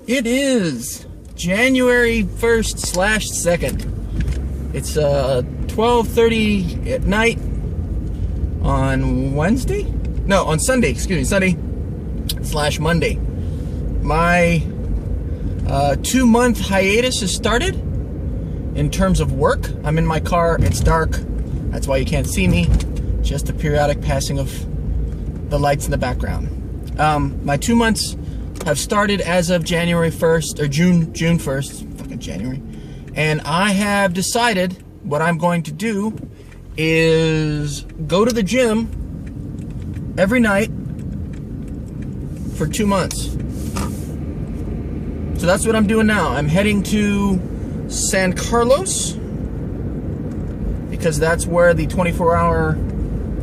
It is January 1st / 2nd. It's 12:30 at night on Wednesday? No, on Sunday, excuse me, Sunday / Monday. My 2-month hiatus has started in terms of work. I'm in my car, it's dark, that's why you can't see me. Just a periodic passing of the lights in the background. My 2 months have started as of January 1st, or June 1st, fucking January. And I have decided what I'm going to do is go to the gym every night for 2 months. So that's what I'm doing now. I'm heading to San Carlos because that's where the 24-hour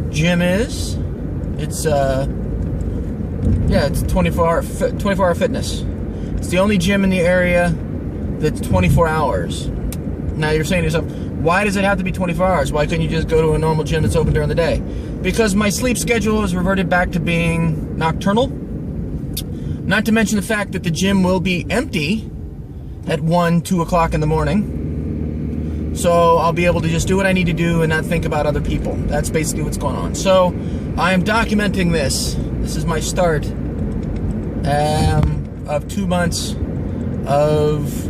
gym is. It's it's 24-hour fitness. It's the only gym in the area that's 24 hours. Now you're saying to yourself, why does it have to be 24 hours? Why couldn't you just go to a normal gym that's open during the day? Because my sleep schedule has reverted back to being nocturnal. Not to mention the fact that the gym will be empty at 1, 2 o'clock in the morning. So I'll be able to just do what I need to do and not think about other people. That's basically what's going on. So I am documenting this. This is my start of 2 months of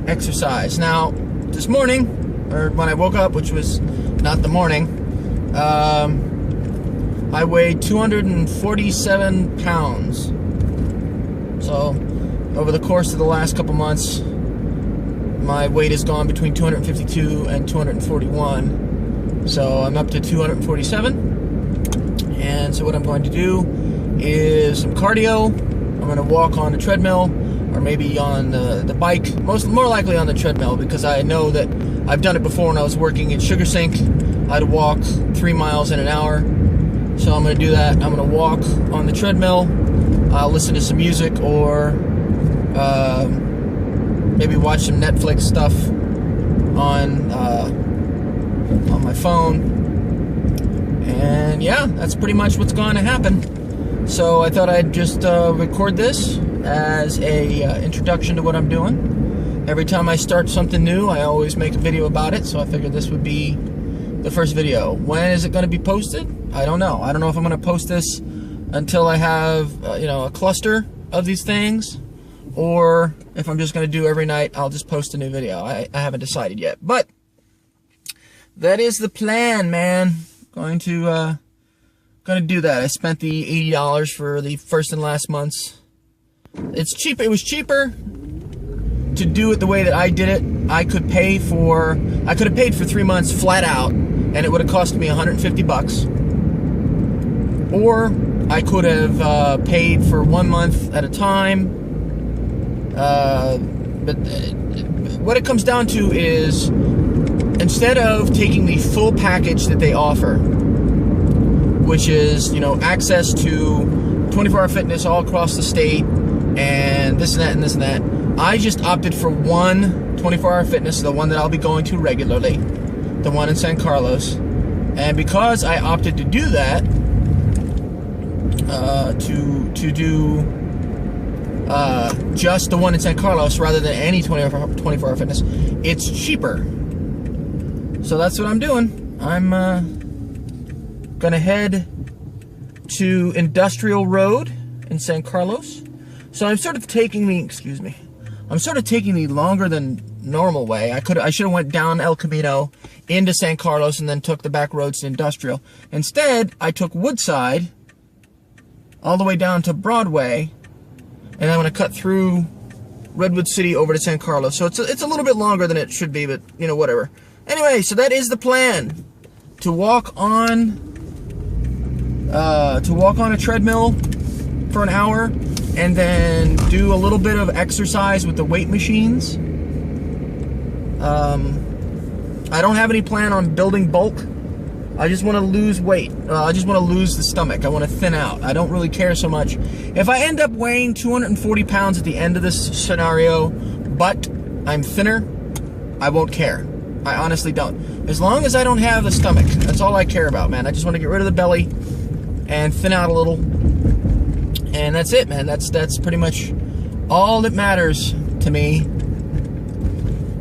exercise. Now, this morning, or when I woke up, which was not the morning, I weighed 247 pounds. So, over the course of the last couple months, my weight has gone between 252 and 241. So, I'm up to 247. And so what I'm going to do is some cardio. I'm going to walk on the treadmill, or maybe on the bike, more likely on the treadmill, because I know that I've done it before when I was working at Sugar Sink. I'd walk 3 miles in an hour. So I'm going to do that. I'm going to walk on the treadmill. I'll listen to some music, or maybe watch some Netflix stuff on my phone. And yeah, that's pretty much what's going to happen. So I thought I'd just record this as a introduction to what I'm doing. Every time I start something new, I always make a video about it, so I figured this would be the first video. When is it going to be posted? I don't know. I don't know if I'm going to post this until I have a cluster of these things, or if I'm just going to do every night, I'll just post a new video. I haven't decided yet, but that is the plan, man. Going to do that. I spent the $80 for the first and last months. It's cheap. It was cheaper to do it the way that I did it. I could have paid for 3 months flat out, and it would have cost me $150. Or I could have paid for 1 month at a time. But what it comes down to is, instead of taking the full package that they offer, which is, access to 24-hour fitness all across the state, and this and that and this and that, I just opted for one 24-hour fitness, the one that I'll be going to regularly, the one in San Carlos. And because I opted to do that, to do just the one in San Carlos rather than any 24-hour fitness, it's cheaper. So that's what I'm doing. I'm gonna head to Industrial Road in San Carlos. So I'm sort of taking the, I'm sort of taking the longer than normal way. I should have went down El Camino into San Carlos and then took the back roads to Industrial. Instead, I took Woodside all the way down to Broadway, and I'm gonna cut through Redwood City over to San Carlos. So it's a little bit longer than it should be, but whatever. Anyway, so that is the plan: to walk on a treadmill for an hour, and then do a little bit of exercise with the weight machines. I don't have any plan on building bulk. I just want to lose weight. I just want to lose the stomach. I want to thin out. I don't really care so much. If I end up weighing 240 pounds at the end of this scenario, but I'm thinner, I won't care. I honestly don't. As long as I don't have the stomach, that's all I care about, man. I just want to get rid of the belly and thin out a little. And that's it, man. That's pretty much all that matters to me.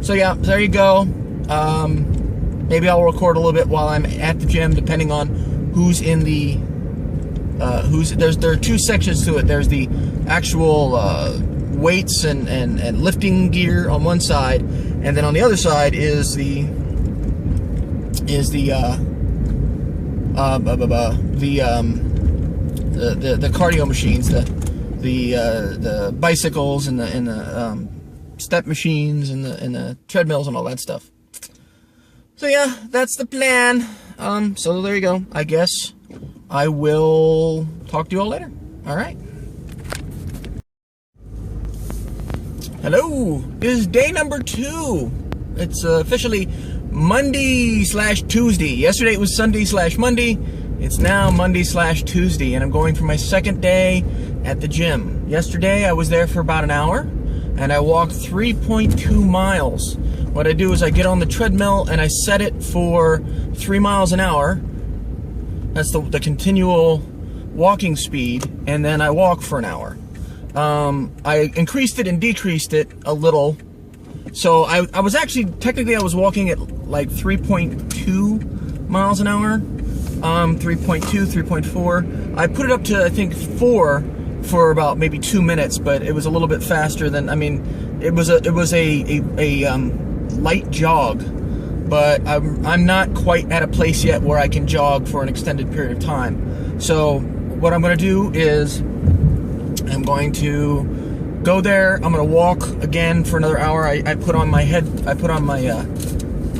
So yeah, there you go. Maybe I'll record a little bit while I'm at the gym, depending on who's in the there are two sections to it. There's the actual weights and lifting gear on one side, and then on the other side is the cardio machines, the bicycles and the step machines and the treadmills and all that stuff. So yeah, that's the plan. So there you go. I guess I will talk to you all later. All right. Hello. This is day number 2. It's officially Monday/Tuesday. Yesterday it was Sunday/Monday. It's now Monday/Tuesday, and I'm going for my second day at the gym. Yesterday I was there for about an hour, and I walked 3.2 miles. What I do is I get on the treadmill and I set it for 3 miles an hour. That's the continual walking speed, and then I walk for an hour. I increased it and decreased it a little. So I was actually, technically I was walking at like 3.2 miles an hour. 3.2, 3.4. I put it up to, I think, 4 for about maybe 2 minutes, but it was a little bit faster than, I mean, it was a light jog, but I'm not quite at a place yet where I can jog for an extended period of time. So what I'm going to do is I'm going to go there. I'm going to walk again for another hour. I put on my my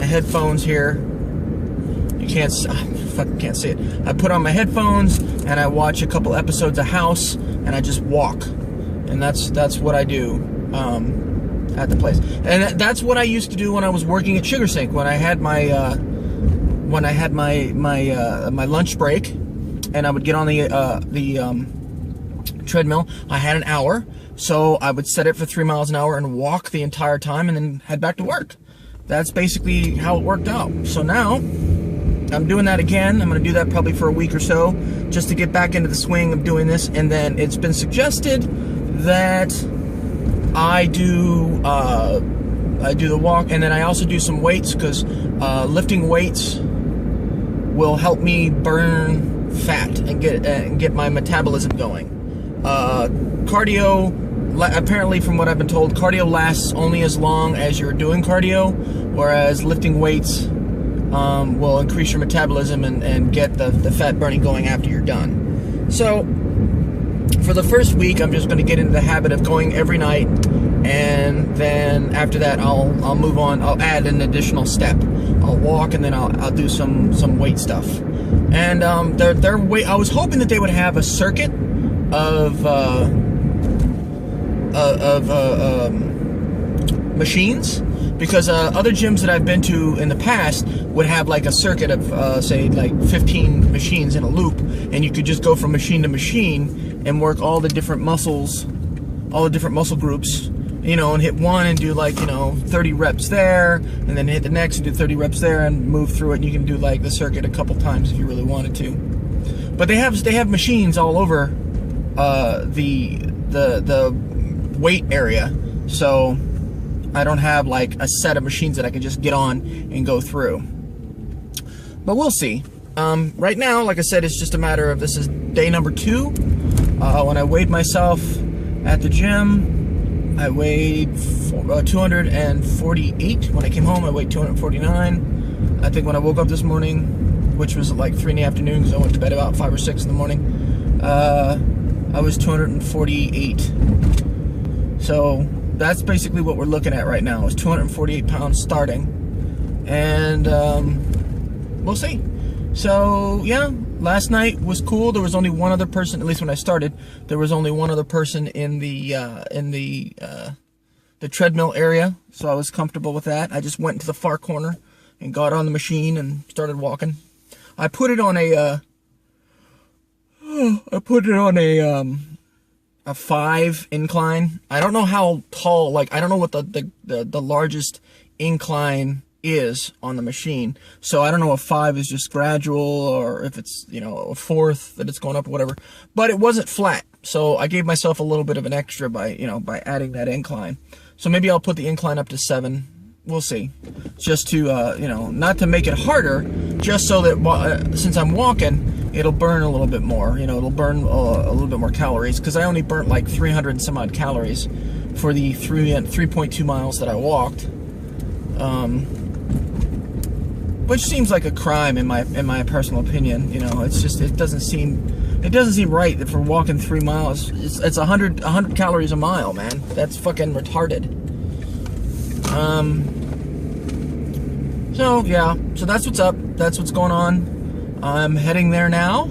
headphones here. You can't, fucking can't see it. I put on my headphones and I watch a couple episodes of House, and I just walk, and that's what I do at the place. And that's what I used to do when I was working at Sugar Sink, when I had my my lunch break, and I would get on the treadmill. I had an hour, so I would set it for 3 miles an hour and walk the entire time, and then head back to work. That's basically how it worked out. So now I'm doing that again. I'm going to do that probably for a week or so, just to get back into the swing of doing this. And then it's been suggested that I do the walk, and then I also do some weights, because lifting weights will help me burn fat and get my metabolism going. Cardio, apparently from what I've been told, cardio lasts only as long as you're doing cardio, whereas lifting weights will increase your metabolism and get the fat burning going after you're done. So for the first week, I'm just going to get into the habit of going every night, and then after that I'll move on. I'll add an additional step. I'll walk, and then I'll do some weight stuff. And I was hoping that they would have a circuit of machines, because other gyms that I've been to in the past would have like a circuit of say like 15 machines in a loop, and you could just go from machine to machine and work all the different muscles, all the different muscle groups, you know, and hit one and do like, you know, 30 reps there, and then hit the next and do 30 reps there, and move through it. And you can do like the circuit a couple times if you really wanted to. But they have machines all over the weight area, so I don't have like a set of machines that I can just get on and go through. But we'll see. Right now, like I said, it's just a matter of, this is day number 2. When I weighed myself at the gym, I weighed 248. When I came home, I weighed 249. I think when I woke up this morning, which was like 3 in the afternoon, because I went to bed about 5 or 6 in the morning, I was 248. So that's basically what we're looking at right now, is 248 pounds starting. And we'll see. So yeah, last night was cool. There was only one other person, at least when I started, there was only one other person in the treadmill area, so I was comfortable with that. I just went to the far corner and got on the machine and started walking. I put it on a 5 incline. I don't know how tall, like, I don't know what the largest incline is on the machine, so I don't know if 5 is just gradual, or if it's, you know, a 4th that it's going up or whatever. But it wasn't flat. So I gave myself a little bit of an extra by, by adding that incline. So maybe I'll put the incline up to 7. We'll see. Just to, not to make it harder, just so that since I'm walking, it'll burn a little bit more. It'll burn a little bit more calories, because I only burnt like 300 and some odd calories for the 3.2 miles that I walked. Which seems like a crime in my personal opinion. It's just, it doesn't seem right that for walking 3 miles, it's 100 calories a mile, man. That's fucking retarded. So yeah, so that's what's up. That's what's going on. I'm heading there now.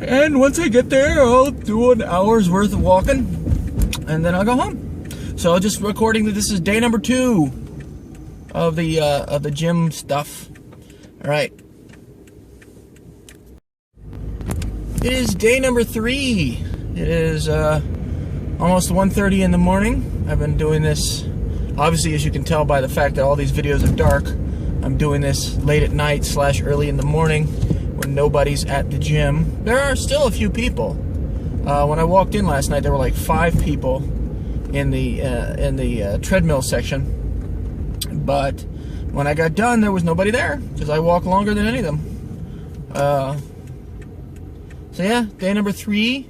And once I get there, I'll do an hour's worth of walking, and then I'll go home. So just recording that this is day number 2 of the gym stuff. All right. It is day number 3. It is almost 1:30 in the morning. I've been doing this, obviously, as you can tell by the fact that all these videos are dark. I'm doing this late at night / early in the morning when nobody's at the gym. There are still a few people. When I walked in last night, there were like 5 people in the treadmill section. But when I got done, there was nobody there, because I walk longer than any of them. So yeah, day number 3.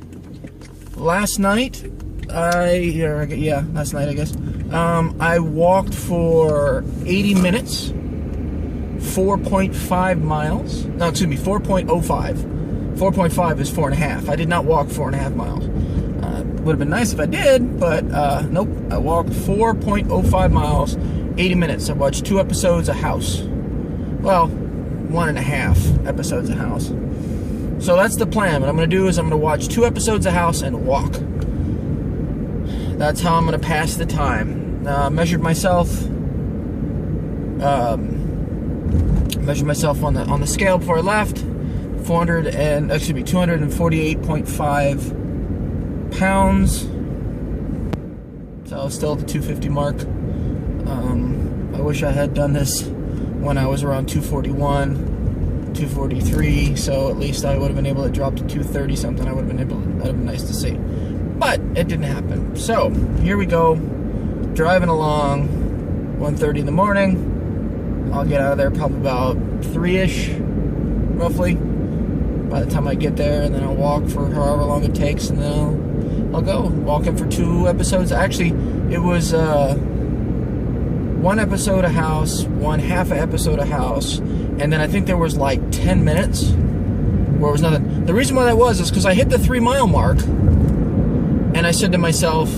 Last night, last night I guess, I walked for 80 minutes, 4.5 miles. No, excuse me, 4.05. 4.5 is 4.5. I did not walk 4.5 miles. Would have been nice if I did, but nope. I walked 4.05 miles, 80 minutes. I watched 2 episodes of House. Well, 1.5 episodes of House. So that's the plan. What I'm going to do is I'm going to watch 2 episodes of House and walk. That's how I'm going to pass the time. Measured myself on the scale before I left. 248.5 pounds. So I was still at the 250 mark. I wish I had done this when I was around 241. 243, so at least I would have been able to drop to 230 something. That'd have been nice to see, but it didn't happen. So here we go, driving along, 1:30 in the morning. I'll get out of there probably about 3ish, roughly, by the time I get there, and then I'll walk for however long it takes, and then I'll go walking for 2 episodes. Actually, it was 1 episode of House, 1/2 episode of House, and then I think there was like 10 minutes where it was nothing. The reason why that was is because I hit the 3-mile mark, and I said to myself,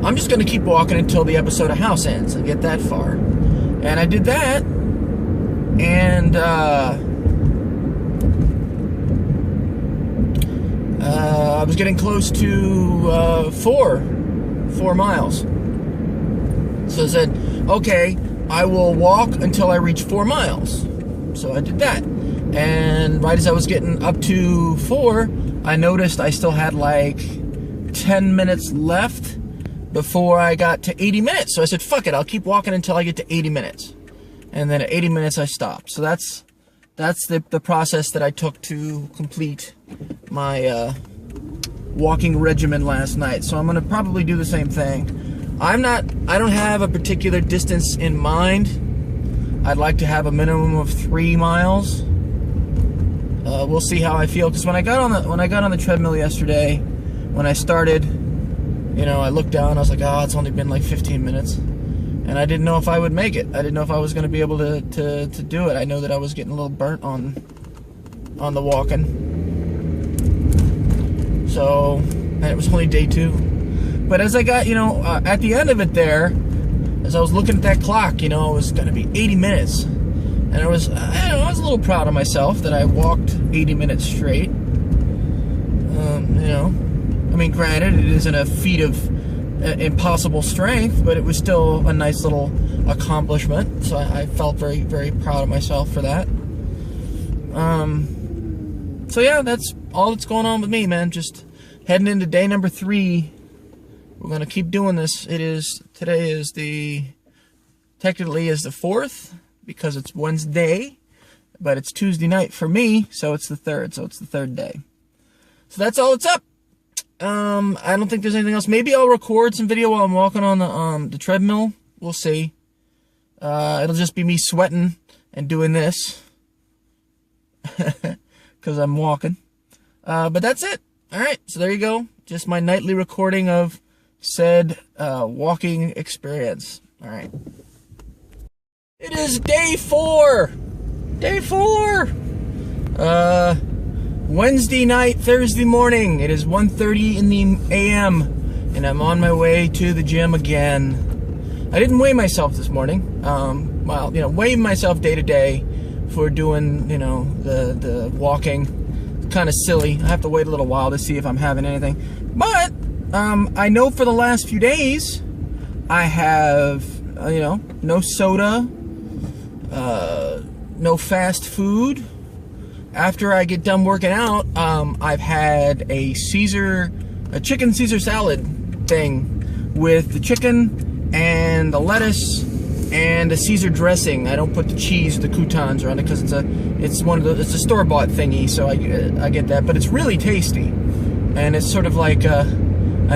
I'm just going to keep walking until the episode of House ends and get that far. And I did that, and I was getting close to 4 miles. So I said, okay, I will walk until I reach 4 miles. So I did that. And right as I was getting up to 4, I noticed I still had like 10 minutes left before I got to 80 minutes. So I said, fuck it, I'll keep walking until I get to 80 minutes. And then at 80 minutes, I stopped. So that's the process that I took to complete my walking regimen last night. So I'm going to probably do the same thing. I don't have a particular distance in mind. I'd like to have a minimum of 3 miles. We'll see how I feel, because when I got on the treadmill yesterday, when I started, I looked down, I was like, oh, it's only been like 15 minutes. And I didn't know if I would make it. I didn't know if I was going to be able to do it. I know that I was getting a little burnt on the walking. So, and it was only day 2. But as I got, at the end of it there, as I was looking at that clock, it was going to be 80 minutes. And I was a little proud of myself that I walked 80 minutes straight. Granted, it isn't a feat of impossible strength, but it was still a nice little accomplishment. So I felt very, very proud of myself for that. So yeah, that's all that's going on with me, man. Just heading into day number 3. We're going to keep doing this. Today is technically the 4th, because it's Wednesday, but it's Tuesday night for me, so it's the 3rd, so it's the 3rd day. So that's all that's up. I don't think there's anything else. Maybe I'll record some video while I'm walking on the treadmill. We'll see. It'll just be me sweating and doing this. Because I'm walking. But that's it. Alright, so there you go. Just my nightly recording of said walking experience. Alright. It is day 4! Day 4! Wednesday night, Thursday morning. It is 1:30 in the a.m. and I'm on my way to the gym again. I didn't weigh myself this morning. Well, you know, weighing myself day to day for doing, you know, the walking. It's kind of silly. I have to wait a little while to see if I'm having anything. But I know for the last few days I have, you know, no soda, no fast food. After I get done working out, I've had a chicken Caesar salad thing with the chicken and the lettuce and the Caesar dressing. I don't put the cheese, the croutons around it because it's a store-bought thingy, so I get that. But it's really tasty, and it's sort of like a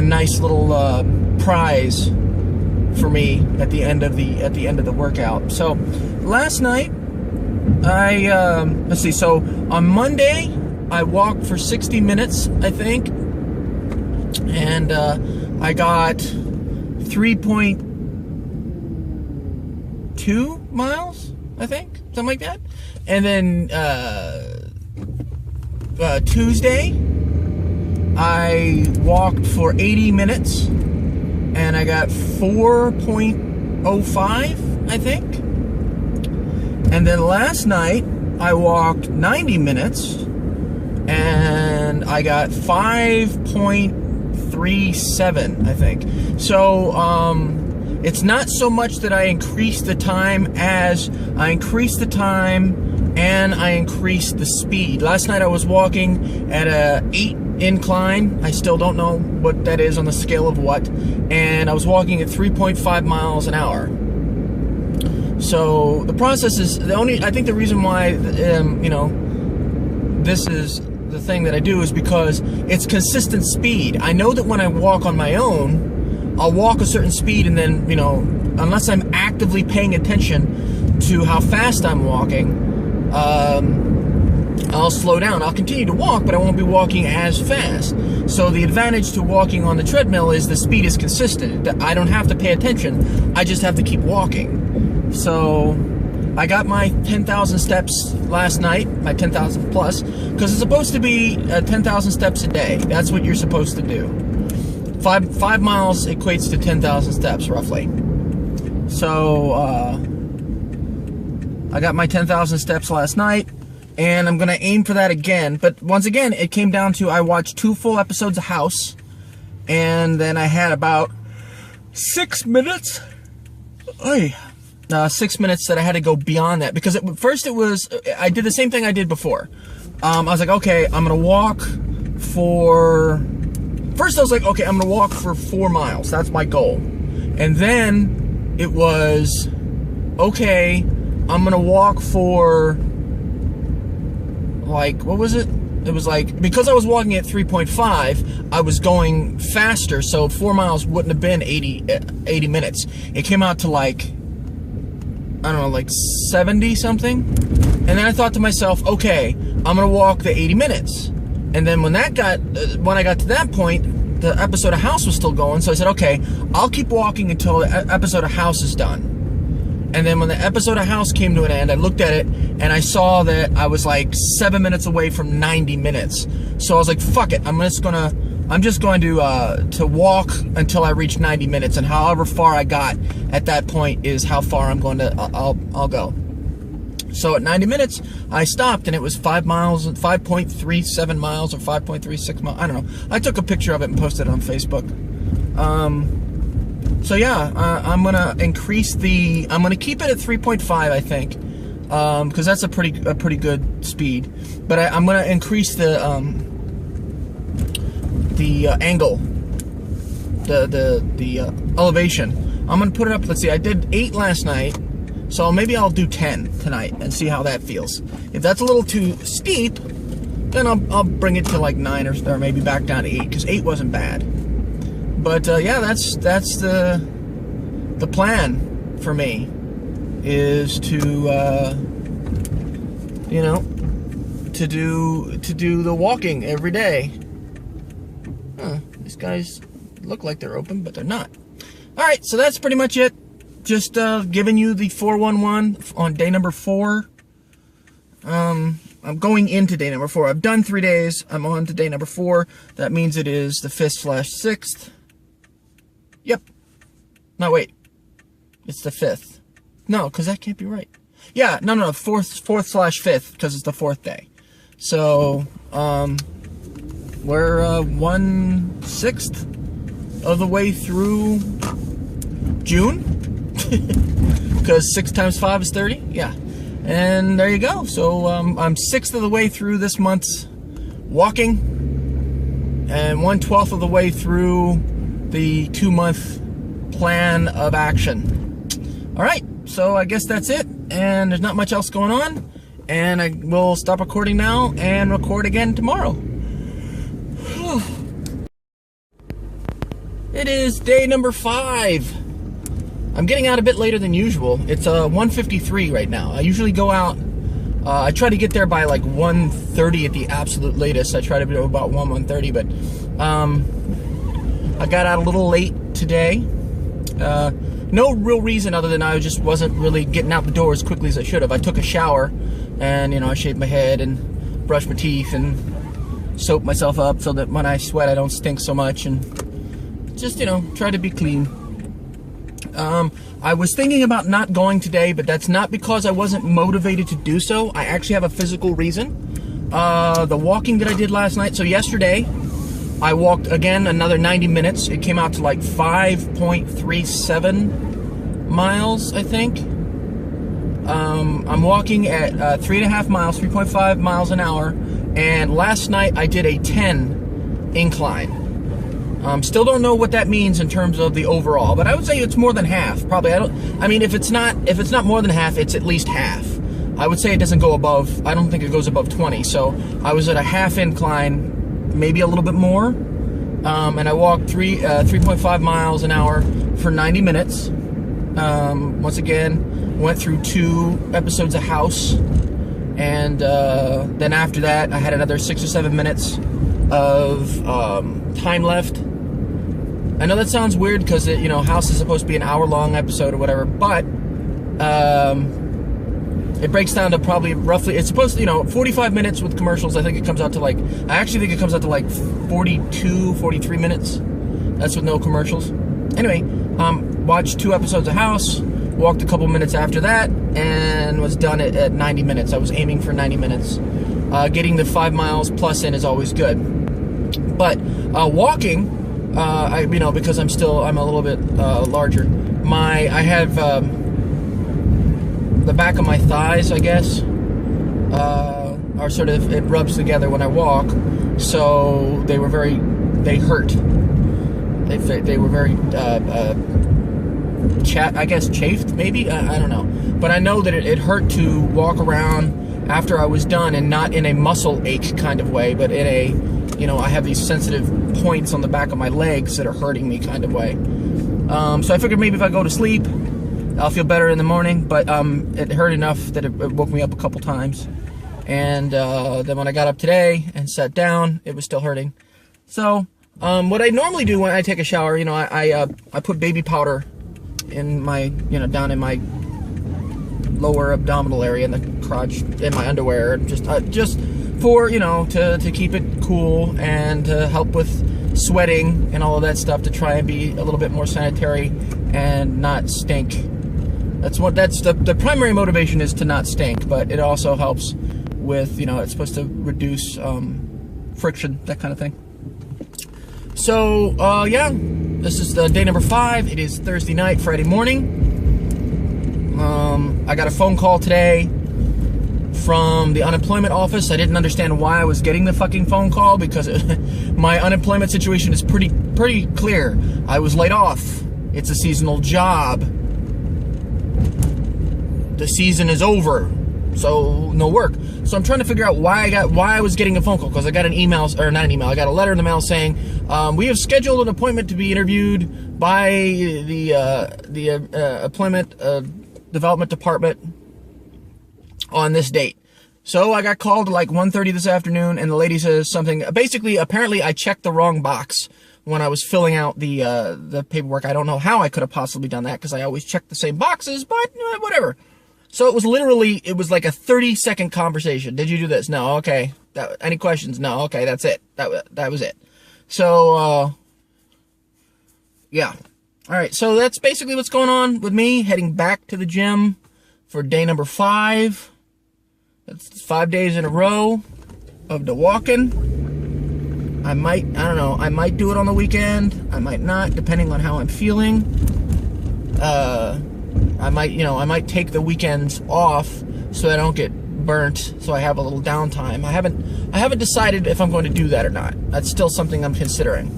nice little prize for me at the end of the workout. So last night, let's see, so on Monday I walked for 60 minutes, I think, and I got 3.2 miles, I think, something like that. And then Tuesday I walked for 80 minutes and I got 4.05, I think. And then last night, I walked 90 minutes, and I got 5.37, I think. So, it's not so much that I increased the time as I increased the time and I increased the speed. Last night I was walking at a 8 incline. I still don't know what that is on the scale of what. And I was walking at 3.5 miles an hour. So the process is I think the reason why, you know, this is the thing that I do is because it's consistent speed. I know that when I walk on my own, I'll walk a certain speed and then, you know, unless I'm actively paying attention to how fast I'm walking, I'll slow down. I'll continue to walk, but I won't be walking as fast. So the advantage to walking on the treadmill is the speed is consistent. I don't have to pay attention. I just have to keep walking. So I got my 10,000 steps last night, my 10,000 plus, because it's supposed to be 10,000 steps a day. That's what you're supposed to do. 5 miles equates to 10,000 steps, roughly. So I got my 10,000 steps last night, and I'm going to aim for that again. But once again, it came down to I watched 2 full episodes of House, and then I had about 6 minutes. 6 minutes that I had to go beyond that, because first I did the same thing I did before. I was like, okay, I'm gonna walk for, first I was like, okay, I'm gonna walk for 4 miles, that's my goal. And then it was, okay, I'm gonna walk for, like, what was it? It was like, because I was walking at 3.5, I was going faster, so 4 miles wouldn't have been 80 minutes. It came out to like, I don't know, like 70 something. And then I thought to myself, okay, I'm gonna walk the 80 minutes. And then when I got to that point, the episode of House was still going, so I said, okay, I'll keep walking until the episode of House is done. And then when the episode of House came to an end, I looked at it and I saw that I was like 7 minutes away from 90 minutes. So I was like, fuck it, I'm just going to walk until I reach 90 minutes, and however far I got at that point is how far I'm going to, I'll go. So at 90 minutes, I stopped, and it was 5 miles, 5.37 miles, or 5.36 miles, I don't know. I took a picture of it and posted it on Facebook. So yeah, I'm gonna increase I'm gonna keep it at 3.5, I think, because that's a pretty good speed. But I'm gonna increase the angle, the elevation. I'm gonna put it up. Let's see, I did 8 last night, so maybe I'll do 10 tonight and see how that feels. If that's a little too steep, then I'll bring it to like 9 or maybe back down to 8, because 8 wasn't bad. But yeah, that's the plan for me, is to you know, to do the walking every day. These guys look like they're open, but they're not. All right, so that's pretty much it. Just giving you the 411 on day number 4. I'm going into day number 4. I've done 3 days. I'm on to day number 4. That means it is the 5th/6th. Yep. No, wait. It's the 5th. No, because that can't be right. Yeah, no, 4th/5th, because it's the 4th day. So, we're 1/6 of the way through June. Because 6 times 5 is 30. Yeah. And there you go. So, I'm 1/6 of the way through this month's walking. And 1/12 of the way through the 2-month plan of action. All right. So I guess that's it, and there's not much else going on, and I will stop recording now and record again tomorrow. It is day number 5. I'm getting out a bit later than usual. It's 1:53 right now. I usually go out, I try to get there by like 1:30 at the absolute latest. I try to be about 1:30, but I got out a little late today. No real reason other than I just wasn't really getting out the door as quickly as I should have. I took a shower, and I shaved my head and brushed my teeth and soaped myself up so that when I sweat I don't stink so much, and just try to be clean. I was thinking about not going today, but that's not because I wasn't motivated to do so. I actually have a physical reason. The walking that I did last night. So yesterday I walked again another 90 minutes. It came out to like 5.37 miles, I think. I'm walking at 3.5 miles, 3.5 miles an hour. And last night I did a 10 incline. Still don't know what that means in terms of the overall, but I would say it's more than half. Probably. I mean, if it's not more than half, it's at least half. I would say it doesn't go above. I don't think it goes above 20. So I was at a half incline. Maybe a little bit more, and I walked 3.5 miles an hour for 90 minutes. Once again, went through 2 episodes of House, and then after that, I had another 6 or 7 minutes of time left. I know that sounds weird because House is supposed to be an hour-long episode or whatever, but it breaks down to probably roughly, it's supposed to, 45 minutes with commercials. I think it comes out to I actually think it comes out to like 42, 43 minutes. That's with no commercials. Anyway, watched 2 episodes of House, walked a couple minutes after that, and was done at 90 minutes. I was aiming for 90 minutes. Getting the 5 miles plus in is always good. But walking, because I'm a little bit larger, I have, the back of my thighs, I guess, are sort of, it rubs together when I walk, so they hurt. They were very, chafed, maybe? I don't know. But I know that it hurt to walk around after I was done, and not in a muscle ache kind of way, but in a, I have these sensitive points on the back of my legs that are hurting me kind of way. So I figured maybe if I go to sleep, I'll feel better in the morning, but it hurt enough that it woke me up a couple times. And then when I got up today and sat down, it was still hurting. So what I normally do when I take a shower, I put baby powder in my, down in my lower abdominal area, in the crotch, in my underwear, just for, to keep it cool and to help with sweating and all of that stuff, to try and be a little bit more sanitary and not stink. That's the primary motivation, is to not stink, but it also helps with, it's supposed to reduce friction, that kind of thing. So, yeah, this is day number 5. It is Thursday night, Friday morning. I got a phone call today from the unemployment office. I didn't understand why I was getting the fucking phone call, because my unemployment situation is pretty clear. I was laid off. It's a seasonal job. The season is over. so no work. So I'm trying to figure out why I was getting a phone call, because I got an email, or not an email, I got a letter in the mail saying, we have scheduled an appointment to be interviewed by the employment development department on this date. So I got called at like 1:30 this afternoon, and the lady says something. Basically, apparently I checked the wrong box when I was filling out the paperwork. I don't know how I could have possibly done that, because I always check the same boxes, but whatever. So it was like a 30-second conversation. Did you do this? No. Okay. Any questions? No. Okay. That's it. That was it. So, yeah. All right. So that's basically what's going on with me, heading back to the gym for day number 5. That's 5 days in a row of the walking. I don't know, I might do it on the weekend. I might not, depending on how I'm feeling. I might take the weekends off so I don't get burnt, so I have a little downtime. I haven't decided if I'm going to do that or not. That's still something I'm considering.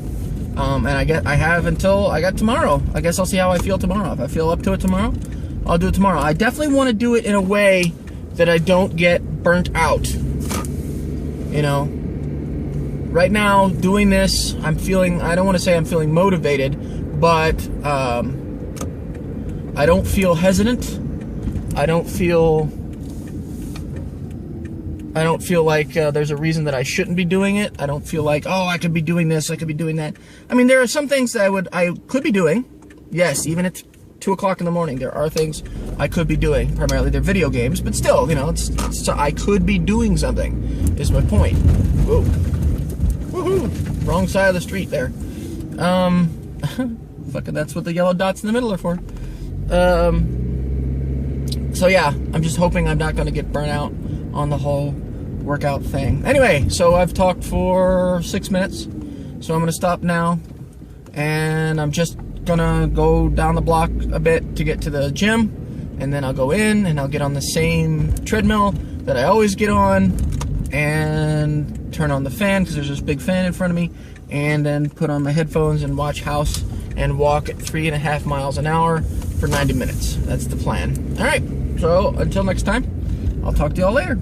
And I have until I got tomorrow. I guess I'll see how I feel tomorrow. If I feel up to it tomorrow, I'll do it tomorrow. I definitely want to do it in a way that I don't get burnt out. You know, right now doing this, I don't want to say I'm feeling motivated, but I don't feel hesitant. I don't feel like there's a reason that I shouldn't be doing it. I don't feel like, oh, I could be doing this, I could be doing that. I mean, there are some things that I could be doing. Yes, even at 2 o'clock in the morning, there are things I could be doing. Primarily, they're video games, but still, you know, I could be doing something, is my point. Whoa. Woohoo! Wrong side of the street there. Fucking, that's what the yellow dots in the middle are for. So yeah, I'm just hoping I'm not going to get burnt out on the whole workout thing. Anyway, so I've talked for 6 minutes, so I'm going to stop now, and I'm just gonna go down the block a bit to get to the gym, and then I'll go in and I'll get on the same treadmill that I always get on, and turn on the fan, because there's this big fan in front of me, and then put on my headphones and watch House and walk at 3.5 miles an hour for 90 minutes. That's the plan. All right, so until next time, I'll talk to y'all later.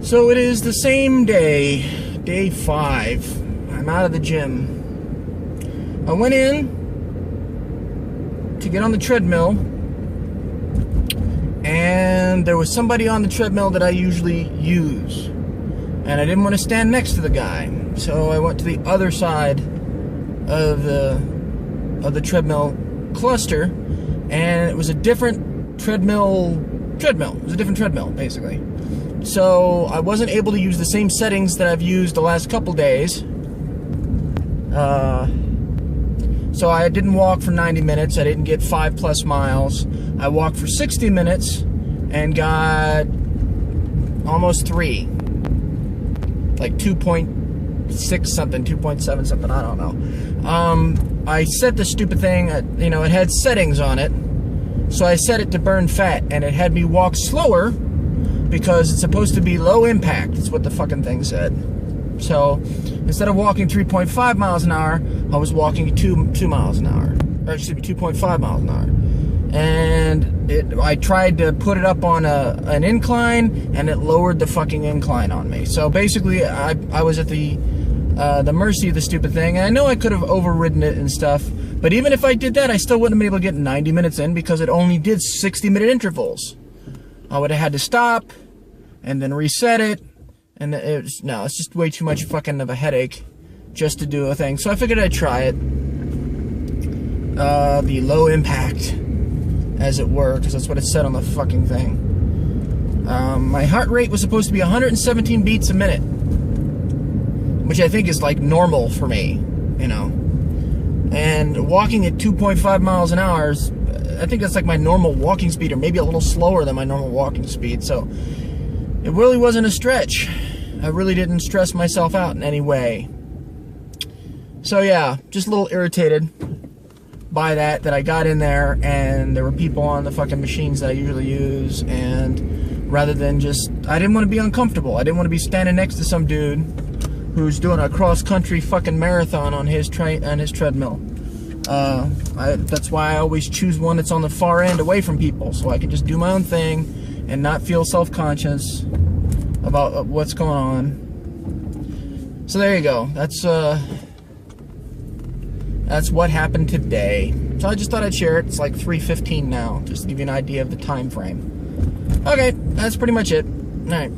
So it is the same day, day 5. I'm out of the gym. I went in to get on the treadmill, and there was somebody on the treadmill that I usually use, and I didn't want to stand next to the guy, so I went to the other side of the treadmill cluster, and it was a different treadmill. It was a different treadmill, basically. So I wasn't able to use the same settings that I've used the last couple days. So I didn't walk for 90 minutes. I didn't get 5+ miles. I walked for 60 minutes and got almost 3. Like 2.6 something, 2.7 something, I don't know. I set the stupid thing, you know, it had settings on it. So I set it to burn fat, and it had me walk slower because it's supposed to be low impact. That's what the fucking thing said. So instead of walking 3.5 miles an hour, I was walking 2 miles an hour. Or excuse me, 2.5 miles an hour. And I tried to put it up on an incline, and it lowered the fucking incline on me. So basically, I was at the mercy of the stupid thing. And I know I could have overridden it and stuff, but even if I did that, I still wouldn't have been able to get 90 minutes in, because it only did 60-minute intervals. I would have had to stop and then reset it. And it's just way too much fucking of a headache just to do a thing. So I figured I'd try it. The low impact, as it were, because that's what it said on the fucking thing. My heart rate was supposed to be 117 beats a minute, which I think is like normal for me, you know. And walking at 2.5 miles an hour, I think that's like my normal walking speed, or maybe a little slower than my normal walking speed. So it really wasn't a stretch. I really didn't stress myself out in any way. So yeah, just a little irritated by that I got in there and there were people on the fucking machines that I usually use, and rather than just, I didn't want to be uncomfortable. I didn't want to be standing next to some dude who's doing a cross-country fucking marathon on his treadmill. That's why I always choose one that's on the far end away from people, so I can just do my own thing and not feel self-conscious about what's going on. So there you go. That's what happened today. So I just thought I'd share it. It's like 3:15 now, just to give you an idea of the time frame. Okay, that's pretty much it. All right.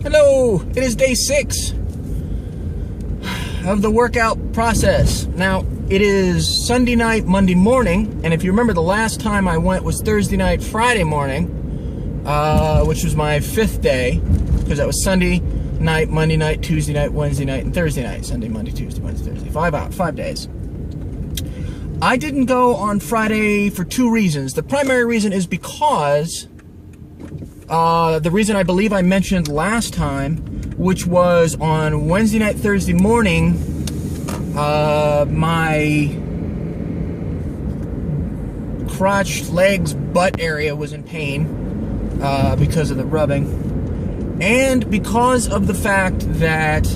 Hello, it is day 6 of the workout process. Now, it is Sunday night, Monday morning, and if you remember, the last time I went was Thursday night, Friday morning, which was my 5th day, because that was Sunday night, Monday night, Tuesday night, Wednesday night, and Thursday night. Sunday, Monday, Tuesday, Wednesday, Thursday. 5 days. I didn't go on Friday for 2 reasons. The primary reason is because the reason I believe I mentioned last time, which was on Wednesday night, Thursday morning, my crotch, legs, butt area was in pain because of the rubbing. And because of the fact that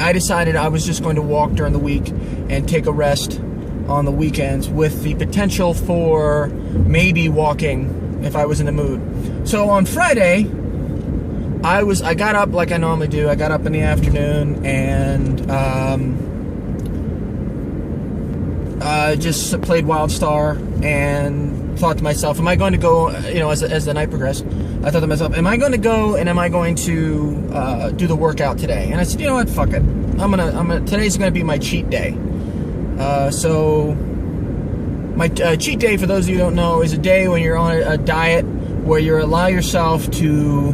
I decided I was just going to walk during the week and take a rest on the weekends, with the potential for maybe walking if I was in the mood. So on Friday, I got up like I normally do. I got up in the afternoon and just played Wild Star and thought to myself, am I going to go, as the night progressed, I thought to myself, am I going to go and am I going to do the workout today? And I said, you know what, fuck it. Today's going to be my cheat day. So my cheat day, for those of you who don't know, is a day when you're on a diet where you allow yourself to,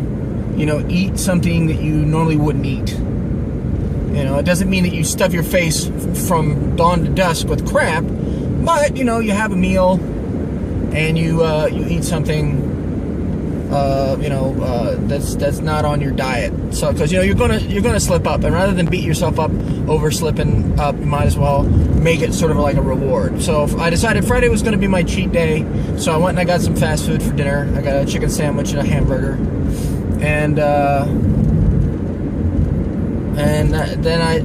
eat something that you normally wouldn't eat. It doesn't mean that you stuff your face from dawn to dusk with crap, but, you have a meal and you eat something, that's not on your diet. So, because you're gonna slip up, and rather than beat yourself up over slipping up, you might as well make it sort of like a reward. So I decided Friday was going to be my cheat day. So I went and I got some fast food for dinner. I got a chicken sandwich and a hamburger, and then I,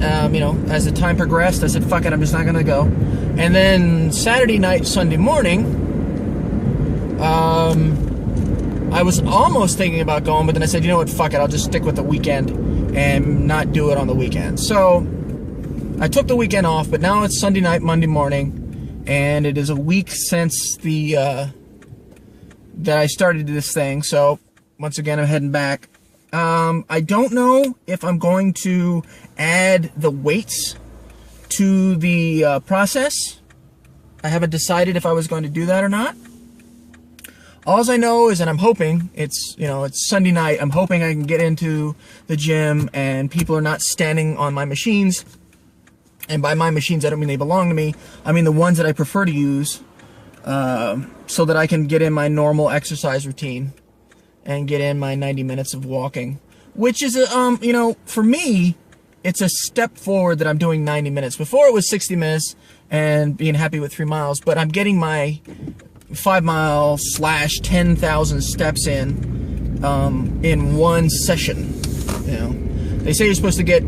as the time progressed, I said, fuck it, I'm just not gonna go. And then Saturday night, Sunday morning, I was almost thinking about going, but then I said, you know what, fuck it, I'll just stick with the weekend and not do it on the weekend. So I took the weekend off, but now it's Sunday night, Monday morning, and it is a week since that I started this thing. So once again, I'm heading back. I don't know if I'm going to add the weights to the process. I haven't decided if I was going to do that or not. All I know is that I'm hoping, it's Sunday night, I'm hoping I can get into the gym and people are not standing on my machines. And by my machines, I don't mean they belong to me. I mean the ones that I prefer to use, so that I can get in my normal exercise routine and get in my 90 minutes of walking. Which is, for me, it's a step forward that I'm doing 90 minutes. Before it was 60 minutes and being happy with 3 miles, but I'm getting my 5 mile / 10,000 steps in one session. They say you're supposed to get,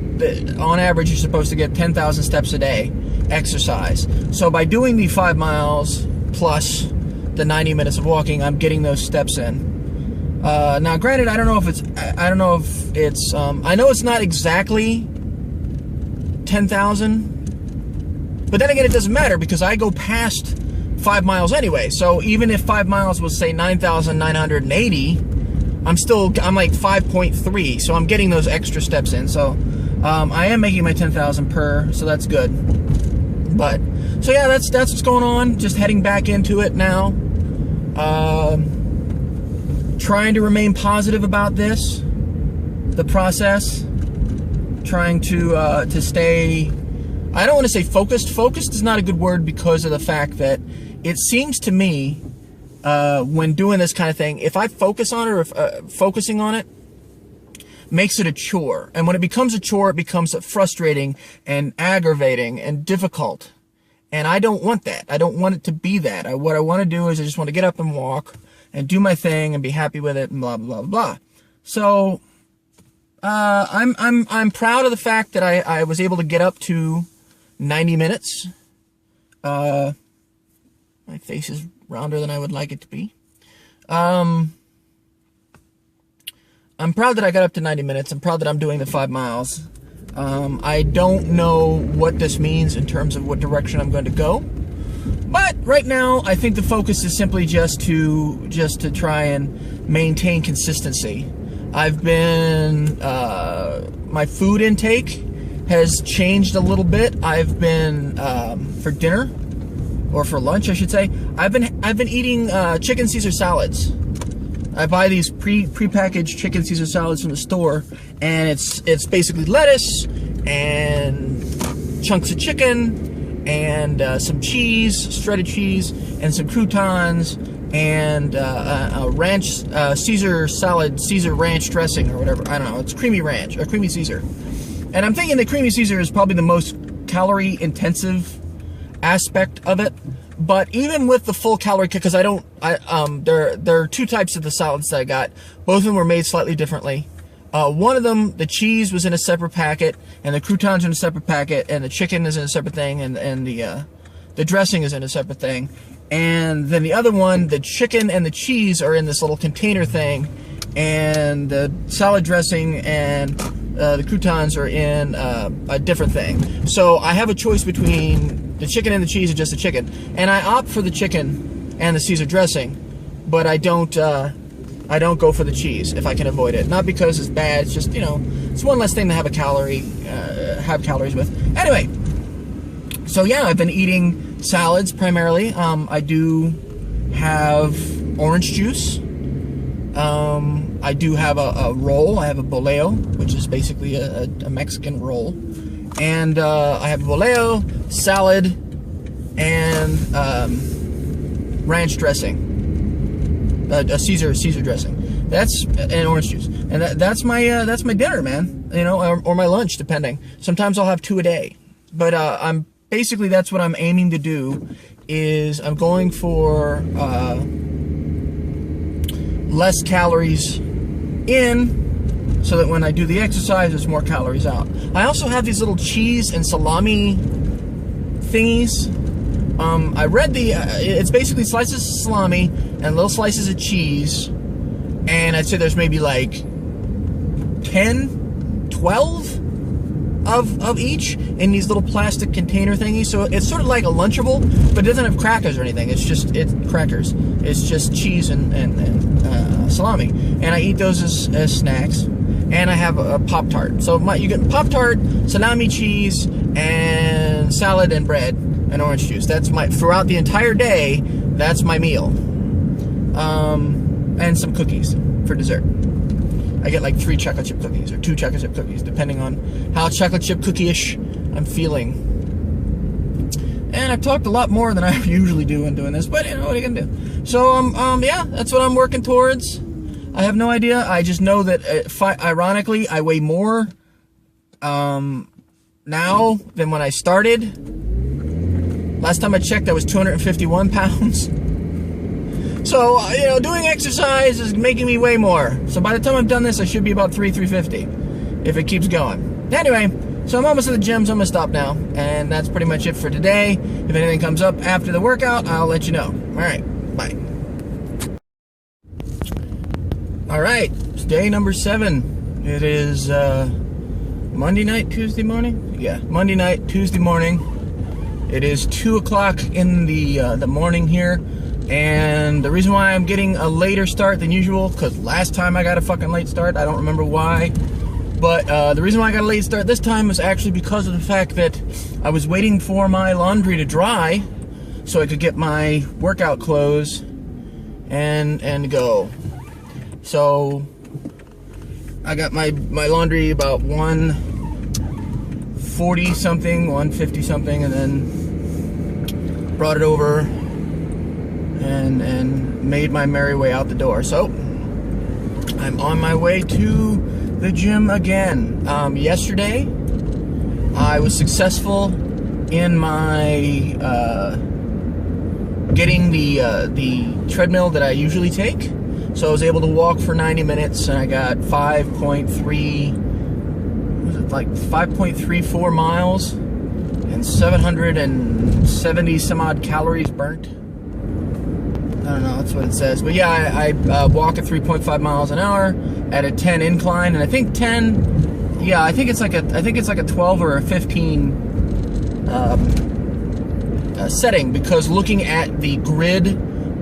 on average, you're supposed to get 10,000 steps a day exercise. So by doing the 5 miles plus the 90 minutes of walking, I'm getting those steps in. Now, granted, I know it's not exactly 10,000, but then again, it doesn't matter because I go past 5 miles anyway. So even if 5 miles was, say, 9,980, I'm like 5.3, so I'm getting those extra steps in. So I am making my 10,000 per, so that's good. But so yeah, that's what's going on. Just heading back into it now. Trying to remain positive about this, the process. Trying to stay, I don't want to say focused. Focused is not a good word because of the fact that it seems to me, when doing this kind of thing, if I focus on it, or if focusing on it makes it a chore. And when it becomes a chore, it becomes frustrating and aggravating and difficult. And I don't want that. I don't want it to be that. What I want to do is I just want to get up and walk and do my thing and be happy with it and blah, blah, blah. So I'm proud of the fact that I was able to get up to 90 minutes. My face is rounder than I would like it to be. I'm proud that I got up to 90 minutes. I'm proud that I'm doing the 5 miles. I don't know what this means in terms of what direction I'm going to go. But right now, I think the focus is simply just to try and maintain consistency. I've been, my food intake has changed a little bit. I've been, for dinner, or for lunch, I should say, I've been eating, chicken Caesar salads. I buy these prepackaged chicken Caesar salads from the store, and it's basically lettuce and chunks of chicken and some cheese, shredded cheese, and some croutons, and a ranch Caesar salad, Caesar ranch dressing or whatever. I don't know. It's creamy ranch or creamy Caesar. And I'm thinking the creamy Caesar is probably the most calorie intensive aspect of it. But even with the full calorie kick, because there are two types of the salads that I got. Both of them were made slightly differently. One of them, the cheese was in a separate packet, and the croutons in a separate packet, and the chicken is in a separate thing, and the dressing is in a separate thing. And then the other one, the chicken and the cheese are in this little container thing, and the salad dressing and the croutons are in a different thing. So I have a choice between the chicken and the cheese, or just the chicken, and I opt for the chicken and the Caesar dressing, but I don't go for the cheese if I can avoid it. Not because it's bad, it's just, you know, it's one less thing to have calories with. Anyway, so yeah, I've been eating salads primarily. I do have orange juice. I do have a roll. I have a boleo, which is basically a Mexican roll. And I have a boleo, salad, and ranch dressing. A Caesar dressing. That's and orange juice, and that's my dinner, man. You know, or my lunch, depending. Sometimes I'll have 2 a day, but I'm basically that's what I'm aiming to do. Is I'm going for less calories in, so that when I do the exercise, there's more calories out. I also have these little cheese and salami thingies. I read it's basically slices of salami and little slices of cheese, and I'd say there's maybe like 10, 12 of each in these little plastic container thingies. So it's sort of like a Lunchable, but it doesn't have crackers or anything. It's crackers. It's just cheese and salami, and I eat those as snacks. And I have a Pop-Tart. So you get Pop-Tart, salami, cheese, and salad and bread and orange juice. That's throughout the entire day, that's my meal. And some cookies for dessert. I get like 3 chocolate chip cookies or 2 chocolate chip cookies, depending on how chocolate chip cookie-ish I'm feeling. And I've talked a lot more than I usually do in doing this, but you know, what are you gonna do? So, yeah, that's what I'm working towards. I have no idea. I just know that, ironically, I weigh more now than when I started. Last time I checked, I was 251 pounds. So, you know, doing exercise is making me weigh more. So by the time I'm done this, I should be about 350 if it keeps going. Anyway, so I'm almost at the gym, so I'm going to stop now. And that's pretty much it for today. If anything comes up after the workout, I'll let you know. All right, bye. All right, it's day number 7. It is Monday night, Tuesday morning? Yeah, Monday night, Tuesday morning. It is 2 o'clock in the morning here. And the reason why I'm getting a later start than usual, because last time I got a fucking late start, I don't remember why. But the reason why I got a late start this time was actually because of the fact that I was waiting for my laundry to dry so I could get my workout clothes and go. So I got my laundry about 140 something, 150 something, and then brought it over and made my merry way out the door. So I'm on my way to the gym again. Yesterday I was successful in my getting the treadmill that I usually take. So I was able to walk for 90 minutes, and I got 5.3 like 5.34 miles and 770 some odd calories burnt. I don't know, that's what it says. But yeah, I walk at 3.5 miles an hour at a 10 incline, and I think 10, yeah, I think it's like a 12 or a 15 setting, because looking at the grid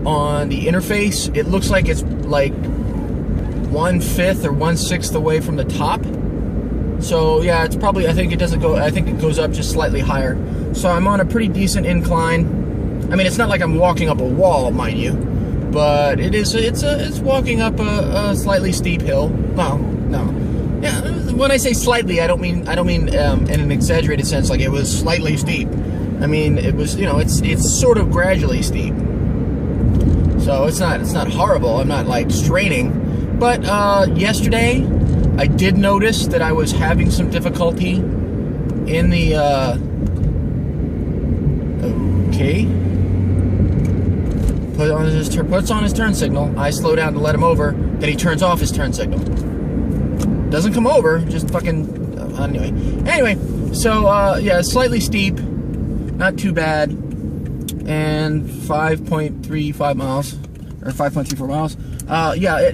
on the interface, it looks like it's like 1/5 or 1/6 away from the top. So yeah, it's probably, I think it goes up just slightly higher. So I'm on a pretty decent incline. I mean, it's not like I'm walking up a wall, mind you, but it's walking up a slightly steep hill. No. Yeah, when I say slightly, I don't mean in an exaggerated sense, like it was slightly steep. I mean, it was, it's sort of gradually steep. So it's not horrible. I'm not like straining. But yesterday, I did notice that I was having some difficulty in the okay. Puts on his turn signal. I slow down to let him over. Then he turns off his turn signal. Doesn't come over. Just fucking anyway. So yeah, slightly steep. Not too bad, and 5.35 miles, or 5.34 miles. Yeah,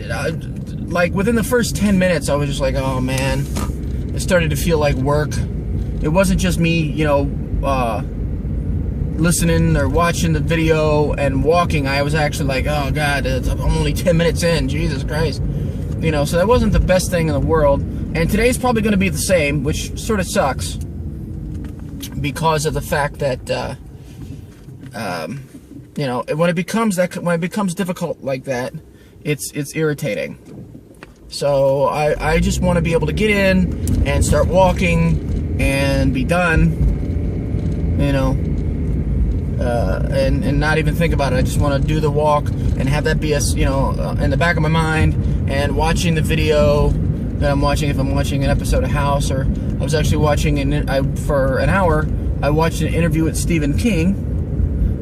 like within the first 10 minutes, I was just like, oh man, it started to feel like work. It wasn't just me, listening or watching the video and walking. I was actually like, oh god, I'm only 10 minutes in, Jesus Christ. So that wasn't the best thing in the world. And today's probably going to be the same, which sort of sucks, because of the fact that when it becomes difficult like that, it's irritating. So I just want to be able to get in and start walking and be done, and not even think about it. I just want to do the walk and have that be in the back of my mind, and watching the video that I'm watching, if I'm watching an episode of House, or I was actually watching for an hour, I watched an interview with Stephen King.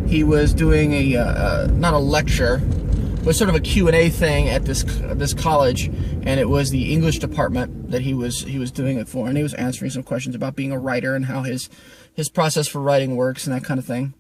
He was doing not a lecture, but sort of a Q&A thing at this college, and it was the English department that he was doing it for, and he was answering some questions about being a writer and how his process for writing works and that kind of thing.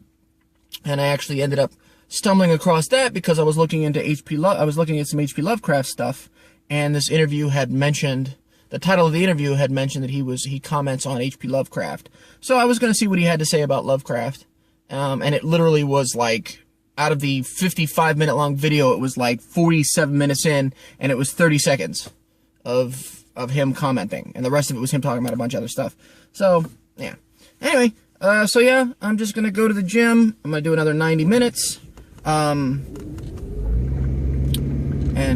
And I actually ended up stumbling across that because I was looking into I was looking at some H.P. Lovecraft stuff, and this interview had mentioned, the title of the interview had mentioned that he comments on H.P. Lovecraft. So I was going to see what he had to say about Lovecraft. And it literally was like, out of the 55-minute long video, it was like 47 minutes in, and it was 30 seconds of him commenting. And the rest of it was him talking about a bunch of other stuff. So, yeah. Anyway, so yeah, I'm just going to go to the gym. I'm going to do another 90 minutes. And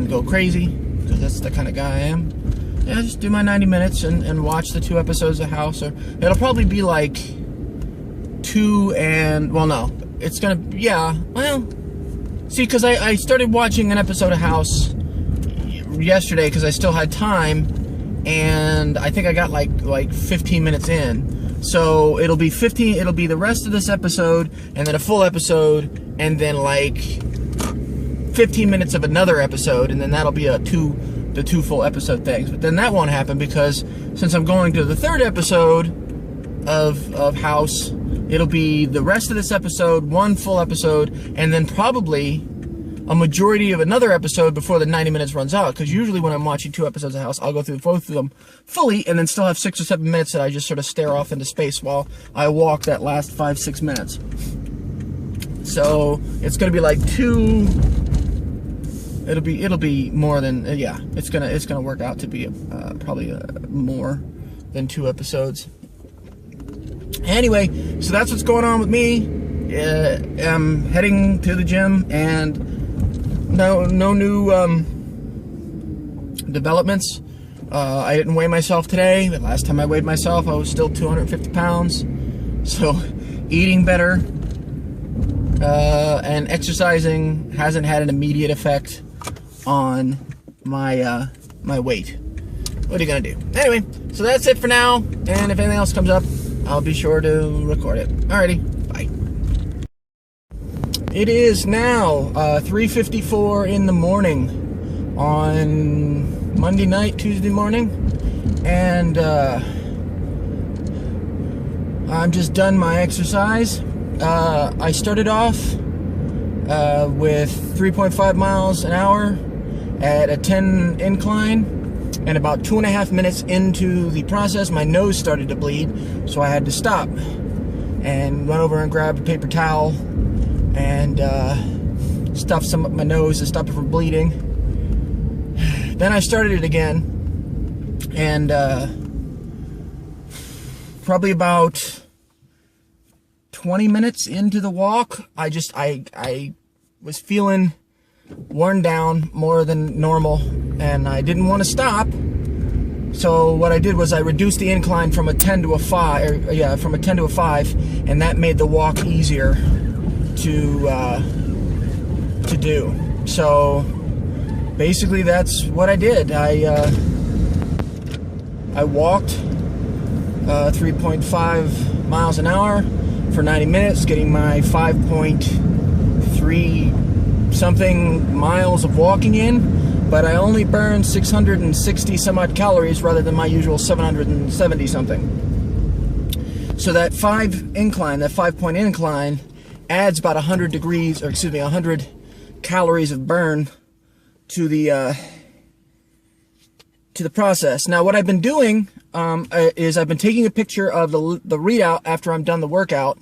go crazy, because that's the kind of guy I am. Yeah, just do my 90 minutes and watch the 2 episodes of House. Or it'll probably be like 2 and... Well, no. It's gonna... Yeah, well... See, because I started watching an episode of House yesterday because I still had time. And I think I got like 15 minutes in. So it'll be the rest of this episode, and then a full episode, and then like 15 minutes of another episode, and then that'll be the 2 full episode things. But then that won't happen, because since I'm going to the 3rd episode of House, it'll be the rest of this episode, 1 full episode, and then probably a majority of another episode before the 90 minutes runs out. Because usually when I'm watching 2 episodes of House, I'll go through both of them fully, and then still have 6 or 7 minutes that I just sort of stare off into space while I walk that last 5-6 minutes. So it's gonna be like 2. It'll be more than yeah. It's gonna work out to be probably more than 2 episodes. Anyway, so that's what's going on with me. I'm heading to the gym, and no new developments. I didn't weigh myself today. The last time I weighed myself, I was still 250 pounds. So eating better and exercising hasn't had an immediate effect on my my weight. What are you gonna do? Anyway, so that's it for now, and if anything else comes up, I'll be sure to record it. Alrighty, bye. It is now 3:54 in the morning on Monday night, Tuesday morning, and I'm just done my exercise. I started off with 3.5 miles an hour at a 10 incline, and about 2.5 minutes into the process, my nose started to bleed, so I had to stop and run over and grab a paper towel and stuff some up my nose to stop it from bleeding. Then I started it again, and probably about 20 minutes into the walk, I was feeling worn down more than normal, and I didn't want to stop. So what I did was I reduced the incline from a 10 to a 5, from a 10 to a 5, and that made the walk easier to do. So basically that's what I did. I walked 3.5 miles an hour for 90 minutes, getting my 5.3 something miles of walking in, but I only burned 660 some odd calories rather than my usual 770 something. So that 5-point incline adds about 100 degrees, or excuse me, 100 calories of burn to the process. Now what I've been doing is I've been taking a picture of the readout after I'm done the workout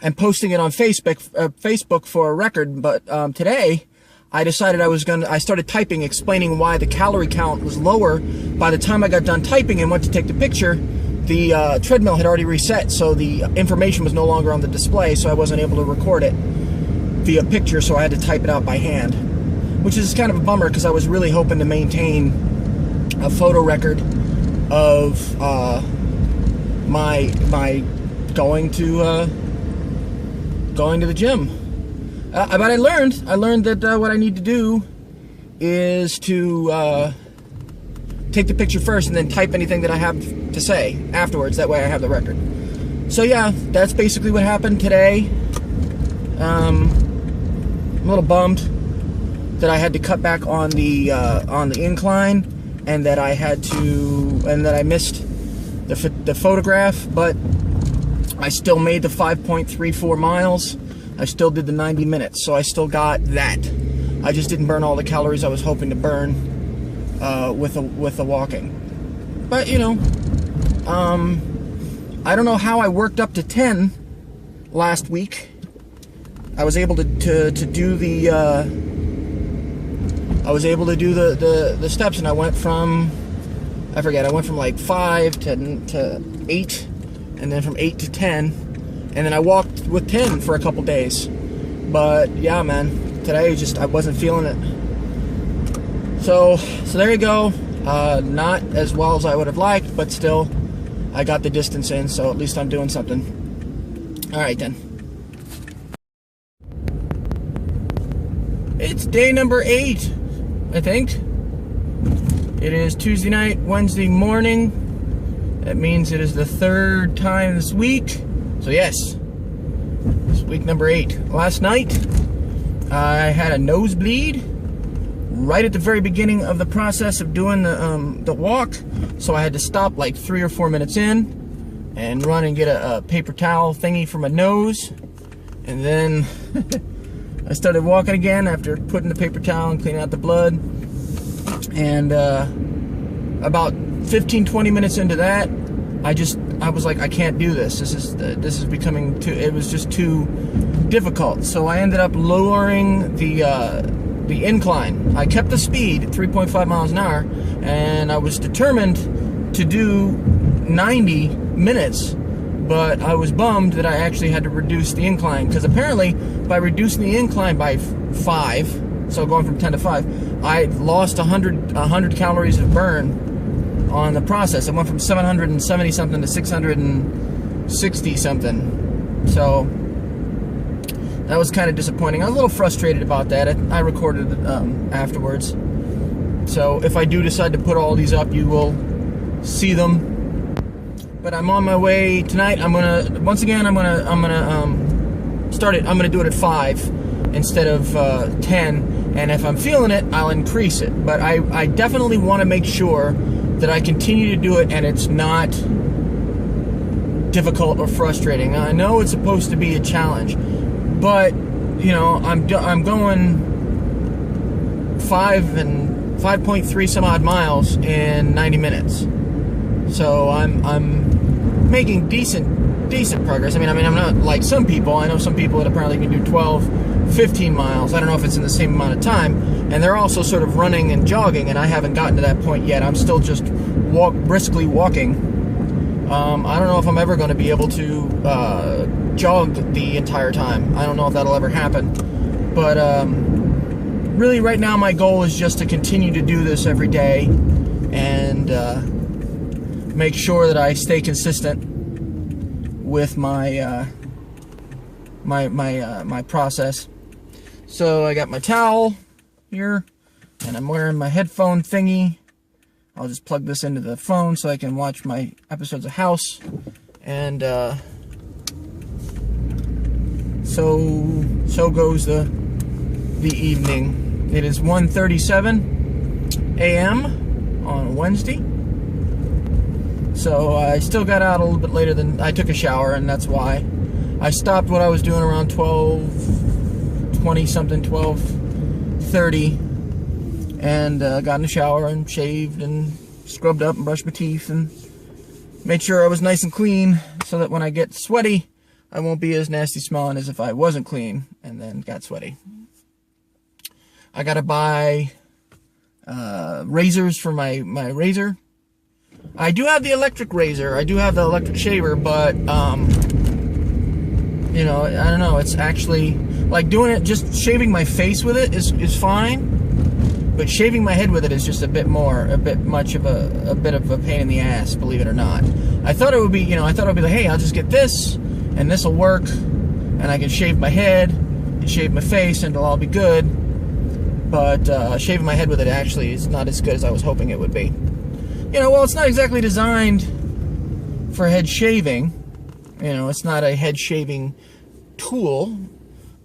and posting it on Facebook for a record. But today I decided I started typing, explaining why the calorie count was lower. By the time I got done typing and went to take the picture, the treadmill had already reset, so the information was no longer on the display, so I wasn't able to record it via picture, so I had to type it out by hand, which is kind of a bummer because I was really hoping to maintain a photo record of my going to the gym. But I learned that what I need to do is to take the picture first and then type anything that I have to say afterwards. That way I have the record. So yeah, that's basically what happened today. I'm a little bummed that I had to cut back on the incline, and that I missed the photograph, but I still made the 5.34 miles. I still did the 90 minutes, so I still got that. I just didn't burn all the calories I was hoping to burn with the walking. But you know, I don't know how I worked up to 10 last week. I was able to do the steps, and I went from like 5 to 8, and then from 8 to 10, and then I walked with 10 for a couple days. But yeah, man, today I wasn't feeling it. So there you go. Not as well as I would have liked, but still, I got the distance in, so at least I'm doing something. All right then. It's day number 8, I think. It is Tuesday night, Wednesday morning. That means it is the 3rd time this week. So yes, it's week number 8. Last night, I had a nosebleed right at the very beginning of the process of doing the walk. So I had to stop like 3 or 4 minutes in and run and get a paper towel thingy for my nose. And then I started walking again after putting the paper towel and cleaning out the blood. And about 15-20 minutes into that, I was like, I can't do this. This is becoming too. It was just too difficult. So I ended up lowering the incline. I kept the speed at 3.5 miles an hour, and I was determined to do 90 minutes. But I was bummed that I actually had to reduce the incline, because apparently by reducing the incline by 5, so going from 10 to 5, I lost 100 calories of burn on the process. I went from 770 something to 660 something. So that was kind of disappointing. I was a little frustrated about that. I recorded it afterwards. So if I do decide to put all these up, you will see them. But I'm on my way tonight. I'm gonna start it. I'm gonna do it at 5 instead of 10. And if I'm feeling it, I'll increase it. But I definitely want to make sure that I continue to do it, and it's not difficult or frustrating. I know it's supposed to be a challenge, but you know, I'm going 5.3 some odd miles in 90 minutes. So I'm making decent progress. I mean, I'm not like some people. I know some people that apparently can do 12, 15 miles. I don't know if it's in the same amount of time. And they're also sort of running and jogging, and I haven't gotten to that point yet. I'm still just briskly walking. I don't know if I'm ever going to be able to jog the entire time. I don't know if that'll ever happen. But really right now my goal is just to continue to do this every day and make sure that I stay consistent with my my process. So I got my towel here, and I'm wearing my headphone thingy. I'll just plug this into the phone so I can watch my episodes of House. And so goes the evening. It is 1:37 a.m. on Wednesday. So I still got out a little bit later than I took a shower, and that's why I stopped what I was doing around 12:20 something, 12:30, and got in the shower and shaved and scrubbed up and brushed my teeth and made sure I was nice and clean so that when I get sweaty, I won't be as nasty smelling as if I wasn't clean and then got sweaty. I gotta buy razors for my razor. I do have the electric razor. I do have the electric shaver, but you know, I don't know. It's actually like doing it, just shaving my face with it is fine, but shaving my head with it is just a bit much of a bit of a pain in the ass, believe it or not. I thought it would be, you know, I thought it would be like, hey, I'll just get this, and this will work, and I can shave my head and shave my face, and it'll all be good. But shaving my head with it actually is not as good as I was hoping it would be. You know, well, it's not exactly designed for head shaving. You know, it's not a head shaving tool,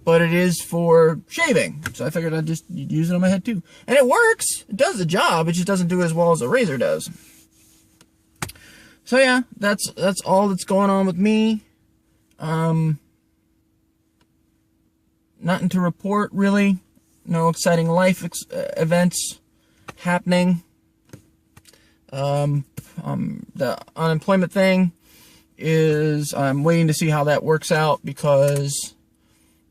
but it is for shaving. So I figured I'd just use it on my head too. And it works. It does the job. It just doesn't do as well as a razor does. So yeah, that's all that's going on with me. Nothing to report, really. No exciting life events happening. The unemployment thing is, I'm waiting to see how that works out, because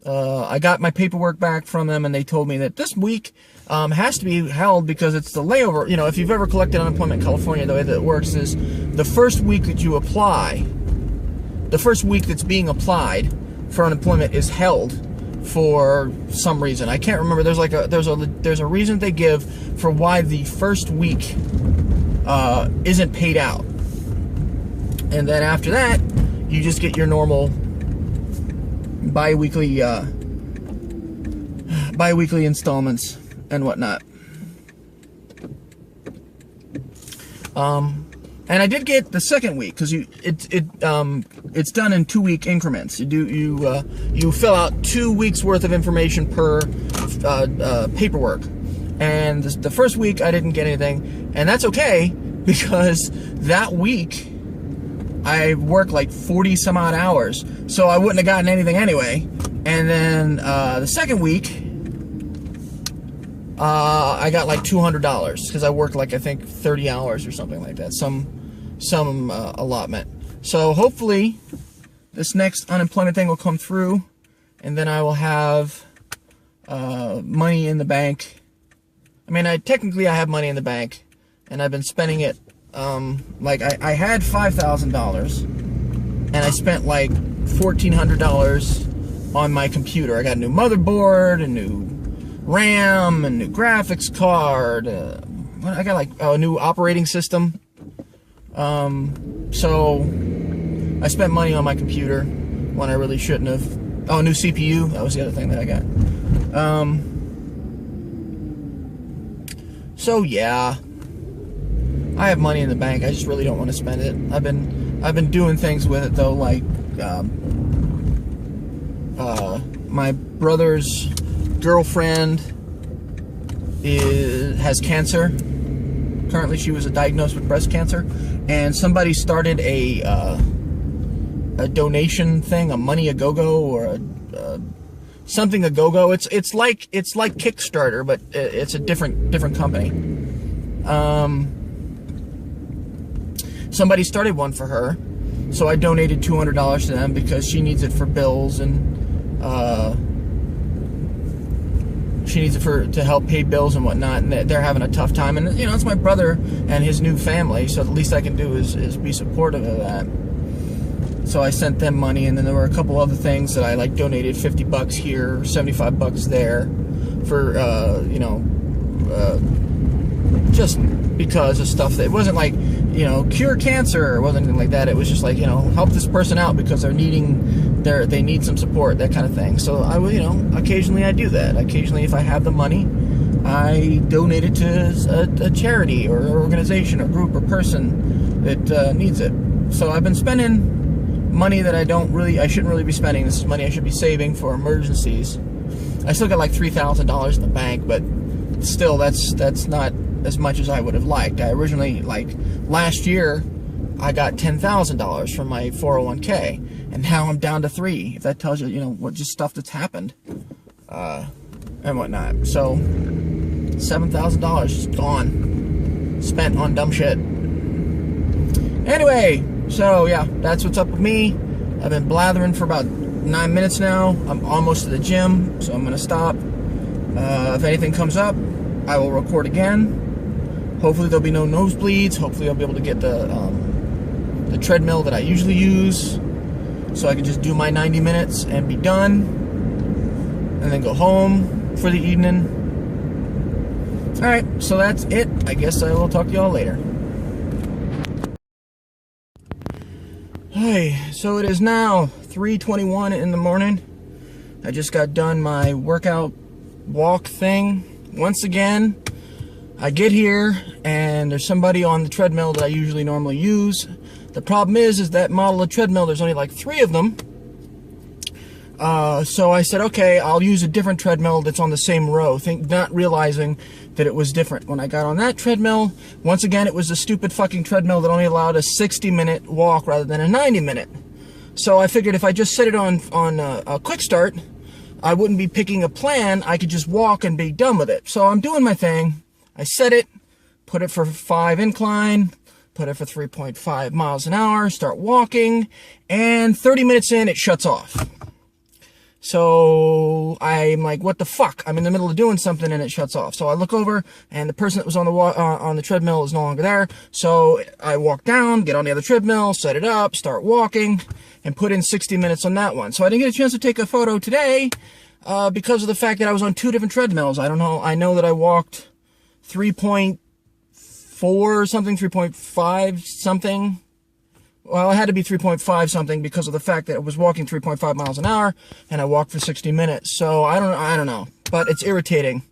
I got my paperwork back from them, and they told me that this week has to be held because it's the layover. You know, if you've ever collected unemployment in California, the way that it works is the first week that you apply, the first week that's being applied for unemployment is held for some reason. I can't remember. There's a reason they give for why the first week isn't paid out, and then after that you just get your normal bi-weekly installments and whatnot. And I did get the second week, because it's done in 2-week increments. You fill out 2 weeks worth of information per paperwork. And the first week I didn't get anything, and that's okay, because that week I worked like 40 some odd hours, so I wouldn't have gotten anything anyway. And then the second week I got like $200 because I worked like, I think 30 hours or something like that, some allotment. So hopefully this next unemployment thing will come through, and then I will have money in the bank. I mean, technically I have money in the bank, and I've been spending it. Like I had $5,000, and I spent like $1,400 on my computer. I got a new motherboard, a new RAM, a new graphics card. I got like a new operating system. So I spent money on my computer when I really shouldn't have. Oh, new CPU. That was the other thing that I got. So yeah, I have money in the bank. I just really don't want to spend it. I've been doing things with it though, like my brother's girlfriend has cancer. Currently, she was diagnosed with breast cancer, and somebody started a a donation thing, a money a go-go, or a something a go-go. It's like Kickstarter, but it's a different company. Somebody started one for her, so I donated $200 to them because she needs it for bills, and she needs it to help pay bills and whatnot, and they're having a tough time. And it's my brother and his new family, so the least I can do is be supportive of that. So I sent them money, and then there were a couple other things that I donated $50 here, $75 there, for just because of stuff that it wasn't like cure cancer, it wasn't anything like that. It was just like help this person out because they need some support, that kind of thing. So I would occasionally I do that. Occasionally, if I have the money, I donate it to a charity or organization or group or person that needs it. So I've been spending money that I shouldn't really be spending. This is money I should be saving for emergencies. I still got like $3,000 in the bank, but still, that's not as much as I would have liked. I originally, last year, I got $10,000 from my 401k, and now I'm down to $3,000. If that tells you, what just stuff that's happened, and whatnot. So, $7,000 just gone, spent on dumb shit. Anyway. So yeah, that's what's up with me. I've been blathering for about 9 minutes now. I'm almost to the gym, so I'm gonna stop. If anything comes up, I will record again. Hopefully there'll be no nosebleeds. Hopefully I'll be able to get the treadmill that I usually use, so I can just do my 90 minutes and be done, and then go home for the evening. Alright, so that's it. I guess I will talk to y'all later. Hey, so it is now 3:21 in the morning. I just got done my workout walk thing. Once again, I get here and there's somebody on the treadmill that I usually normally use. The problem is that model of treadmill, there's only like 3 of them. So I said, okay, I'll use a different treadmill that's on the same row, not realizing that it was different. When I got on that treadmill, once again, it was a stupid fucking treadmill that only allowed a 60-minute walk rather than a 90-minute. So I figured if I just set it on a quick start, I wouldn't be picking a plan. I could just walk and be done with it. So I'm doing my thing. I set it, put it for 5 incline, put it for 3.5 miles an hour, start walking, and 30 minutes in, it shuts off. So I'm like, what the fuck? I'm in the middle of doing something and it shuts off. So I look over and the person that was on the treadmill is no longer there. So I walk down, get on the other treadmill, set it up, start walking, and put in 60 minutes on that one. So I didn't get a chance to take a photo today because of the fact that I was on 2 different treadmills. I don't know. I know that I walked 3.4 something, 3.5 something. Well, it had to be 3.5 something because of the fact that I was walking 3.5 miles an hour and I walked for 60 minutes. So I don't know, but it's irritating.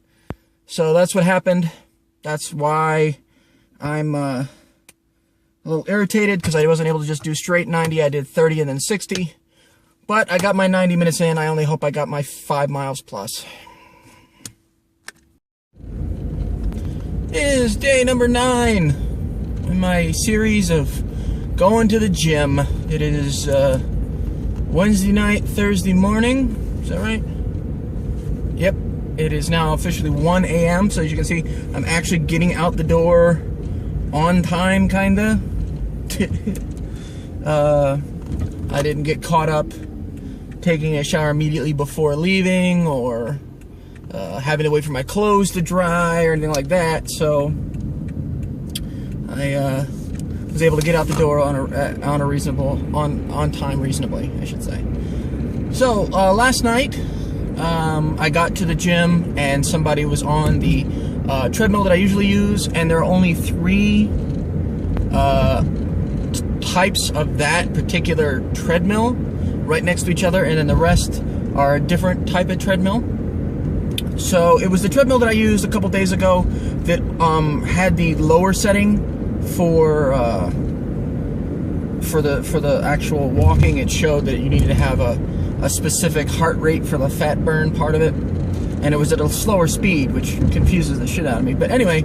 So that's what happened. That's why I'm a little irritated, because I wasn't able to just do straight 90. I did 30 and then 60. But I got my 90 minutes in. I only hope I got my 5 miles plus. It is day number 9 in my series of going to the gym. It is Wednesday night, Thursday morning. Is that right? Yep. It is now officially 1 a.m. So as you can see, I'm actually getting out the door on time, kinda. I didn't get caught up taking a shower immediately before leaving, or having to wait for my clothes to dry or anything like that. So I was able to get out the door on time reasonably, I should say. So last night I got to the gym and somebody was on the treadmill that I usually use, and there are only 3 types of that particular treadmill right next to each other, and then the rest are a different type of treadmill. So it was the treadmill that I used a couple days ago that had the lower setting for the actual walking. It showed that you needed to have a specific heart rate for the fat burn part of it, and it was at a slower speed, which confuses the shit out of me. But anyway,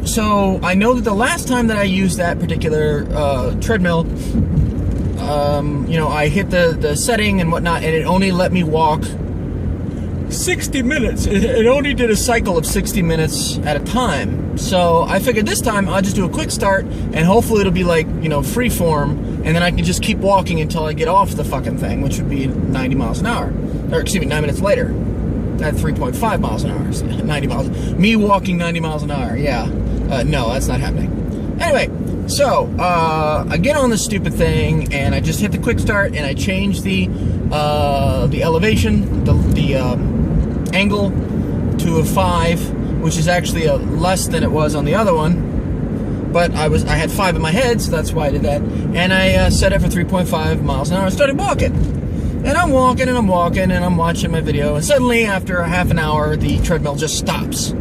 So I know that the last time that I used that particular treadmill, you know, I hit the setting and whatnot, and it only let me walk 60 minutes. It only did a cycle of 60 minutes at a time. So I figured this time I'll just do a quick start, and hopefully it'll be like, you know, free form, and then I can just keep walking until I get off the fucking thing, which would be 90 miles an hour. Or excuse me, 9 minutes later. At 3.5 miles an hour. 90 miles. Me walking 90 miles an hour. Yeah. No, that's not happening. Anyway, so I get on this stupid thing, and I just hit the quick start, and I change the elevation, the angle to a 5, which is actually less than it was on the other one. But I had 5 in my head, so that's why I did that. And I set it for 3.5 miles an hour and started walking. And I'm walking and I'm walking and I'm watching my video, and suddenly after a half an hour the treadmill just stops.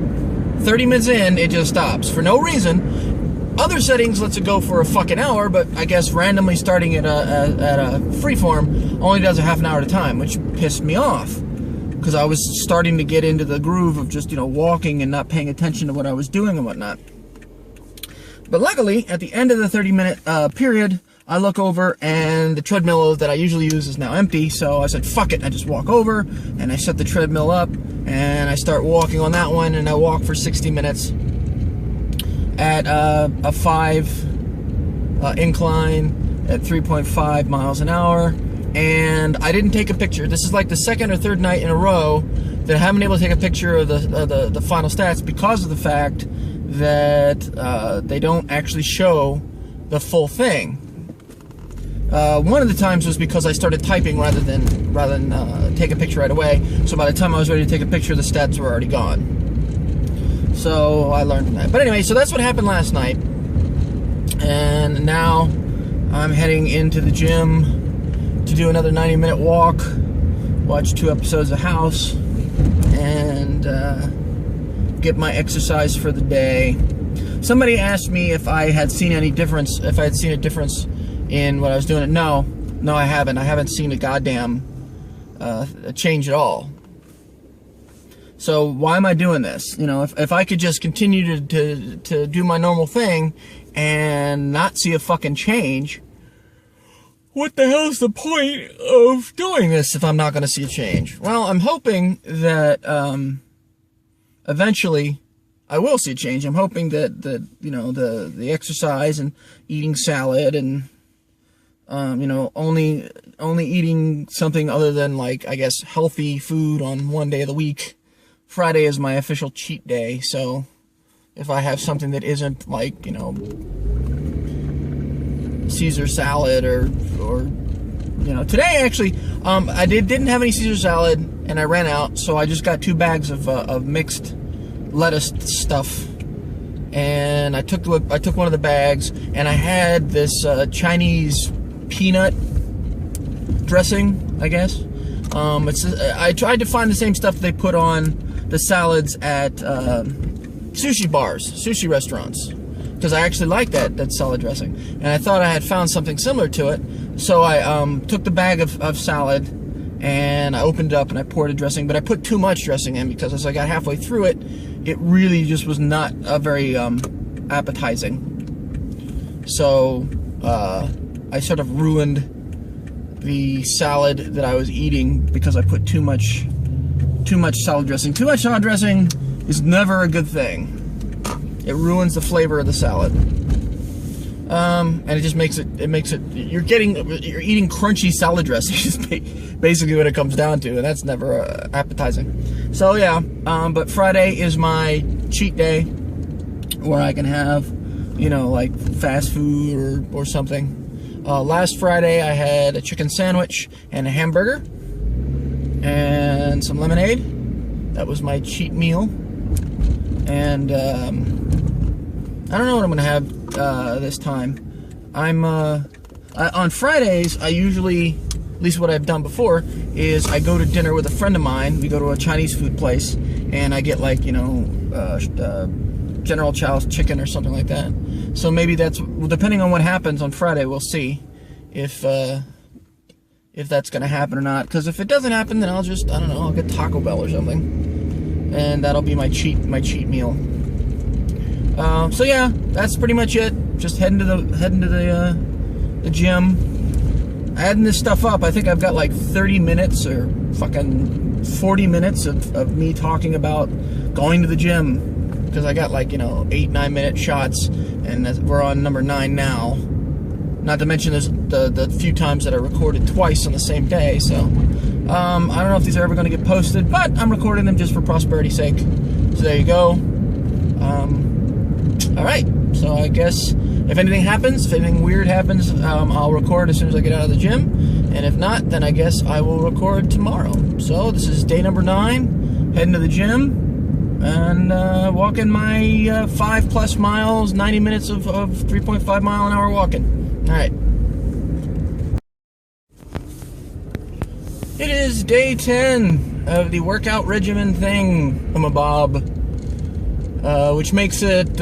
30 minutes in, it just stops for no reason. Other settings lets it go for a fucking hour, but I guess randomly starting at a freeform only does a half an hour at a time, which pissed me off because I was starting to get into the groove of just, you know, walking and not paying attention to what I was doing and whatnot. But luckily, at the end of the 30-minute period, I look over and the treadmill that I usually use is now empty, so I said, fuck it. I just walk over and I set the treadmill up and I start walking on that one, and I walk for 60 minutes at a 5 incline at 3.5 miles an hour. And I didn't take a picture. This is like the second or third night in a row that I haven't been able to take a picture of the final stats because of the fact that they don't actually show the full thing. One of the times was because I started typing rather than take a picture right away. So by the time I was ready to take a picture, the stats were already gone. So I learned from that. But anyway, so that's what happened last night. And now I'm heading into the gym to do another 90-minute walk, watch 2 episodes of House, and get my exercise for the day. Somebody asked me if I had seen any difference, if I had seen a difference in what I was doing. No, I haven't. I haven't seen a goddamn change at all. So why am I doing this? You know, if I could just continue to do my normal thing and not see a fucking change, what the hell's the point of doing this if I'm not going to see a change? Well, I'm hoping that eventually I will see a change. I'm hoping that you know, the exercise and eating salad and you know, only eating something other than, like, I guess, healthy food on one day of the week. Friday is my official cheat day, so if I have something that isn't, like, you know, Caesar salad or you know, today actually I didn't have any Caesar salad and I ran out, so I just got 2 bags of mixed lettuce stuff. And I took one of the bags, and I had this Chinese peanut dressing, I guess. I tried to find the same stuff they put on the salads at sushi bars, sushi restaurants, because I actually like that salad dressing, and I thought I had found something similar to it. So I took the bag of salad and I opened it up and I poured a dressing, but I put too much dressing in because as I got halfway through it, it really just was not very appetizing. So I sort of ruined the salad that I was eating because I put too much salad dressing. Too much salad dressing is never a good thing. It ruins the flavor of the salad. And it just makes it, you're eating crunchy salad dressing is basically what it comes down to, and that's never appetizing. So yeah, but Friday is my cheat day where I can have, you know, like fast food or something. Last Friday I had a chicken sandwich and a hamburger and some lemonade. That was my cheat meal. And I don't know what I'm gonna have this time. On Fridays I usually, at least what I've done before, is I go to dinner with a friend of mine. We go to a Chinese food place and I get, like, you know, General Chow's chicken or something like that. So maybe that's, depending on what happens on Friday, we'll see if that's gonna happen or not. Because if it doesn't happen, then I'll just, I don't know, I'll get Taco Bell or something, and that'll be my cheat meal. So yeah, that's pretty much it. Just heading to the gym. Adding this stuff up, I think I've got like 30 minutes or fucking 40 minutes of me talking about going to the gym, because I got like 8-9 minute shots, and we're on number 9 now. Not to mention there's the few times that I recorded twice on the same day. So I don't know if these are ever going to get posted, but I'm recording them just for prosperity's sake. So there you go. All right, so I guess if anything happens, if anything weird happens, I'll record as soon as I get out of the gym, and if not, then I guess I will record tomorrow. So this is day number 9, heading to the gym, and walking my 5+ miles, 90 minutes of 3.5 mile an hour walking. All right. It is day 10 of the workout regimen thing, Bob. Which makes it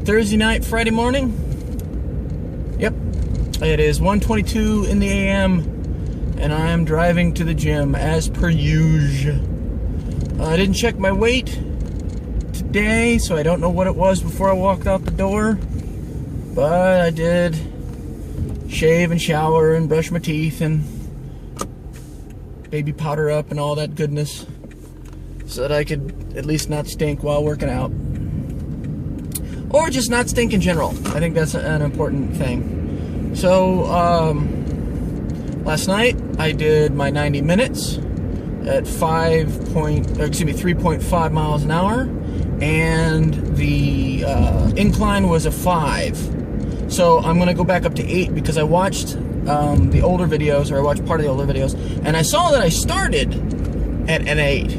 Thursday night, Friday morning. Yep, it is 1:22 in the AM, and I am driving to the gym as per usual. I didn't check my weight today, so I don't know what it was before I walked out the door, but I did shave and shower and brush my teeth and baby powder up and all that goodness, so that I could at least not stink while working out. Or just not stink in general. I think that's an important thing. So, last night I did my 90 minutes at 3.5 miles an hour, and the incline was a 5. So I'm gonna go back up to 8 because I watched the older videos, or I watched part of the older videos, and I saw that I started at an 8.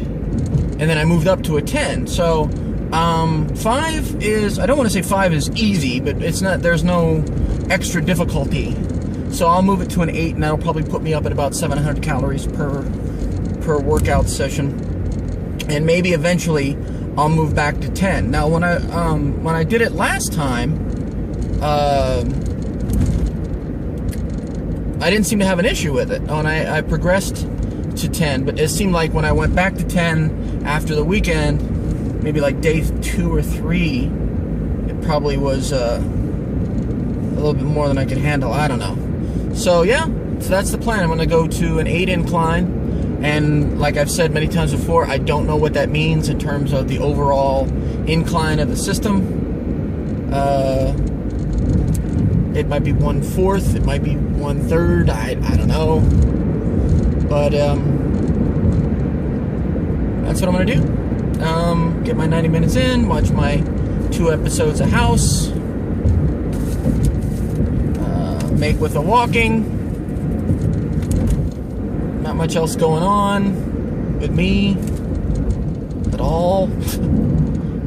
And then I moved up to a 10. So 5 is, I don't want to say 5 is easy, but it's not, there's no extra difficulty. So I'll move it to an 8, and that'll probably put me up at about 700 calories per workout session. And maybe eventually I'll move back to 10. Now when I did it last time, I didn't seem to have an issue with it. And I progressed to 10, but it seemed like when I went back to 10 after the weekend, maybe like day 2 or 3, it probably was a little bit more than I could handle. I don't know. So yeah, so that's the plan. I'm going to go to an 8 incline, and like I've said many times before, I don't know what that means in terms of the overall incline of the system. It might be 1/4, it might be 1/3, I don't know. But that's what I'm gonna do. Get my 90 minutes in, watch my 2 episodes of House, make with the walking. Not much else going on with me at all.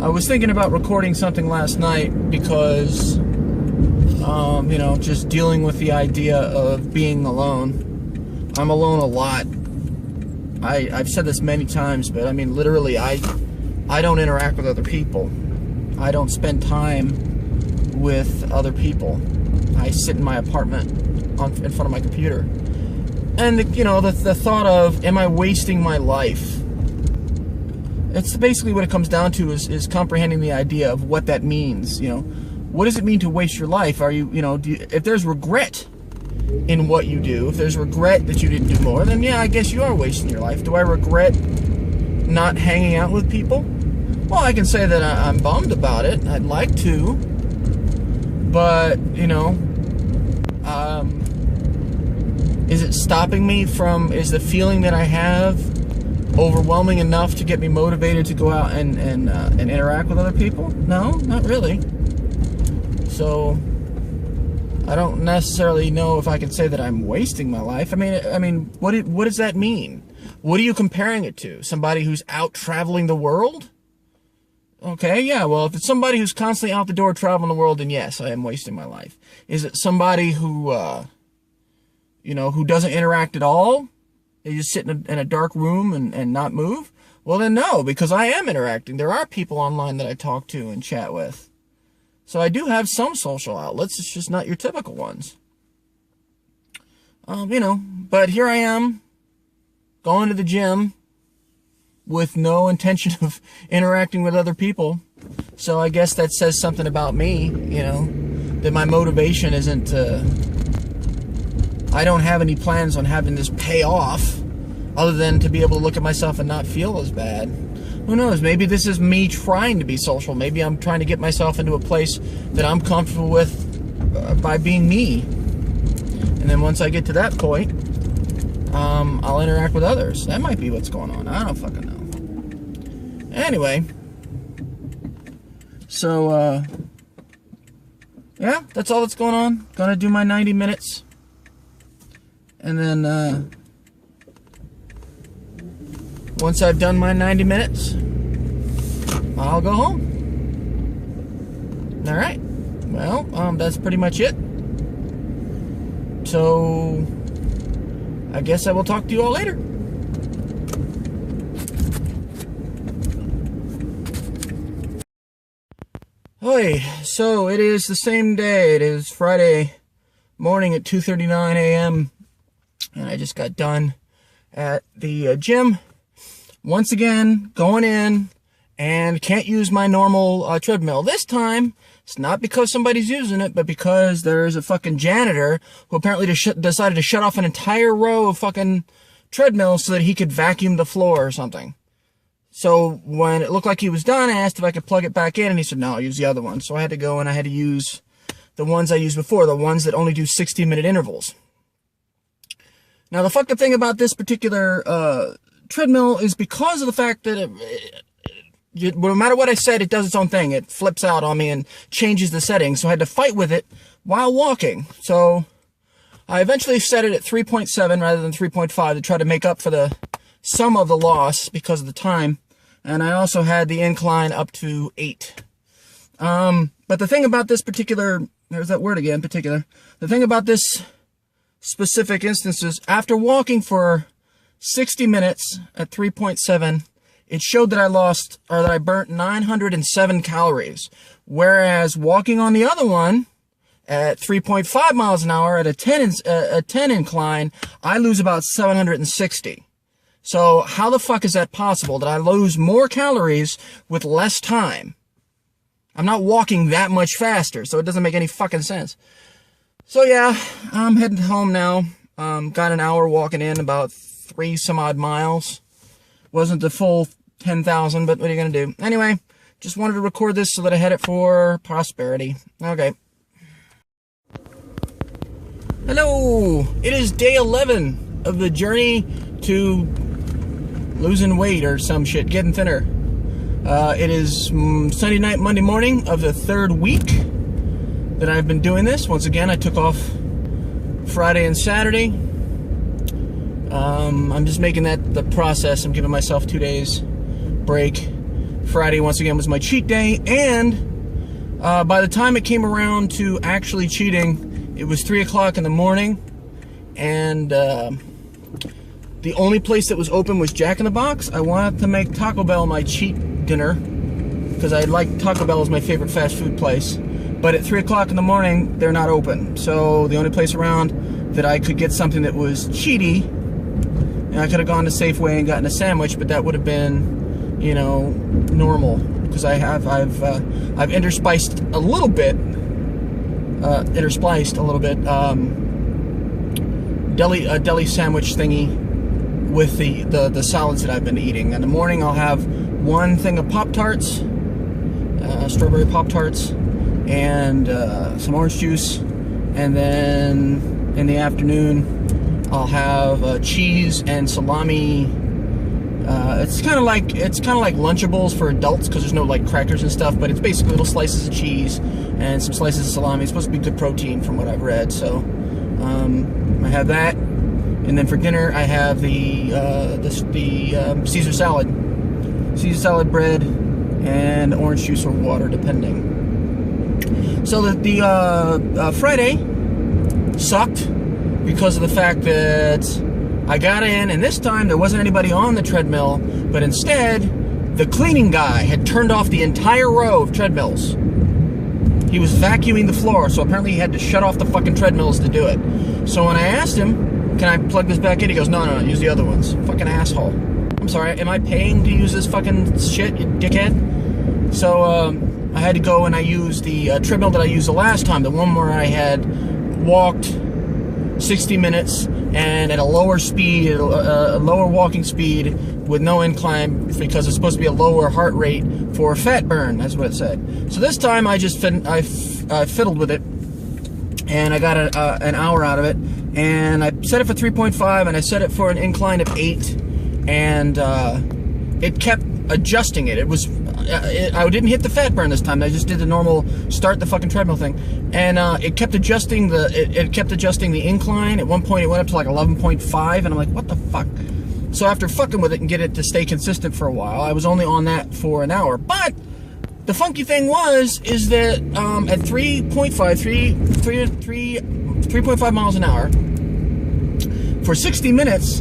I was thinking about recording something last night because just dealing with the idea of being alone. I'm alone a lot. I've said this many times, but I mean literally I don't interact with other people. I don't spend time with other people. I sit in my apartment in front of my computer. And the thought of, am I wasting my life? It's basically what it comes down to is comprehending the idea of what that means. What does it mean to waste your life? Are you, if there's regret in what you do, if there's regret that you didn't do more, then yeah, I guess you are wasting your life. Do I regret not hanging out with people? Well, I can say that I'm bummed about it. I'd like to, but is it stopping me from, is the feeling that I have overwhelming enough to get me motivated to go out and interact with other people? No, not really. So I don't necessarily know if I can say that I'm wasting my life. I mean, what does that mean? What are you comparing it to? Somebody who's out traveling the world? Okay, yeah, well, if it's somebody who's constantly out the door traveling the world, then yes, I am wasting my life. Is it somebody who, who doesn't interact at all? They just sit in a dark room and not move? Well, then no, because I am interacting. There are people online that I talk to and chat with. So I do have some social outlets. It's just not your typical ones. But here I am, going to the gym with no intention of interacting with other people. So I guess that says something about me, you know, that my motivation isn't, I don't have any plans on having this pay off other than to be able to look at myself and not feel as bad. Who knows? Maybe this is me trying to be social. Maybe I'm trying to get myself into a place that I'm comfortable with by being me. And then once I get to that point, I'll interact with others. That might be what's going on. I don't fucking know. Anyway, so, yeah, that's all that's going on. Gonna do my 90 minutes. And then, once I've done my 90 minutes, I'll go home. Alright. Well, that's pretty much it. So, I guess I will talk to you all later. Hey, so it is the same day. It is Friday morning at 2:39 a.m. And I just got done at the gym. Once again, going in and can't use my normal treadmill. This time, it's not because somebody's using it, but because there's a fucking janitor who apparently decided to shut off an entire row of fucking treadmills so that he could vacuum the floor or something. So when it looked like he was done, I asked if I could plug it back in, and he said, no, I'll use the other one. So I had to go and I had to use the ones I used before, the ones that only do 60-minute intervals. Now, the fucking thing about this particular treadmill is because of the fact that no matter what I said, it does its own thing. It flips out on me and changes the settings. So I had to fight with it while walking. So I eventually set it at 3.7 rather than 3.5 to try to make up for the sum of the loss because of the time. And I also had the incline up to 8. But the thing about this particular, there's that word again, particular. The thing about this specific instance is after walking for 60 minutes at 3.7, it showed that I burnt 907 calories. Whereas walking on the other one at 3.5 miles an hour at a 10 incline, I lose about 760. So how the fuck is that possible that I lose more calories with less time? I'm not walking that much faster, so it doesn't make any fucking sense. So yeah, I'm heading home now. Got an hour walking in, about 3 some odd miles. Wasn't the full 10,000, but what are you gonna do? Anyway, just wanted to record this so that I had it for prosperity. Okay. Hello! It is day 11 of the journey to losing weight or some shit, getting thinner. It is Sunday night, Monday morning of the 3rd week that I've been doing this. Once again, I took off Friday and Saturday. I'm just making that the process. I'm giving myself 2 days break. Friday, once again, was my cheat day, and by the time it came around to actually cheating, it was 3 o'clock in the morning, and the only place that was open was Jack in the Box. I wanted to make Taco Bell my cheat dinner, because I like Taco Bell as my favorite fast food place. But at 3 o'clock in the morning, they're not open. So the only place around that I could get something that was cheaty, and I could have gone to Safeway and gotten a sandwich, but that would have been, you know, normal. Because I've interspiced a little bit, a deli sandwich thingy with the solids that I've been eating. In the morning, I'll have 1 thing of Pop-Tarts, strawberry Pop-Tarts, and some orange juice, and then in the afternoon I'll have cheese and salami. It's kind of like Lunchables for adults because there's no like crackers and stuff, but it's basically little slices of cheese and some slices of salami. It's supposed to be good protein from what I've read, so I have that. And then for dinner I have the Caesar salad bread, and orange juice or water depending. So the Friday sucked because of the fact that I got in, and this time there wasn't anybody on the treadmill, but instead the cleaning guy had turned off the entire row of treadmills. He was vacuuming the floor, so apparently he had to shut off the fucking treadmills to do it. So when I asked him, can I plug this back in? He goes, no, use the other ones. Fucking asshole. I'm sorry, am I paying to use this fucking shit, you dickhead? So, I had to go and I used the treadmill that I used the last time, the one where I had walked 60 minutes and at a lower speed, a lower walking speed with no incline, because it's supposed to be a lower heart rate for fat burn. That's what it said. So this time I just fiddled with it, and I got an hour out of it, and I set it for 3.5, and I set it for an incline of 8, and it kept adjusting it. It was I didn't hit the fat burn this time. I just did the normal start the fucking treadmill thing, and it kept adjusting the incline. At one point it went up to like 11.5, and I'm like, what the fuck? So after fucking with it and get it to stay consistent for a while, I was only on that for an hour. But the funky thing is that at 3.5 miles an hour for 60 minutes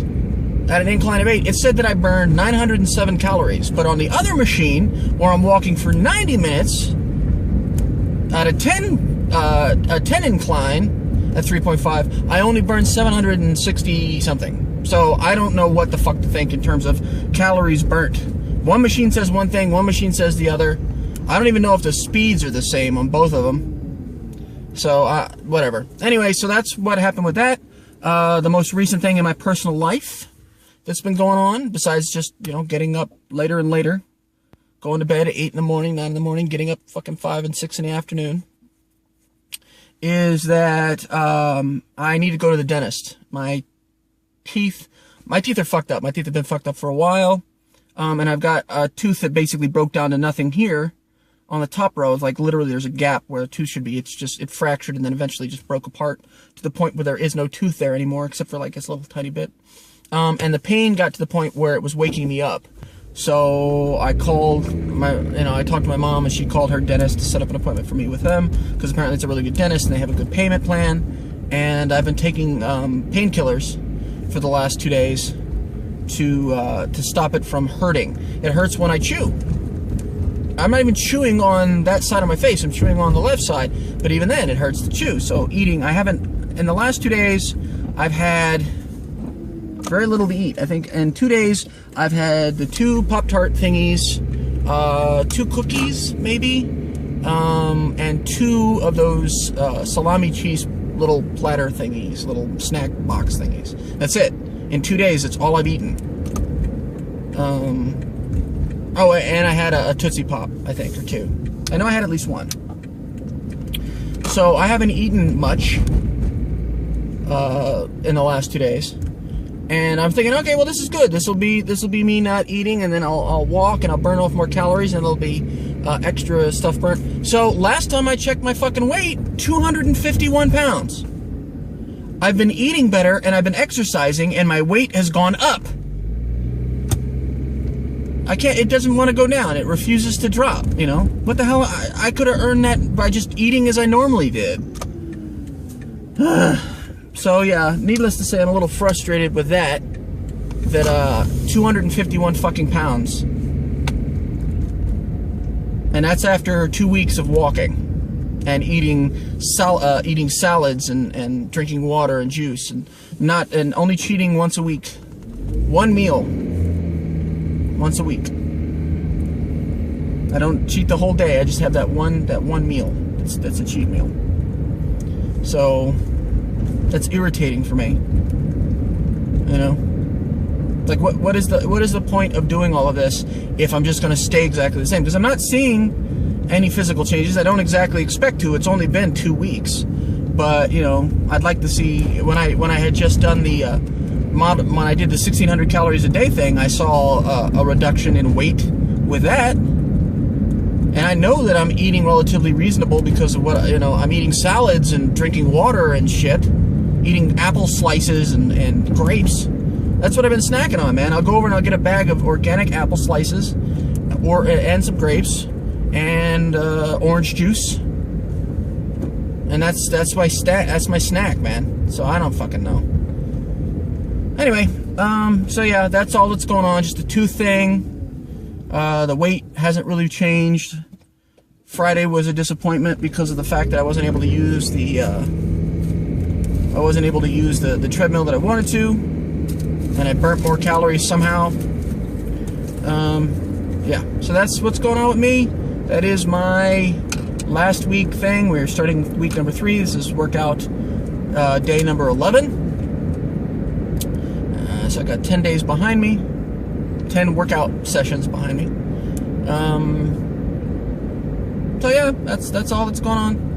at an incline of 8, it said that I burned 907 calories. But on the other machine, where I'm walking for 90 minutes at a 10 incline at 3.5, I only burned 760 something. So I don't know what the fuck to think in terms of calories burnt. One machine says one thing, one machine says the other. I don't even know if the speeds are the same on both of them. So whatever. Anyway, so that's what happened with that. The most recent thing in my personal life that's been going on, besides just, you know, getting up later and later, going to bed at 8 in the morning, 9 in the morning, getting up fucking 5 and 6 in the afternoon, is that I need to go to the dentist. My teeth are fucked up. My teeth have been fucked up for a while, and I've got a tooth that basically broke down to nothing here on the top row. Like literally there's a gap where a tooth should be. It fractured and then eventually just broke apart to the point where there is no tooth there anymore, except for like this little tiny bit. And the pain got to the point where it was waking me up. So I called I talked to my mom, and she called her dentist to set up an appointment for me with them, because apparently it's a really good dentist and they have a good payment plan. And I've been taking painkillers for the last 2 days to stop it from hurting. It hurts when I chew. I'm not even chewing on that side of my face. I'm chewing on the left side, but even then it hurts to chew. So eating, in the last 2 days, I've had very little to eat. I think in 2 days, I've had the 2 Pop-Tart thingies, 2 cookies, maybe, and 2 of those salami cheese little platter thingies, little snack box thingies. That's it. In 2 days, that's all I've eaten. Oh, and I had a Tootsie Pop, I think, or 2. I know I had at least 1. So I haven't eaten much in the last 2 days. And I'm thinking, okay, well, this is good. This will be me not eating, and then I'll walk and I'll burn off more calories, and there'll be extra stuff burnt. So last time I checked my fucking weight, 251 pounds. I've been eating better and I've been exercising, and my weight has gone up. It doesn't want to go down. It refuses to drop, you know? What the hell? I could have earned that by just eating as I normally did. So yeah, needless to say, I'm a little frustrated with that 251 fucking pounds. And that's after 2 weeks of walking and eating salads and drinking water and juice, and only cheating once a week. 1 meal. Once a week. I don't cheat the whole day. I just have that one meal. That's a cheat meal. So that's irritating for me. You know? Like what is the point of doing all of this if I'm just gonna stay exactly the same? Because I'm not seeing any physical changes. I don't exactly expect to. It's only been 2 weeks. But, you know, I'd like to see, when I had just done when I did the 1,600 calories a day thing, I saw a reduction in weight with that. And I know that I'm eating relatively reasonable because of what, you know, I'm eating salads and drinking water and shit. Eating apple slices and grapes. That's what I've been snacking on, man. I'll go over and I'll get a bag of organic apple slices and some grapes and orange juice. And that's my snack, man. So I don't fucking know. Anyway, so yeah, that's all that's going on. Just a tooth thing. The weight hasn't really changed. Friday was a disappointment because of the fact that I wasn't able to use the treadmill that I wanted to, and I burnt more calories somehow. Yeah, so that's what's going on with me. that is my last week thing. We're starting week number 3. This is workout day number 11. So I got 10 days behind me, 10 workout sessions behind me. So yeah, that's all that's going on.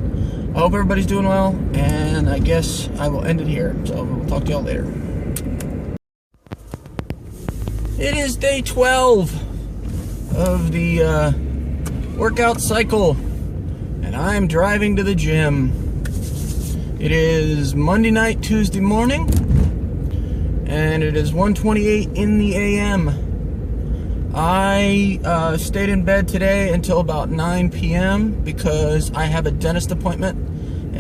I hope everybody's doing well, and I guess I will end it here. So we'll talk to y'all later. It is day 12 of the workout cycle, and I'm driving to the gym. It is Monday night, Tuesday morning, and it is 1:28 in the a.m. I stayed in bed today until about 9 p.m. because I have a dentist appointment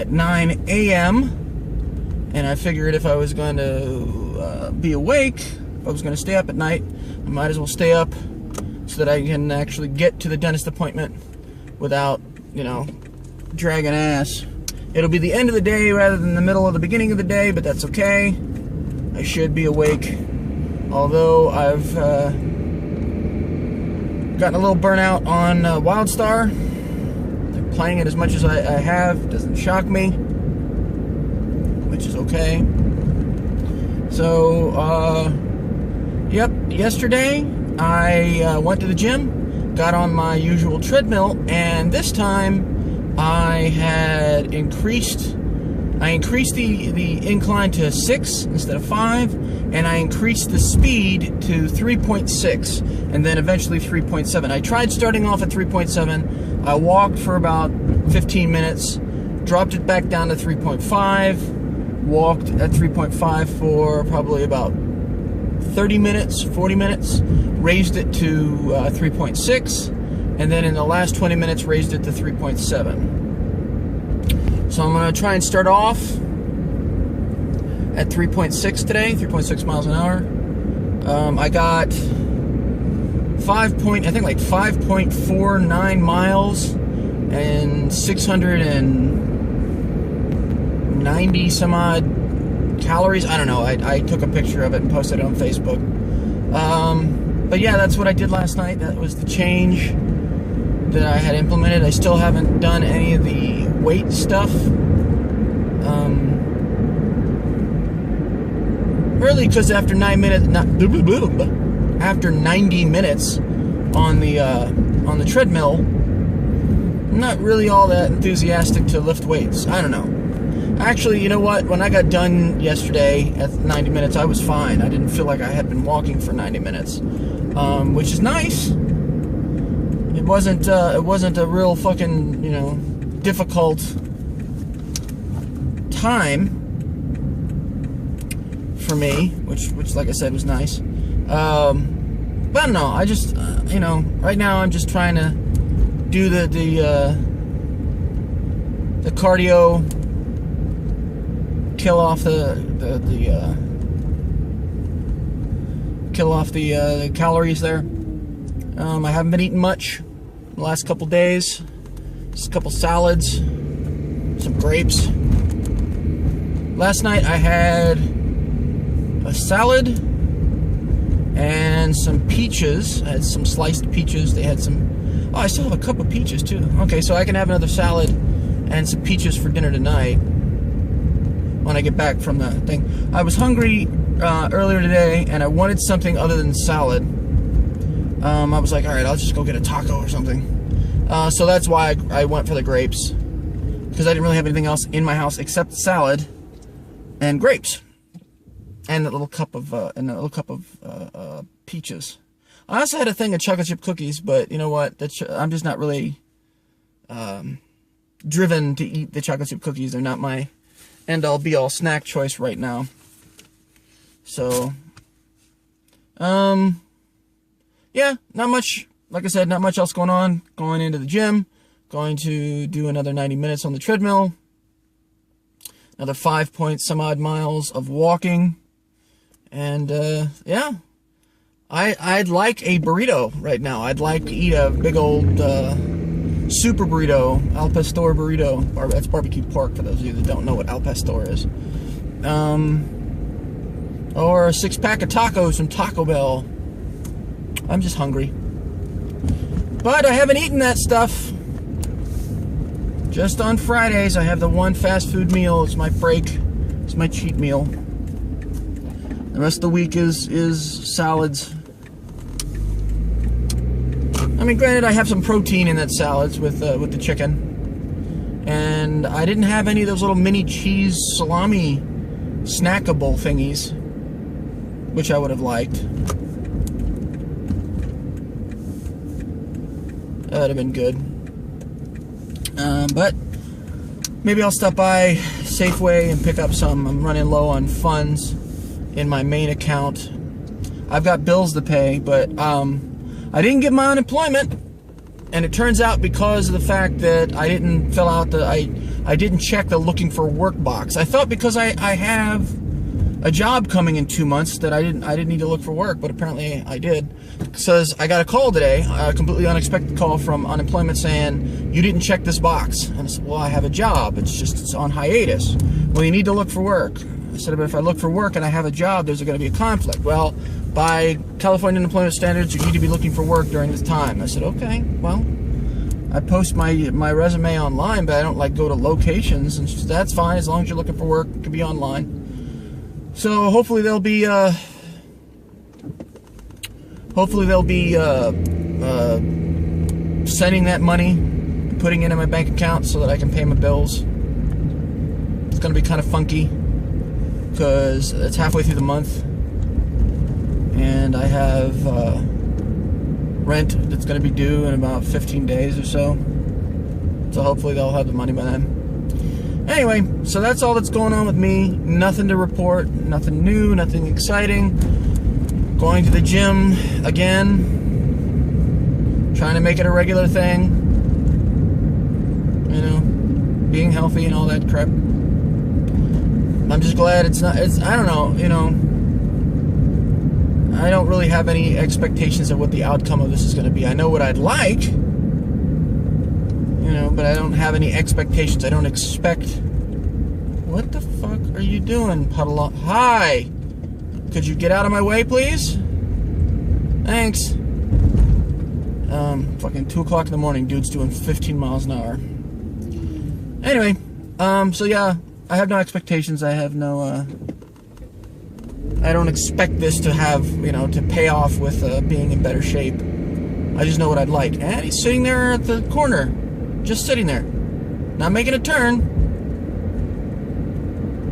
at 9 a.m. and I figured if I was going to be awake, if I was going to stay up at night, I might as well stay up so that I can actually get to the dentist appointment without, you know, dragging ass. It'll be the end of the day rather than the middle or the beginning of the day, but that's okay. I should be awake, although I've gotten a little burnout on WildStar. Playing it as much as I have doesn't shock me, which is okay. So, yep, yesterday I went to the gym, got on my usual treadmill, and this time I had increased the incline to 6 instead of 5, and I increased the speed to 3.6, and then eventually 3.7. I tried starting off at 3.7. I walked for about 15 minutes, dropped it back down to 3.5, walked at 3.5 for probably about 30 minutes, 40 minutes, raised it to 3.6, and then in the last 20 minutes raised it to 3.7. So I'm going to try and start off at 3.6 today, 3.6 miles an hour. I got 5.49 miles and 690 some odd calories. I don't know. I took a picture of it and posted it on Facebook. But yeah, that's what I did last night. That was the change that I had implemented. I still haven't done any of the weight stuff. Really, because after 90 minutes on the treadmill, I'm not really all that enthusiastic to lift weights. I don't know. Actually, you know what? When I got done yesterday at 90 minutes, I was fine. I didn't feel like I had been walking for 90 minutes, which is nice. It wasn't a real fucking, you know, difficult time for me, which like I said was nice. But I don't know. I just you know, right now I'm just trying to do the cardio, kill off the calories there. I haven't been eating much the last couple days. Just a couple salads, some grapes. Last night I had a salad and some peaches. I had some sliced peaches. They had some... Oh, I still have a cup of peaches too. Okay, so I can have another salad and some peaches for dinner tonight when I get back from the thing. I was hungry earlier today and I wanted something other than salad. I was like, alright, I'll just go get a taco or something. So that's why I went for the grapes, because I didn't really have anything else in my house except salad and grapes, and a little cup of peaches. I also had a thing of chocolate chip cookies, but you know what? I'm just not really driven to eat the chocolate chip cookies. They're not my end-all be-all snack choice right now. So, yeah, not much. Like I said, not much else going on. Going into the gym, going to do another 90 minutes on the treadmill, another 5 point some odd miles of walking, and yeah, I'd like a burrito right now. I'd like to eat a big old super burrito, al pastor burrito. That's barbecue pork for those of you that don't know what al pastor is. Or a 6-pack of tacos from Taco Bell. I'm just hungry. But I haven't eaten that stuff. Just on Fridays, I have the one fast food meal. It's my break. It's my cheat meal. The rest of the week is salads. I mean, granted, I have some protein in that salads with the chicken. And I didn't have any of those little mini cheese salami snackable thingies, which I would have liked. That would have been good. But maybe I'll stop by Safeway and pick up some. I'm running low on funds in my main account. I've got bills to pay, but I didn't get my unemployment, and it turns out because of the fact that I didn't fill out I didn't check the looking for work box. I thought because I have a job coming in 2 months that I didn't need to look for work, but apparently I did. Says I got a call today, a completely unexpected call from unemployment saying you didn't check this box. And I said, well, I have a job. It's on hiatus. Well, you need to look for work. I said, but if I look for work and I have a job, there's going to be a conflict. Well, by California unemployment standards, you need to be looking for work during this time. I said, okay, well, I post my resume online, but I don't like go to locations, and that's fine as long as you're looking for work. It can be online. So hopefully they'll be sending that money and putting it in my bank account so that I can pay my bills. It's gonna be kind of funky because it's halfway through the month, and I have rent that's gonna be due in about 15 days or so. So hopefully they'll have the money by then. Anyway, so that's all that's going on with me. Nothing to report, nothing new, nothing exciting. Going to the gym again. Trying to make it a regular thing. You know, being healthy and all that crap. I'm just glad I don't know, you know, I don't really have any expectations of what the outcome of this is going to be. I know what I'd like, you know, but I don't have any expectations. I don't expect... What the fuck are you doing, puddle? Hi! Could you get out of my way, please? Thanks. Fucking 2 o'clock in the morning, dude's doing 15 miles an hour. Anyway, so yeah, I have no expectations. I have no, I don't expect this to have, you know, to pay off with being in better shape. I just know what I'd like. And he's sitting there at the corner. Just sitting there. Not making a turn.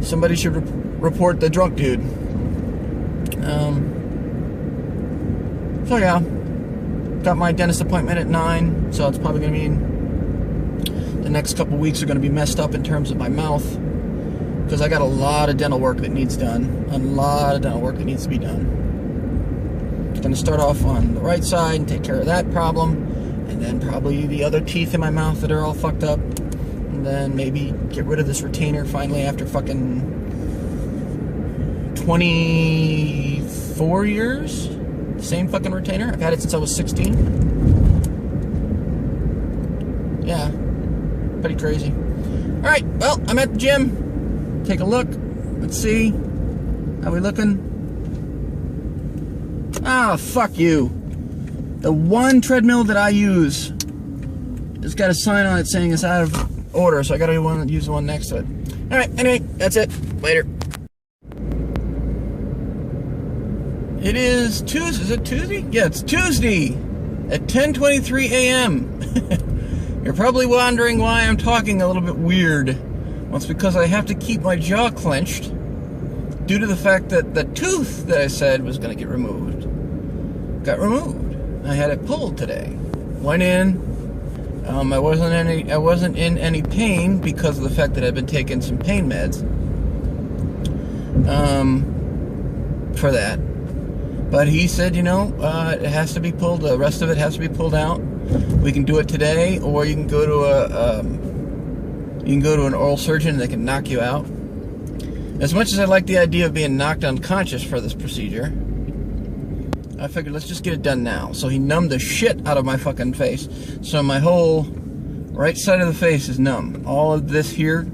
Somebody should report the drunk dude. So yeah. Got my dentist appointment at 9. So it's probably going to mean the next couple weeks are going to be messed up in terms of my mouth. Because I got a lot of dental work that needs done. A lot of dental work that needs to be done. I'm going to start off on the right side and take care of that problem. And then probably the other teeth in my mouth that are all fucked up. And then maybe get rid of this retainer finally after fucking 24 years. The same fucking retainer. I've had it since I was 16. Yeah. Pretty crazy. Alright, well, I'm at the gym. Take a look. Let's see. How we looking? Ah, fuck you. The one treadmill that I use has got a sign on it saying it's out of order, so I gotta use the one next to it. Alright, anyway, that's it. Later. It is Tuesday. Is it Tuesday? Yeah, it's Tuesday at 10:23 a.m. You're probably wondering why I'm talking a little bit weird. Well, it's because I have to keep my jaw clenched due to the fact that the tooth that I said was going to get removed got removed. I had it pulled today. Went in. I wasn't in any pain because of the fact that I've been taking some pain meds. For that. But he said, you know, it has to be pulled. The rest of it has to be pulled out. We can do it today, or you can go to an oral surgeon that can knock you out. As much as I like the idea of being knocked unconscious for this procedure, I figured let's just get it done now. So he numbed the shit out of my fucking face. So my whole right side of the face is numb. All of this here,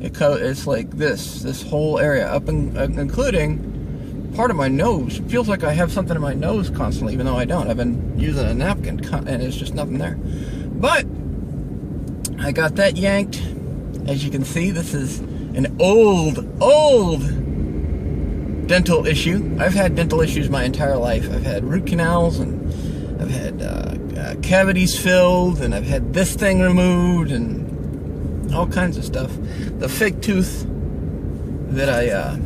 it's like this whole area, including part of my nose. It feels like I have something in my nose constantly, even though I don't. I've been using a napkin, and there's just nothing there. But I got that yanked. As you can see, this is an old dental issue. I've had dental issues my entire life. I've had root canals, and I've had cavities filled, and I've had this thing removed, and all kinds of stuff. The fake tooth that I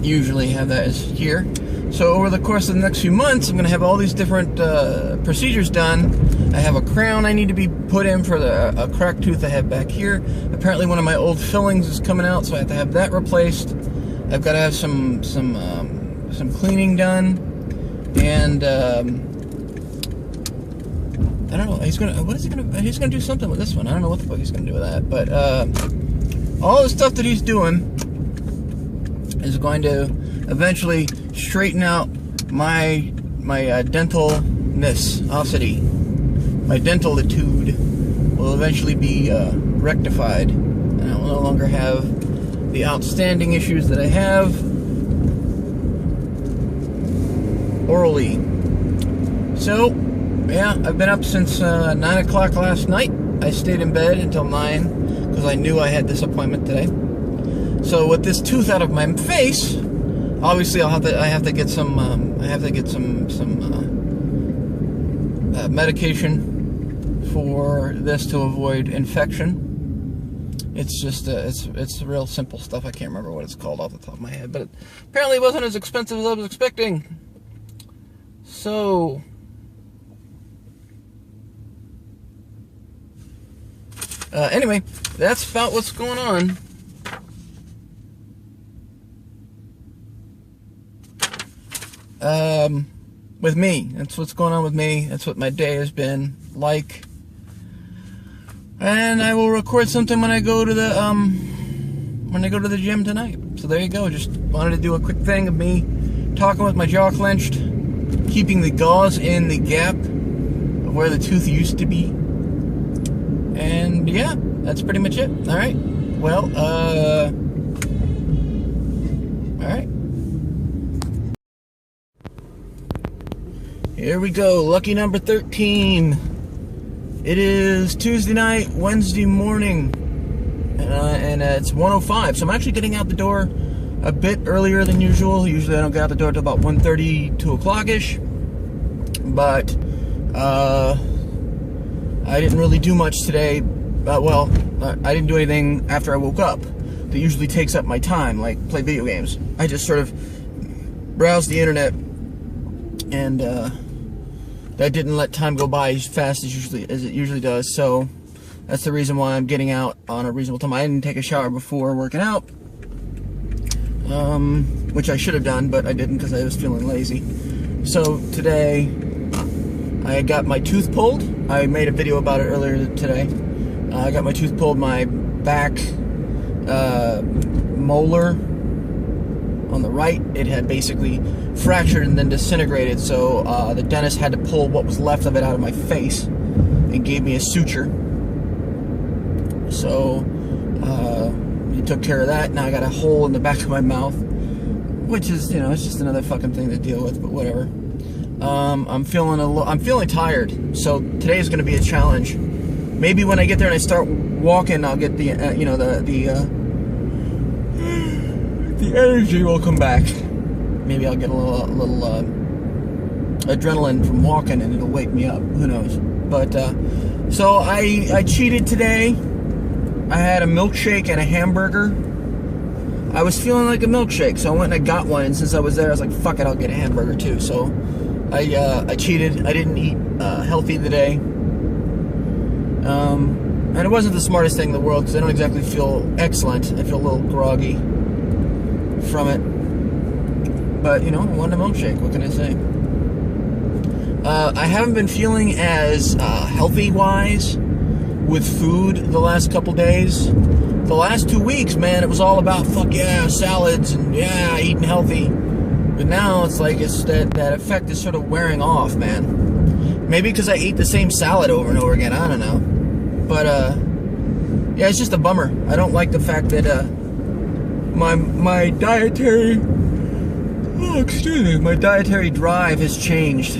usually have that is here. So over the course of the next few months, I'm going to have all these different procedures done. I have a crown I need to be put in for a cracked tooth I have back here. Apparently one of my old fillings is coming out, so I have to have that replaced. I've got to have some cleaning done, and I don't know. He's gonna do something with this one. I don't know what the fuck he's gonna do with that, but all the stuff that he's doing is going to eventually straighten out my dentalness, ASSED. My dentalitude will eventually be rectified, and I will no longer have the outstanding issues that I have orally. So, yeah, I've been up since 9 o'clock last night. I stayed in bed until 9 because I knew I had this appointment today. So with this tooth out of my face, obviously I have to get some medication for this to avoid infection. It's just it's real simple stuff. I can't remember what it's called off the top of my head, but apparently it wasn't as expensive as I was expecting. So anyway, that's about what's going on. With me. That's what's going on with me. That's what my day has been like. And I will record something when I go to the gym tonight. So there you go. Just wanted to do a quick thing of me talking with my jaw clenched, keeping the gauze in the gap of where the tooth used to be. And yeah, that's pretty much it. All right. Well, all right. Here we go, lucky number 13. It is Tuesday night, Wednesday morning, and it's 1:05. So I'm actually getting out the door a bit earlier than usual. Usually I don't get out the door until about 1:30, 2 o'clock-ish. But I didn't really do much today. Well, I didn't do anything after I woke up that usually takes up my time, like play video games. I just sort of browsed the internet, and that didn't let time go by as fast as it usually does. So that's the reason why I'm getting out on a reasonable time. I didn't take a shower before working out, which I should have done, but I didn't because I was feeling lazy. So today I got my tooth pulled. I made a video about it earlier today. I got my tooth pulled. My back molar on the right, it had basically fractured and then disintegrated, so the dentist had to pull what was left of it out of my face and gave me a suture. So he took care of that. Now I got a hole in the back of my mouth, which is, you know, it's just another fucking thing to deal with, but whatever. I'm feeling tired, so today is going to be a challenge. Maybe when I get there and I start walking, I'll get the the energy will come back. Maybe I'll get a little adrenaline from walking, and it'll wake me up. Who knows? But so I cheated today. I had a milkshake and a hamburger. I was feeling like a milkshake, so I went and I got one. And since I was there, I was like, "Fuck it, I'll get a hamburger too." So I cheated. I didn't eat healthy today. And it wasn't the smartest thing in the world because I don't exactly feel excellent. I feel a little groggy from it. But, you know, I wanted a milkshake. What can I say? I haven't been feeling as healthy-wise with food the last couple days. The last 2 weeks, man, it was all about, fuck yeah, salads and yeah, eating healthy. But now it's like that effect is sort of wearing off, man. Maybe because I ate the same salad over and over again. I don't know. But, yeah, it's just a bummer. I don't like the fact that my dietary Oh, excuse me. My dietary drive has changed.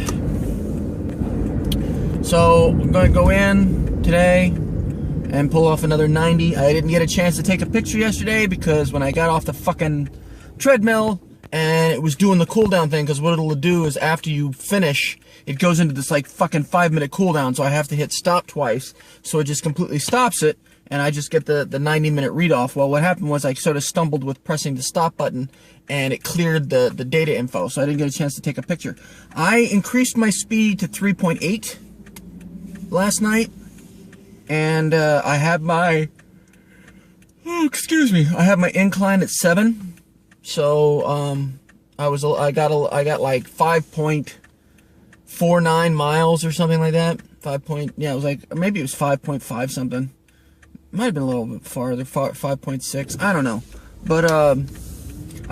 So I'm going to go in today and pull off another 90. I didn't get a chance to take a picture yesterday because when I got off the fucking treadmill and it was doing the cooldown thing, because what it'll do is after you finish, it goes into this like fucking 5-minute cooldown, so I have to hit stop twice, so it just completely stops it, and I just get the 90-minute read off. Well, what happened was I sort of stumbled with pressing the stop button, and it cleared the data info, so I didn't get a chance to take a picture. I increased my speed to 3.8 last night, and I have my, I have my incline at 7. So I got like 5.49 miles or something like that. It was like, maybe it was 5.5 something. It might have been a little bit farther, 5.6. I don't know. But I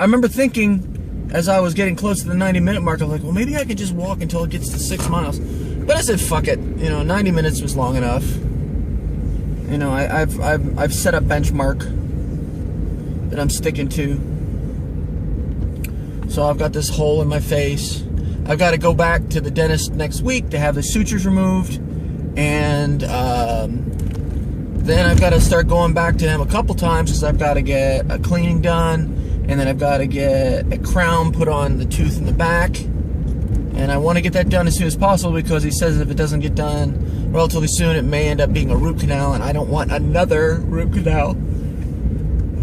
remember thinking as I was getting close to the 90-minute mark, I was like, well, maybe I could just walk until it gets to 6 miles. But I said, fuck it. 90 minutes was long enough. I've set a benchmark that I'm sticking to. So I've got this hole in my face. I've got to go back to the dentist next week to have the sutures removed. And then I've got to start going back to him a couple times because I've got to get a cleaning done. And then I've got to get a crown put on the tooth in the back. And I want to get that done as soon as possible because he says if it doesn't get done relatively soon, it may end up being a root canal. And I don't want another root canal.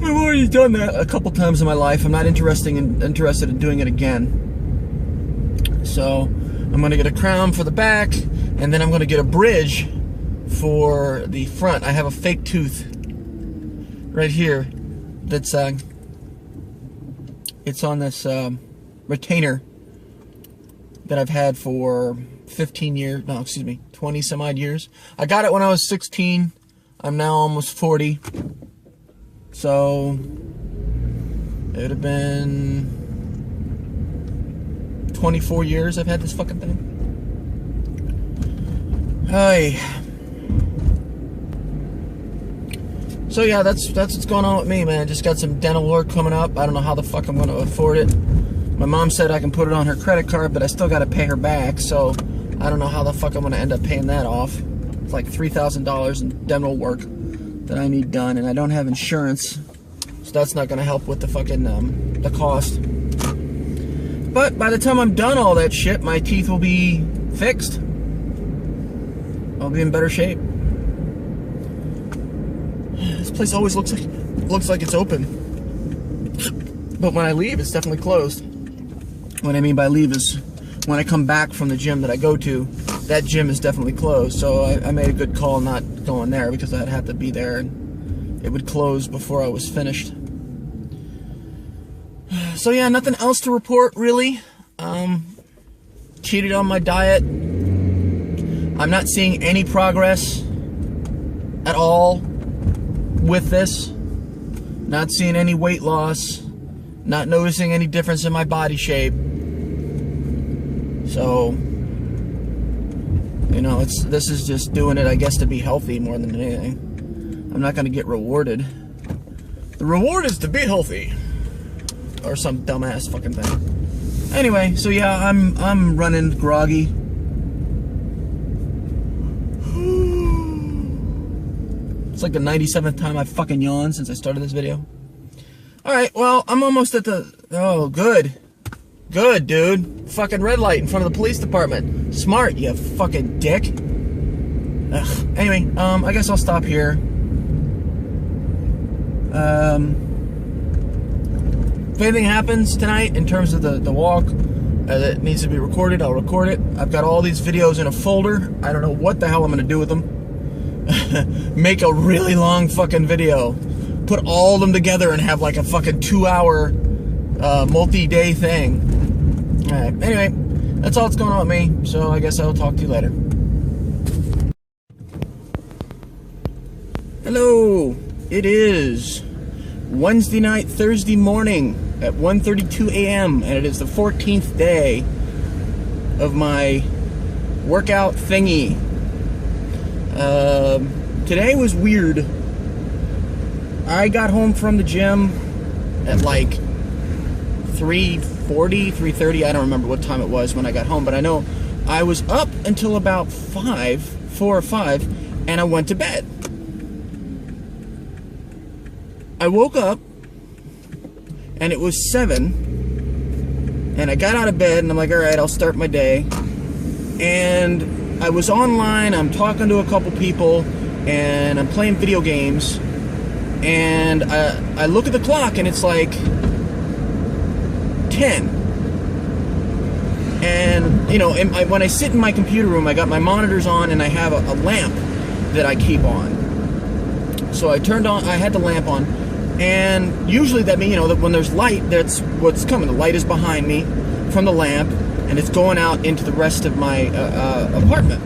I've already done that a couple times in my life. I'm not interested in doing it again. So I'm going to get a crown for the back, and then I'm going to get a bridge for the front. I have a fake tooth right here that's it's on this retainer that I've had for 20 some odd years. I got it when I was 16. I'm now almost 40. So it would have been 24 years I've had this fucking thing. Hi. So yeah, that's what's going on with me, man. Just got some dental work coming up. I don't know how the fuck I'm going to afford it. My mom said I can put it on her credit card, but I still got to pay her back. So I don't know how the fuck I'm going to end up paying that off. It's like $3,000 in dental work that I need done, and I don't have insurance, so that's not going to help with the fucking the cost. But by the time I'm done all that shit, my teeth will be fixed. I'll be in better shape. This place always looks like it's open, but when I leave, it's definitely closed. What I mean by leave is when I come back from the gym that I go to, that gym is definitely closed. So I made a good call not going there because I'd have to be there and it would close before I was finished. So yeah, nothing else to report really. Cheated on my diet. I'm not seeing any progress at all with this. Not seeing any weight loss. Not noticing any difference in my body shape. So, this is just doing it, I guess, to be healthy more than anything. I'm not going to get rewarded. The reward is to be healthy. Or some dumbass fucking thing. Anyway, so yeah, I'm running groggy. It's like the 97th time I've fucking yawned since I started this video. Alright, well, I'm almost at the... Oh, good. Good, dude. Fucking red light in front of the police department. Smart, you fucking dick. Ugh. Anyway, I guess I'll stop here. If anything happens tonight in terms of the walk that needs to be recorded, I'll record it. I've got all these videos in a folder. I don't know what the hell I'm going to do with them. Make a really long fucking video. Put all of them together and have like a fucking 2-hour multi-day thing. Alright, anyway, that's all that's going on with me. So I guess I'll talk to you later. Hello. It is Wednesday night, Thursday morning at 1:32 a.m. and it is the 14th day of my workout thingy. Today was weird. I got home from the gym at like 3:40 3:40, 3:30. I don't remember what time it was when I got home, but I know I was up until about 4 or 5, and I went to bed. I woke up, and it was 7, and I got out of bed, and I'm like, all right, I'll start my day. And I was online, I'm talking to a couple people, and I'm playing video games, and I look at the clock, and it's like 10. And, you know, when I sit in my computer room, I got my monitors on, and I have a lamp that I keep on. So I had the lamp on, and usually that means, you know, that when there's light, that's what's coming. The light is behind me from the lamp, and it's going out into the rest of my apartment.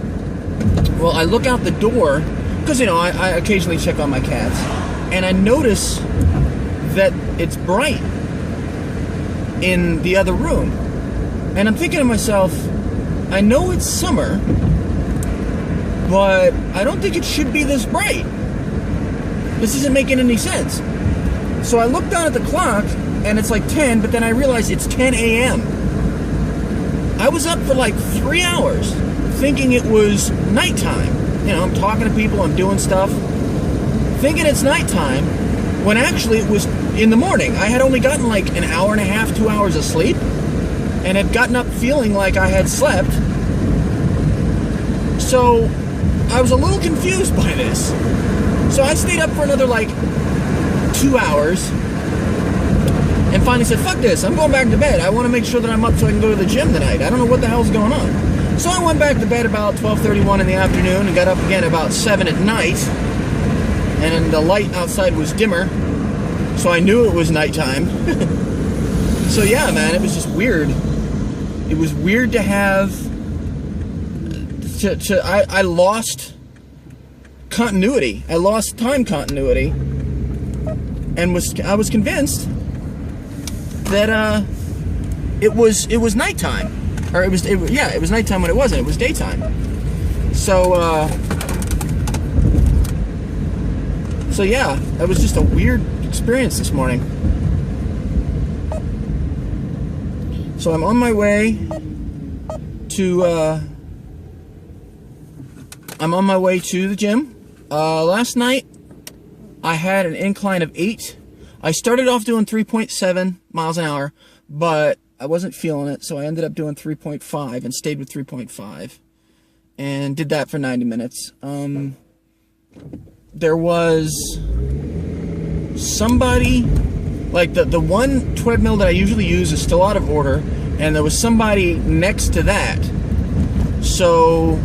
Well, I look out the door, because, you know, I occasionally check on my cats, and I notice that it's bright in the other room. And I'm thinking to myself, I know it's summer, but I don't think it should be this bright. This isn't making any sense. So I look down at the clock, and it's like 10, but then I realize it's 10 a.m. I was up for like 3 hours, thinking it was nighttime. You know, I'm talking to people, I'm doing stuff, thinking it's nighttime, when actually it was in the morning. I had only gotten like an hour and a half, 2 hours of sleep, and had gotten up feeling like I had slept. So I was a little confused by this. So I stayed up for another like 2 hours, and finally said, fuck this, I'm going back to bed. I want to make sure that I'm up so I can go to the gym tonight. I don't know what the hell's going on. So I went back to bed about 12:31 in the afternoon and got up again about 7 at night, and the light outside was dimmer, so I knew it was nighttime. So yeah, man, it was just weird. It was weird to have I lost continuity. I lost time continuity, and I was convinced that it was nighttime, or it was nighttime when it wasn't. It was daytime. So yeah, that was just a weird experience this morning. So I'm on my way to the gym. Last night I had an incline of 8. I started off doing 3.7 miles an hour, but I wasn't feeling it, so I ended up doing 3.5 and stayed with 3.5 and did that for 90 minutes. There was somebody, like the one treadmill that I usually use is still out of order, and there was somebody next to that. So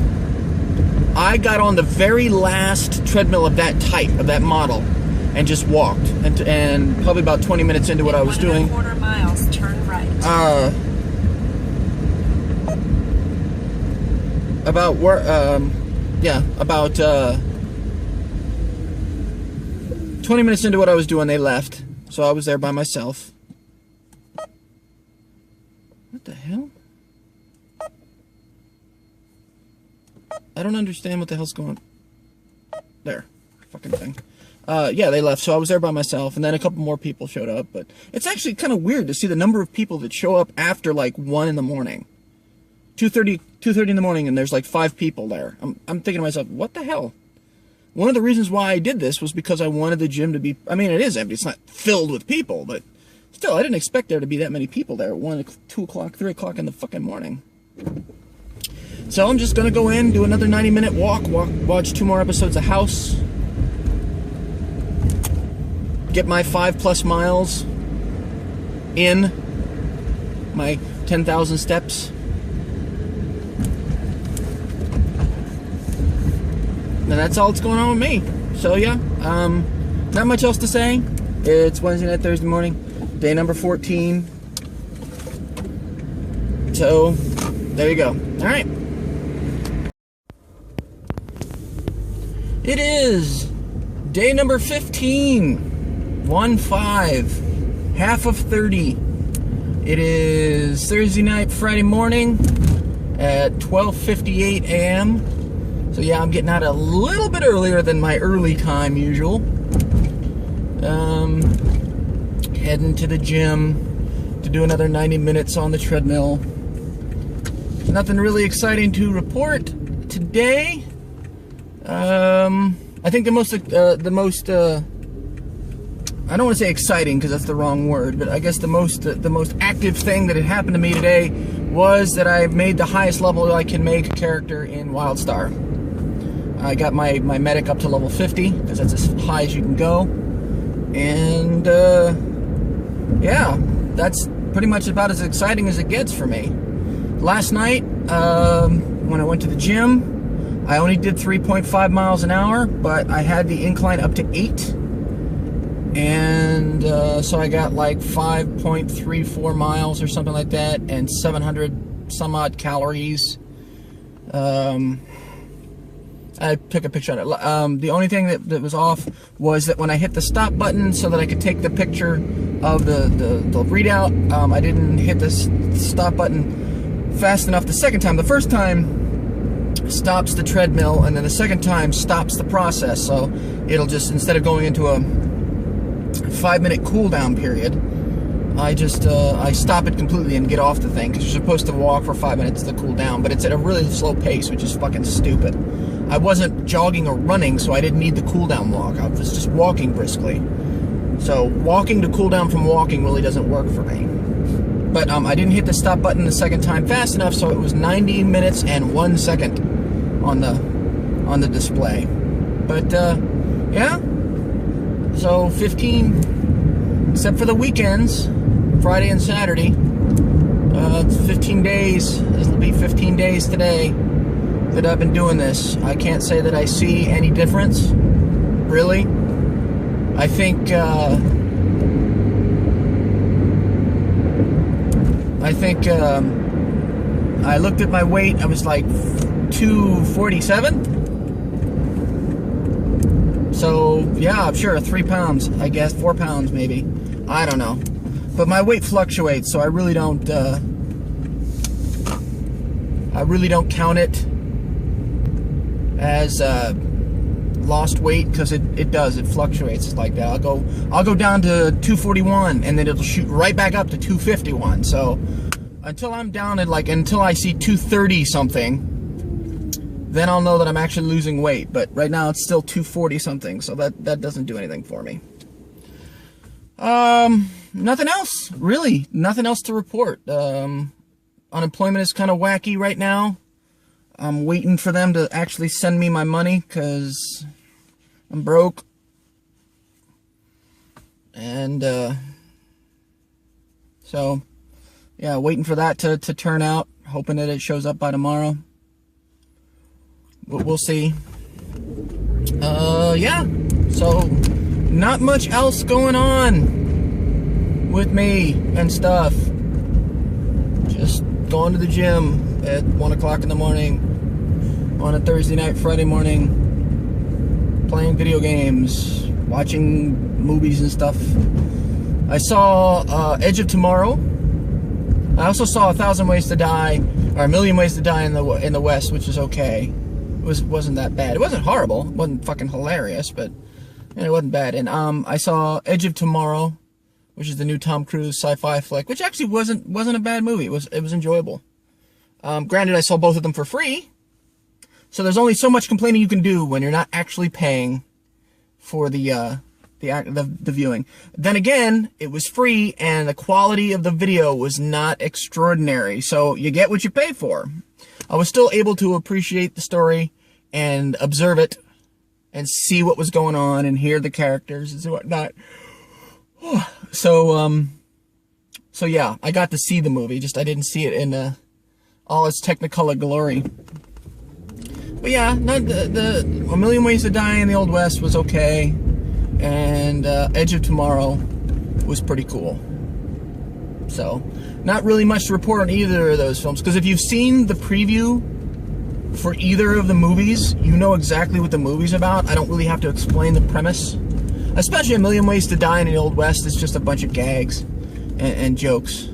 I got on the very last treadmill of that type, of that model, and just walked. And probably about 20 minutes into what I was doing. 1.25 miles, turn right. About 20 minutes into what I was doing, they left. So I was there by myself. What the hell? I don't understand what the hell's going on. There. Fucking thing. Yeah, they left, so I was there by myself, and then a couple more people showed up, but it's actually kind of weird to see the number of people that show up after, like, 1 in the morning. 2:30 in the morning, and there's, like, 5 people there. I'm thinking to myself, what the hell? One of the reasons why I did this was because I wanted the gym to be, I mean, it is empty, it's not filled with people, but still, I didn't expect there to be that many people there at 1, 2 o'clock, 3 o'clock in the fucking morning. So I'm just gonna go in, do another 90-minute walk, watch 2 more episodes of House, get my 5+ miles in, my 10,000 steps. And that's all that's going on with me. So yeah, not much else to say. It's Wednesday night, Thursday morning, day number 14. So there you go. All right. It is day number 15. 1-5, half of 30. It is Thursday night, Friday morning at 12:58 a.m. So yeah, I'm getting out a little bit earlier than my early time usual. Heading to the gym. to do another 90 minutes on the treadmill. Nothing really exciting to report today. I think the most I don't want to say exciting because that's the wrong word, but I guess the most active thing that had happened to me today was that I made the highest level I can make a character in WildStar. I got my medic up to level 50 because that's as high as you can go, and yeah, that's pretty much about as exciting as it gets for me. Last night, when I went to the gym, I only did 3.5 miles an hour, but I had the incline up to 8. And so I got like 5.34 miles or something like that, and 700 some odd calories. I took a picture of it. The only thing that was off was that when I hit the stop button so that I could take the picture of the readout, I didn't hit the stop button fast enough the second time. The first time stops the treadmill, and then the second time stops the process. So it'll just, instead of going into a 5-minute cooldown period, I just I stop it completely and get off the thing, because you're supposed to walk for 5 minutes to cool down, but it's at a really slow pace, which is fucking stupid. I wasn't jogging or running, so I didn't need the cooldown walk. I was just walking briskly. So walking to cool down from walking really doesn't work for me. But I didn't hit the stop button the second time fast enough, so it was 90 minutes and 1 second on the display. But yeah. So 15, except for the weekends, Friday and Saturday. It's 15 days. It'll be 15 days today that I've been doing this. I can't say that I see any difference, really. I think I looked at my weight. I was like 247. So yeah, I'm sure 3 pounds, I guess, 4 pounds maybe. I don't know. But my weight fluctuates, so I really don't count it as lost weight, because it does. It fluctuates like that. I'll go down to 241, and then it'll shoot right back up to 251. So until I'm down at until I see 230 something, then I'll know that I'm actually losing weight. But right now it's still 240 something, so that doesn't do anything for me. Nothing else, really. Nothing else to report. Unemployment is kind of wacky right now. I'm waiting for them to actually send me my money, because I'm broke. And so yeah, waiting for that to turn out, hoping that it shows up by tomorrow. We'll see. Yeah, so not much else going on with me and stuff. Just going to the gym at 1 o'clock in the morning on a Thursday night, Friday morning, playing video games, watching movies and stuff. I saw Edge of Tomorrow. I also saw 1,000 Ways to Die, or 1,000,000 Ways to Die in the West, which is okay. Wasn't that bad. It wasn't horrible. It wasn't fucking hilarious, but it wasn't bad. And I saw Edge of Tomorrow, which is the new Tom Cruise sci-fi flick, which actually wasn't a bad movie. It was enjoyable. Granted, I saw both of them for free, so there's only so much complaining you can do when you're not actually paying for the viewing. Then again, it was free, and the quality of the video was not extraordinary, so you get what you pay for. I was still able to appreciate the story and observe it and see what was going on and hear the characters and whatnot. So yeah, I got to see the movie, just I didn't see it in all its Technicolor glory. But yeah, the 1,000,000 Ways to Die in the Old West was okay, and Edge of Tomorrow was pretty cool. So, not really much to report on either of those films, because if you've seen the preview for either of the movies, you know exactly what the movie's about. I don't really have to explain the premise. Especially 1,000,000 Ways to Die in the Old West, it's just a bunch of gags and jokes.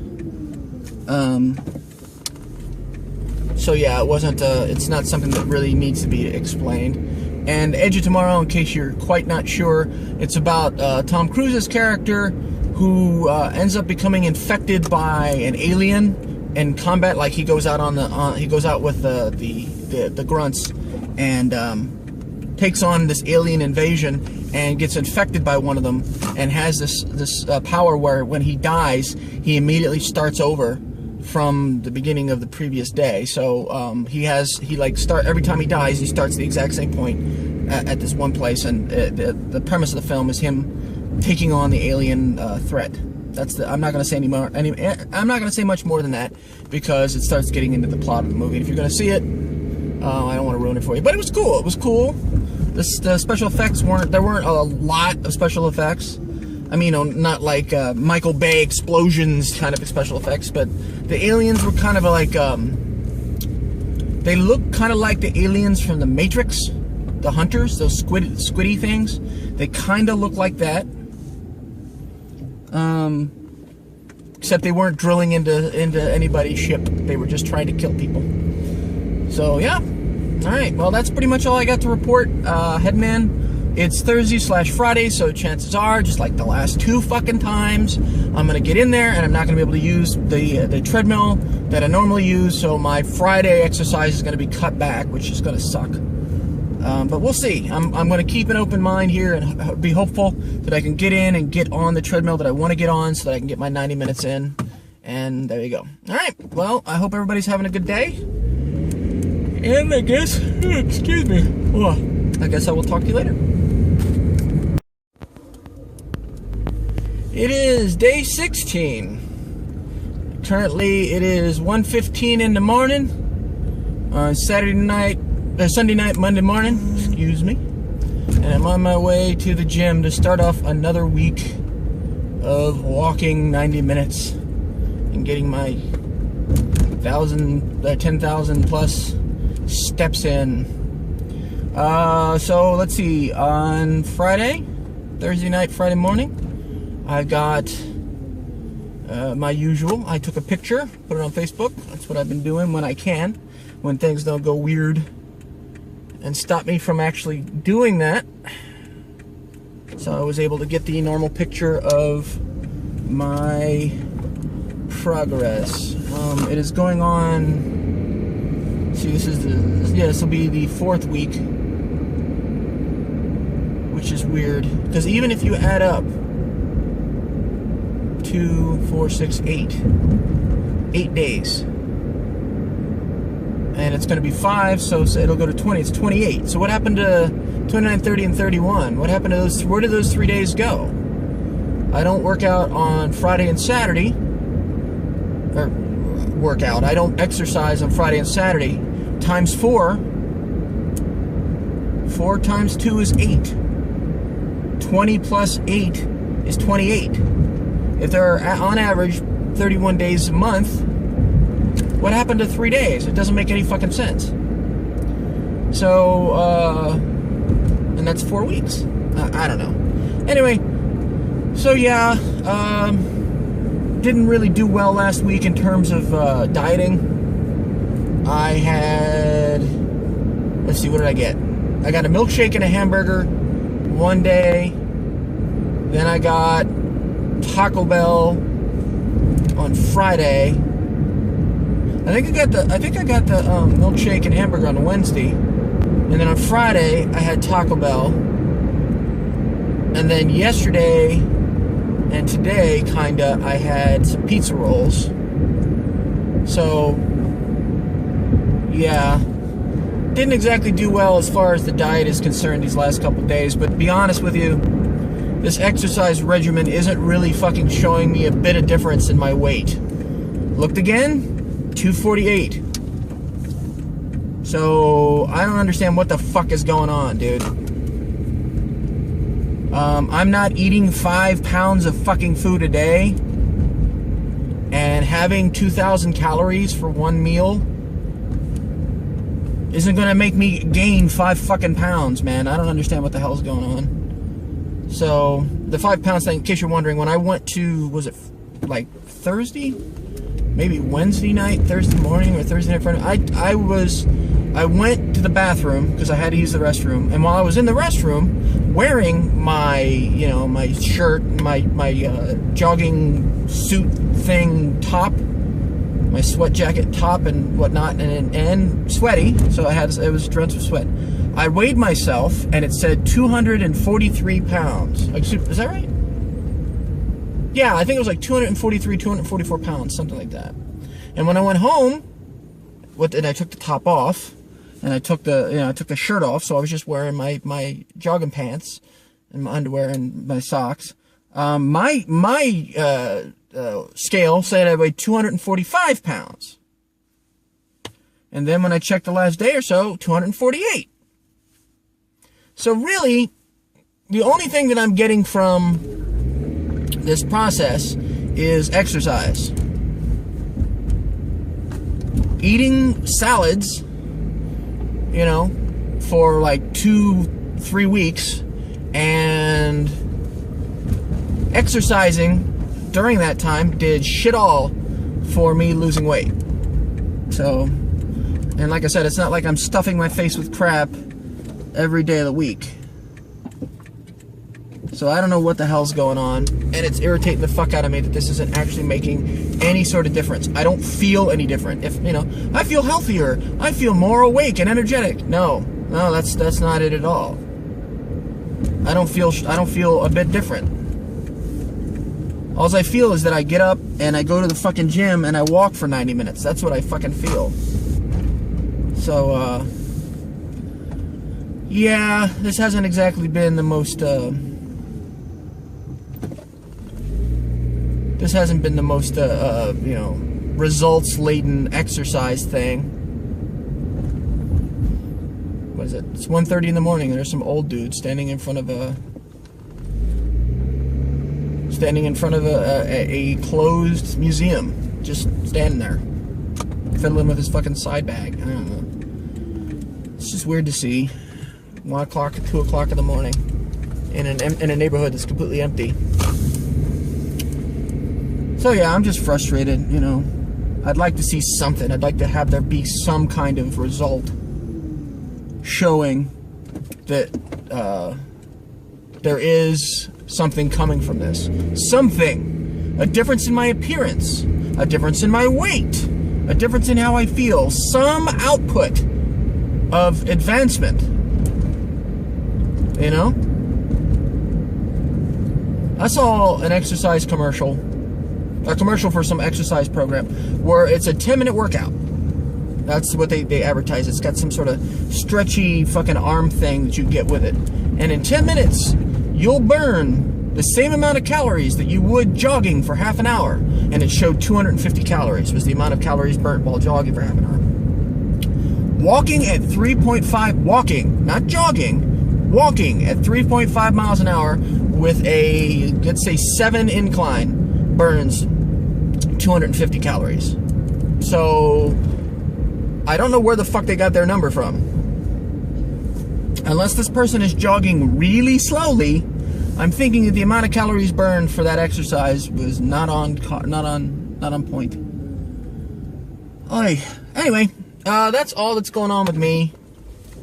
So yeah, it's not something that really needs to be explained. And Edge of Tomorrow, in case you're quite not sure, it's about Tom Cruise's character, who ends up becoming infected by an alien in combat. Like he goes out he goes out with the grunts and takes on this alien invasion and gets infected by one of them, and has this power where when he dies, he immediately starts over from the beginning of the previous day. So every time he dies, he starts the exact same point at this one place, and the premise of the film is him taking on the alien threat. I'm not going to say any more. I'm not going to say much more than that, because it starts getting into the plot of the movie. And if you're going to see it, I don't want to ruin it for you. But it was cool. It was cool. The special effects there weren't a lot of special effects. I mean, not like Michael Bay explosions kind of special effects, but the aliens were kind of like, they look kind of like the aliens from the Matrix, the hunters, those squiddy things. They kind of look like that, except they weren't drilling into anybody's ship. They were just trying to kill people. So yeah, all right. Well, that's pretty much all I got to report, Headman. It's Thursday/Friday, so chances are, just like the last 2 fucking times, I'm gonna get in there and I'm not gonna be able to use the treadmill that I normally use. So my Friday exercise is gonna be cut back, which is gonna suck. But we'll see. I'm gonna keep an open mind here and be hopeful that I can get in and get on the treadmill that I want to get on, so that I can get my 90 minutes in. And there you go. All right. Well, I hope everybody's having a good day. And I guess, excuse me. Oh, I guess I will talk to you later. It is day 16. Currently, it is 1:15 in the morning on Sunday night, Monday morning, excuse me. And I'm on my way to the gym to start off another week of walking 90 minutes and getting my 10,000 plus steps in. So let's see, on Friday morning, I got my usual. I took a picture, put it on Facebook. That's what I've been doing when I can, when things don't go weird and stop me from actually doing that. So I was able to get the normal picture of my progress. It is going on. See, this will be the 4th week, which is weird, because even if you add up 2, 4, 6, 8 days, and it's going to be 5, so it'll go to 20. It's 28. So what happened to 29, 30, and 31? What happened to those? Where did those 3 days go? I don't work out on Friday and Saturday, or workout. I don't exercise on Friday and Saturday. Times 4. 4 times 2 is 8. 20 plus 8 is 28. If there are, on average, 31 days a month, what happened to 3 days? It doesn't make any fucking sense. So, and that's 4 weeks. I don't know. Anyway, so yeah, didn't really do well last week in terms of dieting. I had, let's see, what did I get? I got a milkshake and a hamburger one day. Then I got Taco Bell on Friday. I think I got the milkshake and hamburger on Wednesday, and then on Friday I had Taco Bell, and then yesterday and today kinda I had some pizza rolls. So yeah, didn't exactly do well as far as the diet is concerned these last couple days. But to be honest with you, this exercise regimen isn't really fucking showing me a bit of difference in my weight. Looked again, 248. So I don't understand what the fuck is going on, dude. I'm not eating 5 pounds of fucking food a day and having 2,000 calories for one meal isn't gonna make me gain 5 fucking pounds, man. I don't understand what the hell's going on. So the 5 pounds thing, in case you're wondering, when I went to, was it like Thursday? Maybe Wednesday night, Thursday morning, or Thursday night, Friday. I went to the bathroom because I had to use the restroom, and while I was in the restroom, wearing my, you know, my shirt, my jogging suit thing top, my sweat jacket top and whatnot, and sweaty, so it was drenched with sweat. I weighed myself, and it said 243 pounds. Is that right? Yeah, I think it was like 243, 244 pounds, something like that. And when I went home, and I took the top off, and I took the shirt off, so I was just wearing my jogging pants and my underwear and my socks. My scale said I weighed 245 pounds. And then when I checked the last day or so, 248. So really, the only thing that I'm getting from this process is exercise. Eating salads, you know, for like 2-3 weeks, and exercising during that time did shit all for me losing weight. So, and like I said, it's not like I'm stuffing my face with crap every day of the week. So I don't know what the hell's going on, and it's irritating the fuck out of me that this isn't actually making any sort of difference. I don't feel any different. If, you know, I feel healthier, I feel more awake and energetic. No, that's not it at all. I don't feel a bit different. All I feel is that I get up and I go to the fucking gym and I walk for 90 minutes. That's what I fucking feel. So, yeah, this hasn't exactly been the most, you know, results-laden exercise thing. What is it? It's 1:30 in the morning, and there's some old dude standing in front of a closed museum, just standing there, fiddling with his fucking side bag. I don't know. It's just weird to see 1 o'clock, 2 o'clock in the morning in a neighborhood that's completely empty. So yeah, I'm just frustrated, you know. I'd like to see something. I'd like to have there be some kind of result showing that there is something coming from this. Something. A difference in my appearance. A difference in my weight. A difference in how I feel. Some output of advancement. You know? I saw an exercise commercial. A commercial for some exercise program where it's a 10-minute workout. That's what they advertise. It's got some sort of stretchy fucking arm thing that you get with it. And in 10 minutes, you'll burn the same amount of calories that you would jogging for half an hour. And it showed 250 calories was the amount of calories burnt while jogging for half an hour. Walking at 3.5, walking, not jogging, walking at 3.5 miles an hour with a, let's say, 7 incline burns 250 calories. So I don't know where the fuck they got their number from. Unless this person is jogging really slowly, I'm thinking that the amount of calories burned for that exercise was not on point. Oy. Anyway, that's all that's going on with me.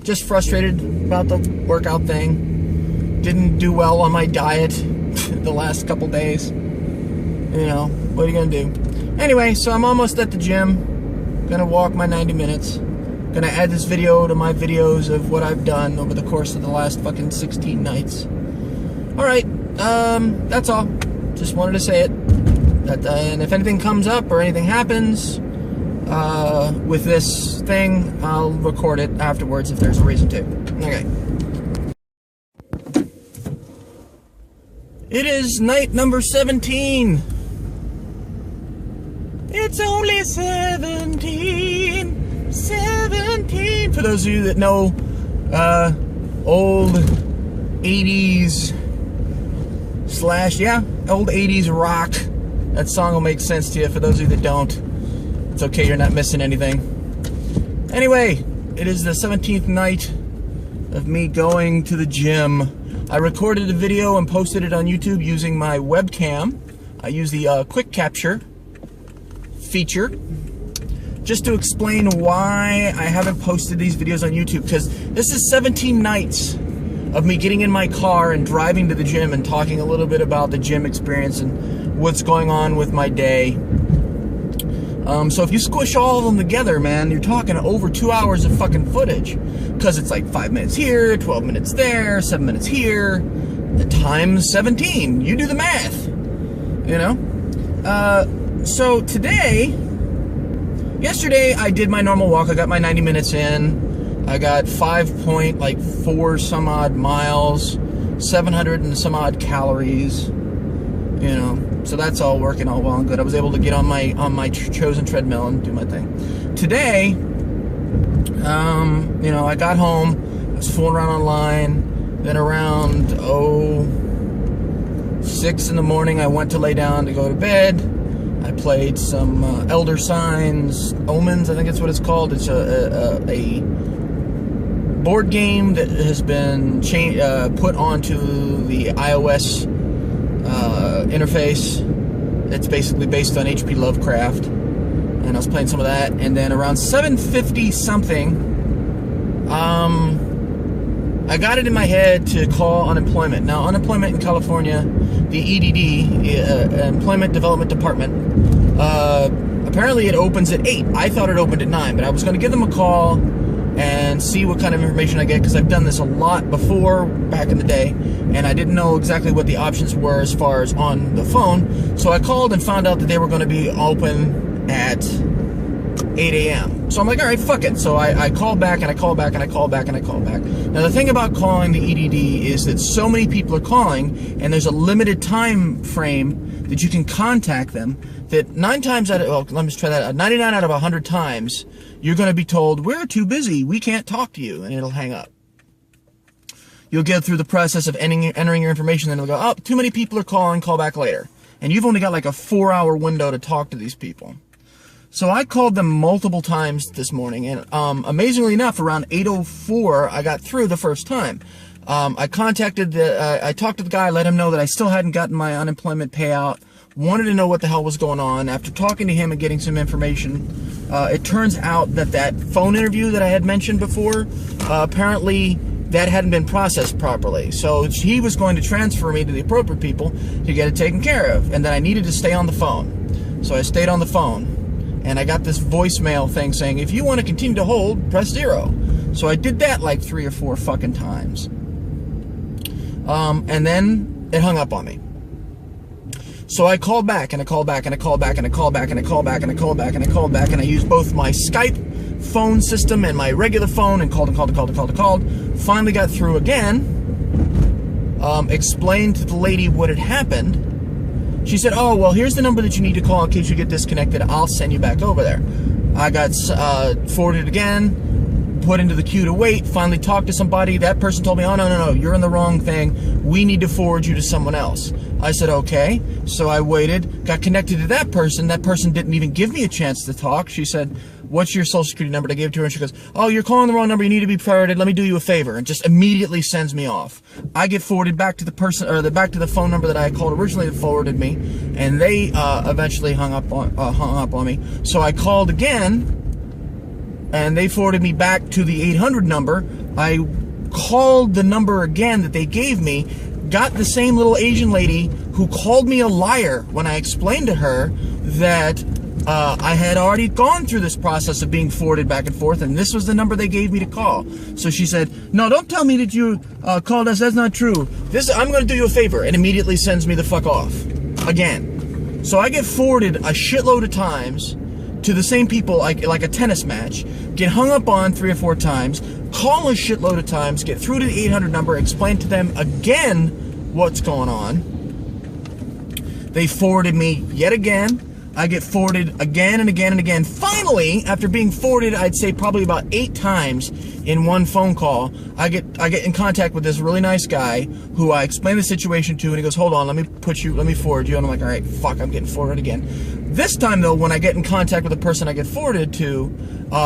Just frustrated about the workout thing. Didn't do well on my diet the last couple days. You know, what are you gonna do? Anyway, so I'm almost at the gym. Gonna walk my 90 minutes. Gonna add this video to my videos of what I've done over the course of the last fucking 16 nights. Alright, that's all. Just wanted to say it. And if anything comes up or anything happens with this thing, I'll record it afterwards if there's a reason to. Okay. It is night number 17. It's only 17. 17. For those of you that know old 80s old 80s rock, that song will make sense to you. For those of you that don't, it's okay, you're not missing anything. Anyway, it is the 17th night of me going to the gym. I recorded a video and posted it on YouTube using my webcam. I use the quick capture feature just to explain why I haven't posted these videos on YouTube, because this is 17 nights of me getting in my car and driving to the gym and talking a little bit about the gym experience and what's going on with my day. So if you squish all of them together, man, you're talking over 2 hours of fucking footage. Because it's like 5 minutes here, 12 minutes there, 7 minutes here, times 17. You do the math, you know? So yesterday I did my normal walk. I got my 90 minutes in. I got 5.4 some odd miles, 700 and some odd calories, you know. So that's all working all well and good. I was able to get on my chosen treadmill and do my thing. Today, you know, I got home, I was fooling around online, then around 6 in the morning I went to lay down to go to bed. I played some Elder Signs, Omens, I think that's what it's called. It's a board game that has been put onto the iOS interface. It's basically based on H.P. Lovecraft, and I was playing some of that. And then around 7:50 something, I got it in my head to call unemployment. Now, unemployment in California, the EDD, Employment Development Department, apparently it opens at 8. I thought it opened at 9, but I was going to give them a call and see what kind of information I get, because I've done this a lot before back in the day, and I didn't know exactly what the options were as far as on the phone. So I called and found out that they were going to be open at 8 a.m. So I'm like, all right, fuck it. So I called back and I called back and I called back and I called back. Now the thing about calling the EDD is that so many people are calling, and there's a limited time frame that you can contact them, that 99 out of 100 times, you're going to be told, we're too busy, we can't talk to you, and it'll hang up. You'll get through the process of entering your information, then it'll go, oh, too many people are calling, call back later. And you've only got like a 4-hour window to talk to these people. So I called them multiple times this morning, and amazingly enough, around 8:04, I got through the first time. I talked to the guy, let him know that I still hadn't gotten my unemployment payout, wanted to know what the hell was going on. After talking to him and getting some information, it turns out that phone interview that I had mentioned before, apparently that hadn't been processed properly. So he was going to transfer me to the appropriate people to get it taken care of, and that I needed to stay on the phone. So I stayed on the phone, and I got this voicemail thing saying, if you want to continue to hold, press 0. So I did that like 3 or 4 fucking times. And then it hung up on me. So I called back, and I called back, and I called back, and I called back, and I called back, and I called back, and I called back, and I used both my Skype phone system and my regular phone, and called. Finally got through again, explained to the lady what had happened. She said, oh, well, here's the number that you need to call in case you get disconnected. I'll send you back over there. I got forwarded again, put into the queue to wait, finally talked to somebody. That person told me, oh, no, you're in the wrong thing. We need to forward you to someone else. I said, okay. So I waited, got connected to that person. That person didn't even give me a chance to talk. She said, what's your social security number? I gave it to her, and she goes, oh, you're calling the wrong number. You need to be priorited. Let me do you a favor. And just immediately sends me off. I get forwarded back to the person, or back to the phone number that I called originally that forwarded me, and they eventually hung up on me. So I called again, and they forwarded me back to the 800 number. I called the number again that they gave me, got the same little Asian lady who called me a liar when I explained to her that I had already gone through this process of being forwarded back and forth, and this was the number they gave me to call. So she said, no, don't tell me that you called us. That's not true. I'm going to do you a favor, and immediately sends me the fuck off again. So I get forwarded a shitload of times to the same people, like a tennis match, get hung up on 3 or 4 times, call a shitload of times, get through to the 800 number, explain to them again what's going on. They forwarded me yet again. I get forwarded again and again and again. Finally, after being forwarded, I'd say probably about 8 times in one phone call, I get in contact with this really nice guy who I explain the situation to, and he goes, hold on, let me forward you. And I'm like, all right, fuck, I'm getting forwarded again. This time, though, when I get in contact with the person I get forwarded to,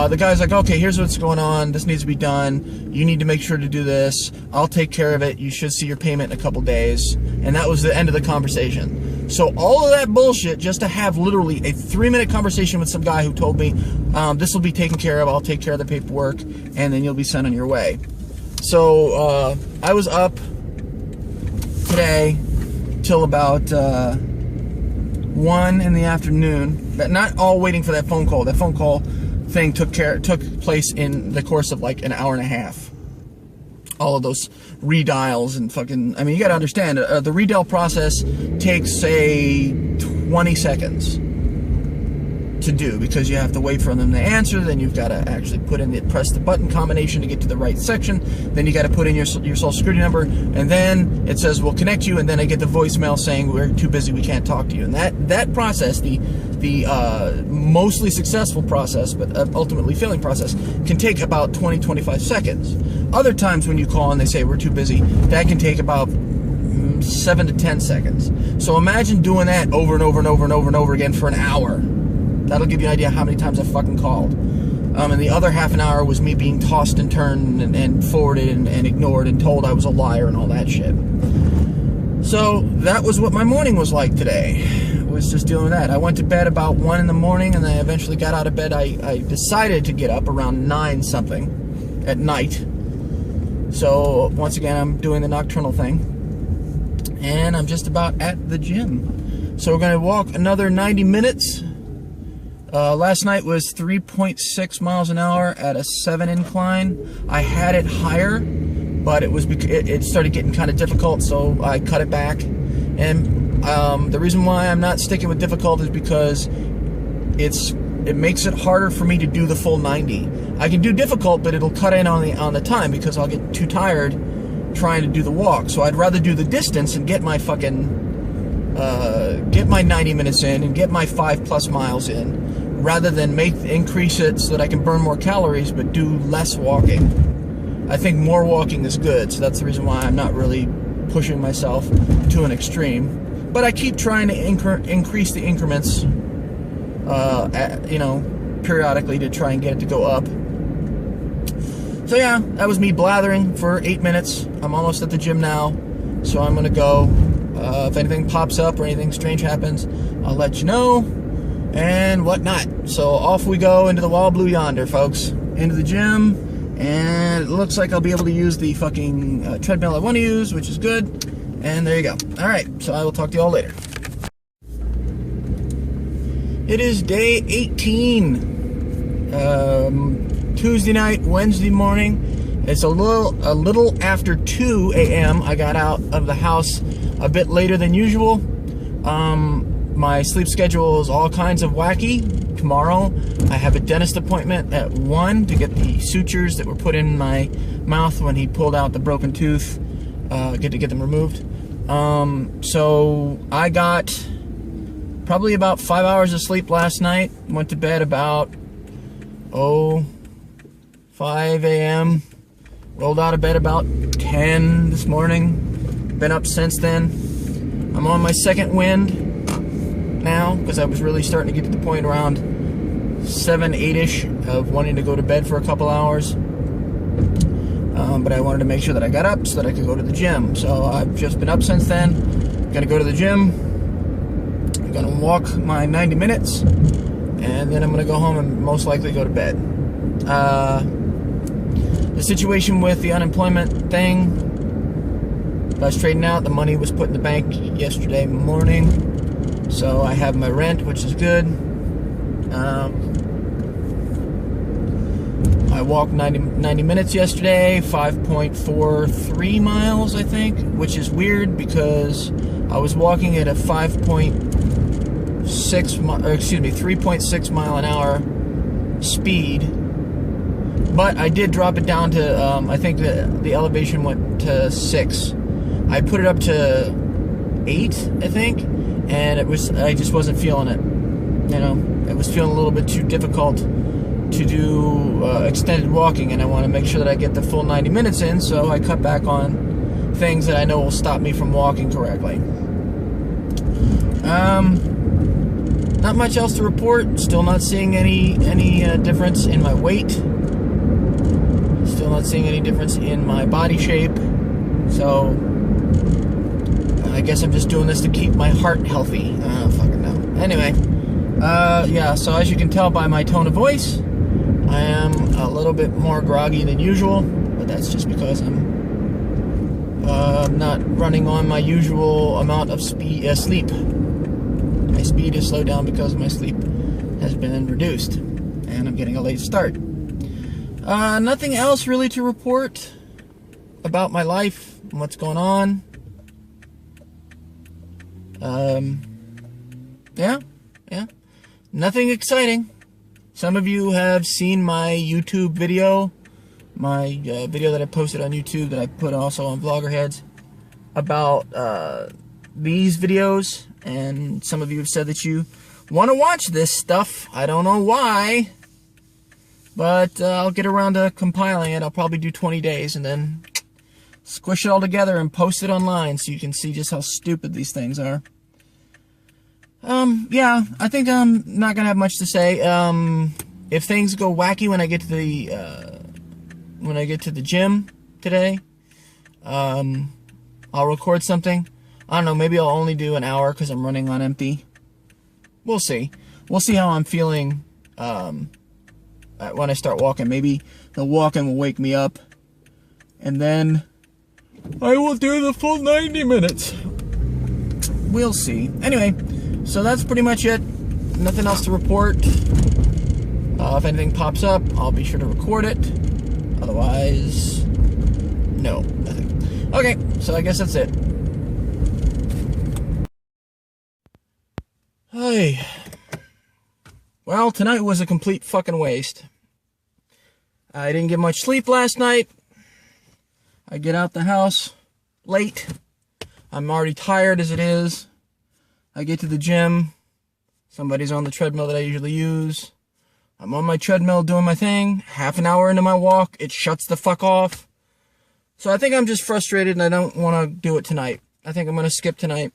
the guy's like, okay, here's what's going on. This needs to be done. You need to make sure to do this. I'll take care of it. You should see your payment in a couple days. And that was the end of the conversation. So all of that bullshit just to have literally a 3-minute conversation with some guy who told me, this will be taken care of. I'll take care of the paperwork, and then you'll be sent on your way. So I was up today till about 1 in the afternoon. Not all waiting for that phone call. That phone call thing took place in the course of like an hour and a half. All of those redials and fucking, I mean, you gotta understand, the redial process takes, say, 20 seconds to do, because you have to wait for them to answer, then you've got to actually press the button combination to get to the right section, then you got to put in your social security number, and then it says we'll connect you, and then I get the voicemail saying we're too busy, we can't talk to you. And that process, the mostly successful process, but ultimately failing process, can take about 20-25 seconds. Other times when you call and they say we're too busy, that can take about 7 to 10 seconds. So imagine doing that over and over and over and over and over again for an hour. That'll give you an idea how many times I fucking called. And the other half an hour was me being tossed and turned and forwarded and ignored and told I was a liar and all that shit. So that was what my morning was like today. Was just dealing with that. I went to bed about 1 in the morning, and then I eventually got out of bed. I decided to get up around 9 something at night. So once again, I'm doing the nocturnal thing. And I'm just about at the gym. So we're going to walk another 90 minutes. Last night was 3.6 miles an hour at a 7 incline. I had it higher, but it started getting kind of difficult, so I cut it back. And the reason why I'm not sticking with difficult is because it makes it harder for me to do the full 90. I can do difficult, but it'll cut in on the time, because I'll get too tired trying to do the walk. So I'd rather do the distance and get my fucking get my 90 minutes in and get my 5+ miles in, rather than increase it so that I can burn more calories but do less walking. I think more walking is good, so that's the reason why I'm not really pushing myself to an extreme. But I keep trying to increase the increments, periodically, to try and get it to go up. So yeah, that was me blathering for 8 minutes. I'm almost at the gym now, so I'm gonna go. If anything pops up or anything strange happens, I'll let you know and whatnot. So off we go into the wild blue yonder, folks. Into the gym, and it looks like I'll be able to use the fucking treadmill I want to use, which is good. And there you go. Alright, so I will talk to you all later. It is day 18. Tuesday night, Wednesday morning. It's a little after 2 a.m. I got out of the house a bit later than usual. My sleep schedule is all kinds of wacky. Tomorrow, I have a dentist appointment at 1 to get the sutures that were put in my mouth when he pulled out the broken tooth, get them removed. So I got probably about 5 hours of sleep last night. Went to bed about 5 a.m. Rolled out of bed about 10 this morning. Been up since then. I'm on my second wind now, because I was really starting to get to the point around 7, 8-ish of wanting to go to bed for a couple hours. But I wanted to make sure that I got up so that I could go to the gym. So I've just been up since then. Gonna go to the gym. I'm gonna walk my 90 minutes, and then I'm gonna go home and most likely go to bed. The situation with the unemployment thing, got straightened out. The money was put in the bank yesterday morning, so I have my rent, which is good. I walked 90 minutes yesterday, 5.43 miles, I think, which is weird because I was walking at a 3.6 mile an hour speed. But I did drop it down to, I think the elevation went to 6. I put it up to 8, I think, and I just wasn't feeling it. You know, it was feeling a little bit too difficult to do extended walking, and I want to make sure that I get the full 90 minutes in, so I cut back on things that I know will stop me from walking correctly. Not much else to report. Still not seeing any difference in my weight. Still not seeing any difference in my body shape. So I guess I'm just doing this to keep my heart healthy. I don't fucking know. Anyway, yeah, so as you can tell by my tone of voice, I am a little bit more groggy than usual, but That's just because I'm not running on my usual amount of sleep. My speed is slowed down because my sleep has been reduced, and I'm getting a late start. Nothing else really to report about my life and what's going on. Yeah. Nothing exciting. Some of you have seen my YouTube video, my video that I posted on YouTube that I put also on Vloggerheads about these videos, and some of you have said that you want to watch this stuff. I don't know why, but I'll get around to compiling it. I'll probably do 20 days and then squish it all together and post it online so you can see just how stupid these things are. Yeah, I think I'm not gonna have much to say. If things go wacky when I get to the gym today, I'll record something. I don't know, maybe I'll only do an hour because I'm running on empty. We'll see. We'll see how I'm feeling when I start walking. Maybe the walking will wake me up, and then I will do the full 90 minutes. We'll see. Anyway, so that's pretty much it. Nothing else to report. If anything pops up, I'll be sure to record it. Otherwise, no, nothing. Okay, so I guess that's it. Hey. Well, tonight was a complete fucking waste. I didn't get much sleep last night. I get out the house late. I'm already tired as it is. I get to the gym. Somebody's on the treadmill that I usually use. I'm on my treadmill doing my thing. Half an hour into my walk, it shuts the fuck off. So I think I'm just frustrated and I don't want to do it tonight. I think I'm going to skip tonight,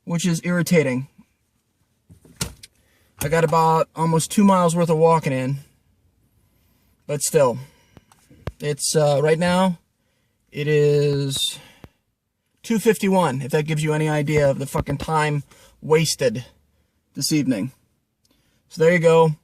which is irritating. I got about almost 2 miles worth of walking in. But still, it's right now, it is 2:51, if that gives you any idea of the fucking time wasted this evening. So there you go.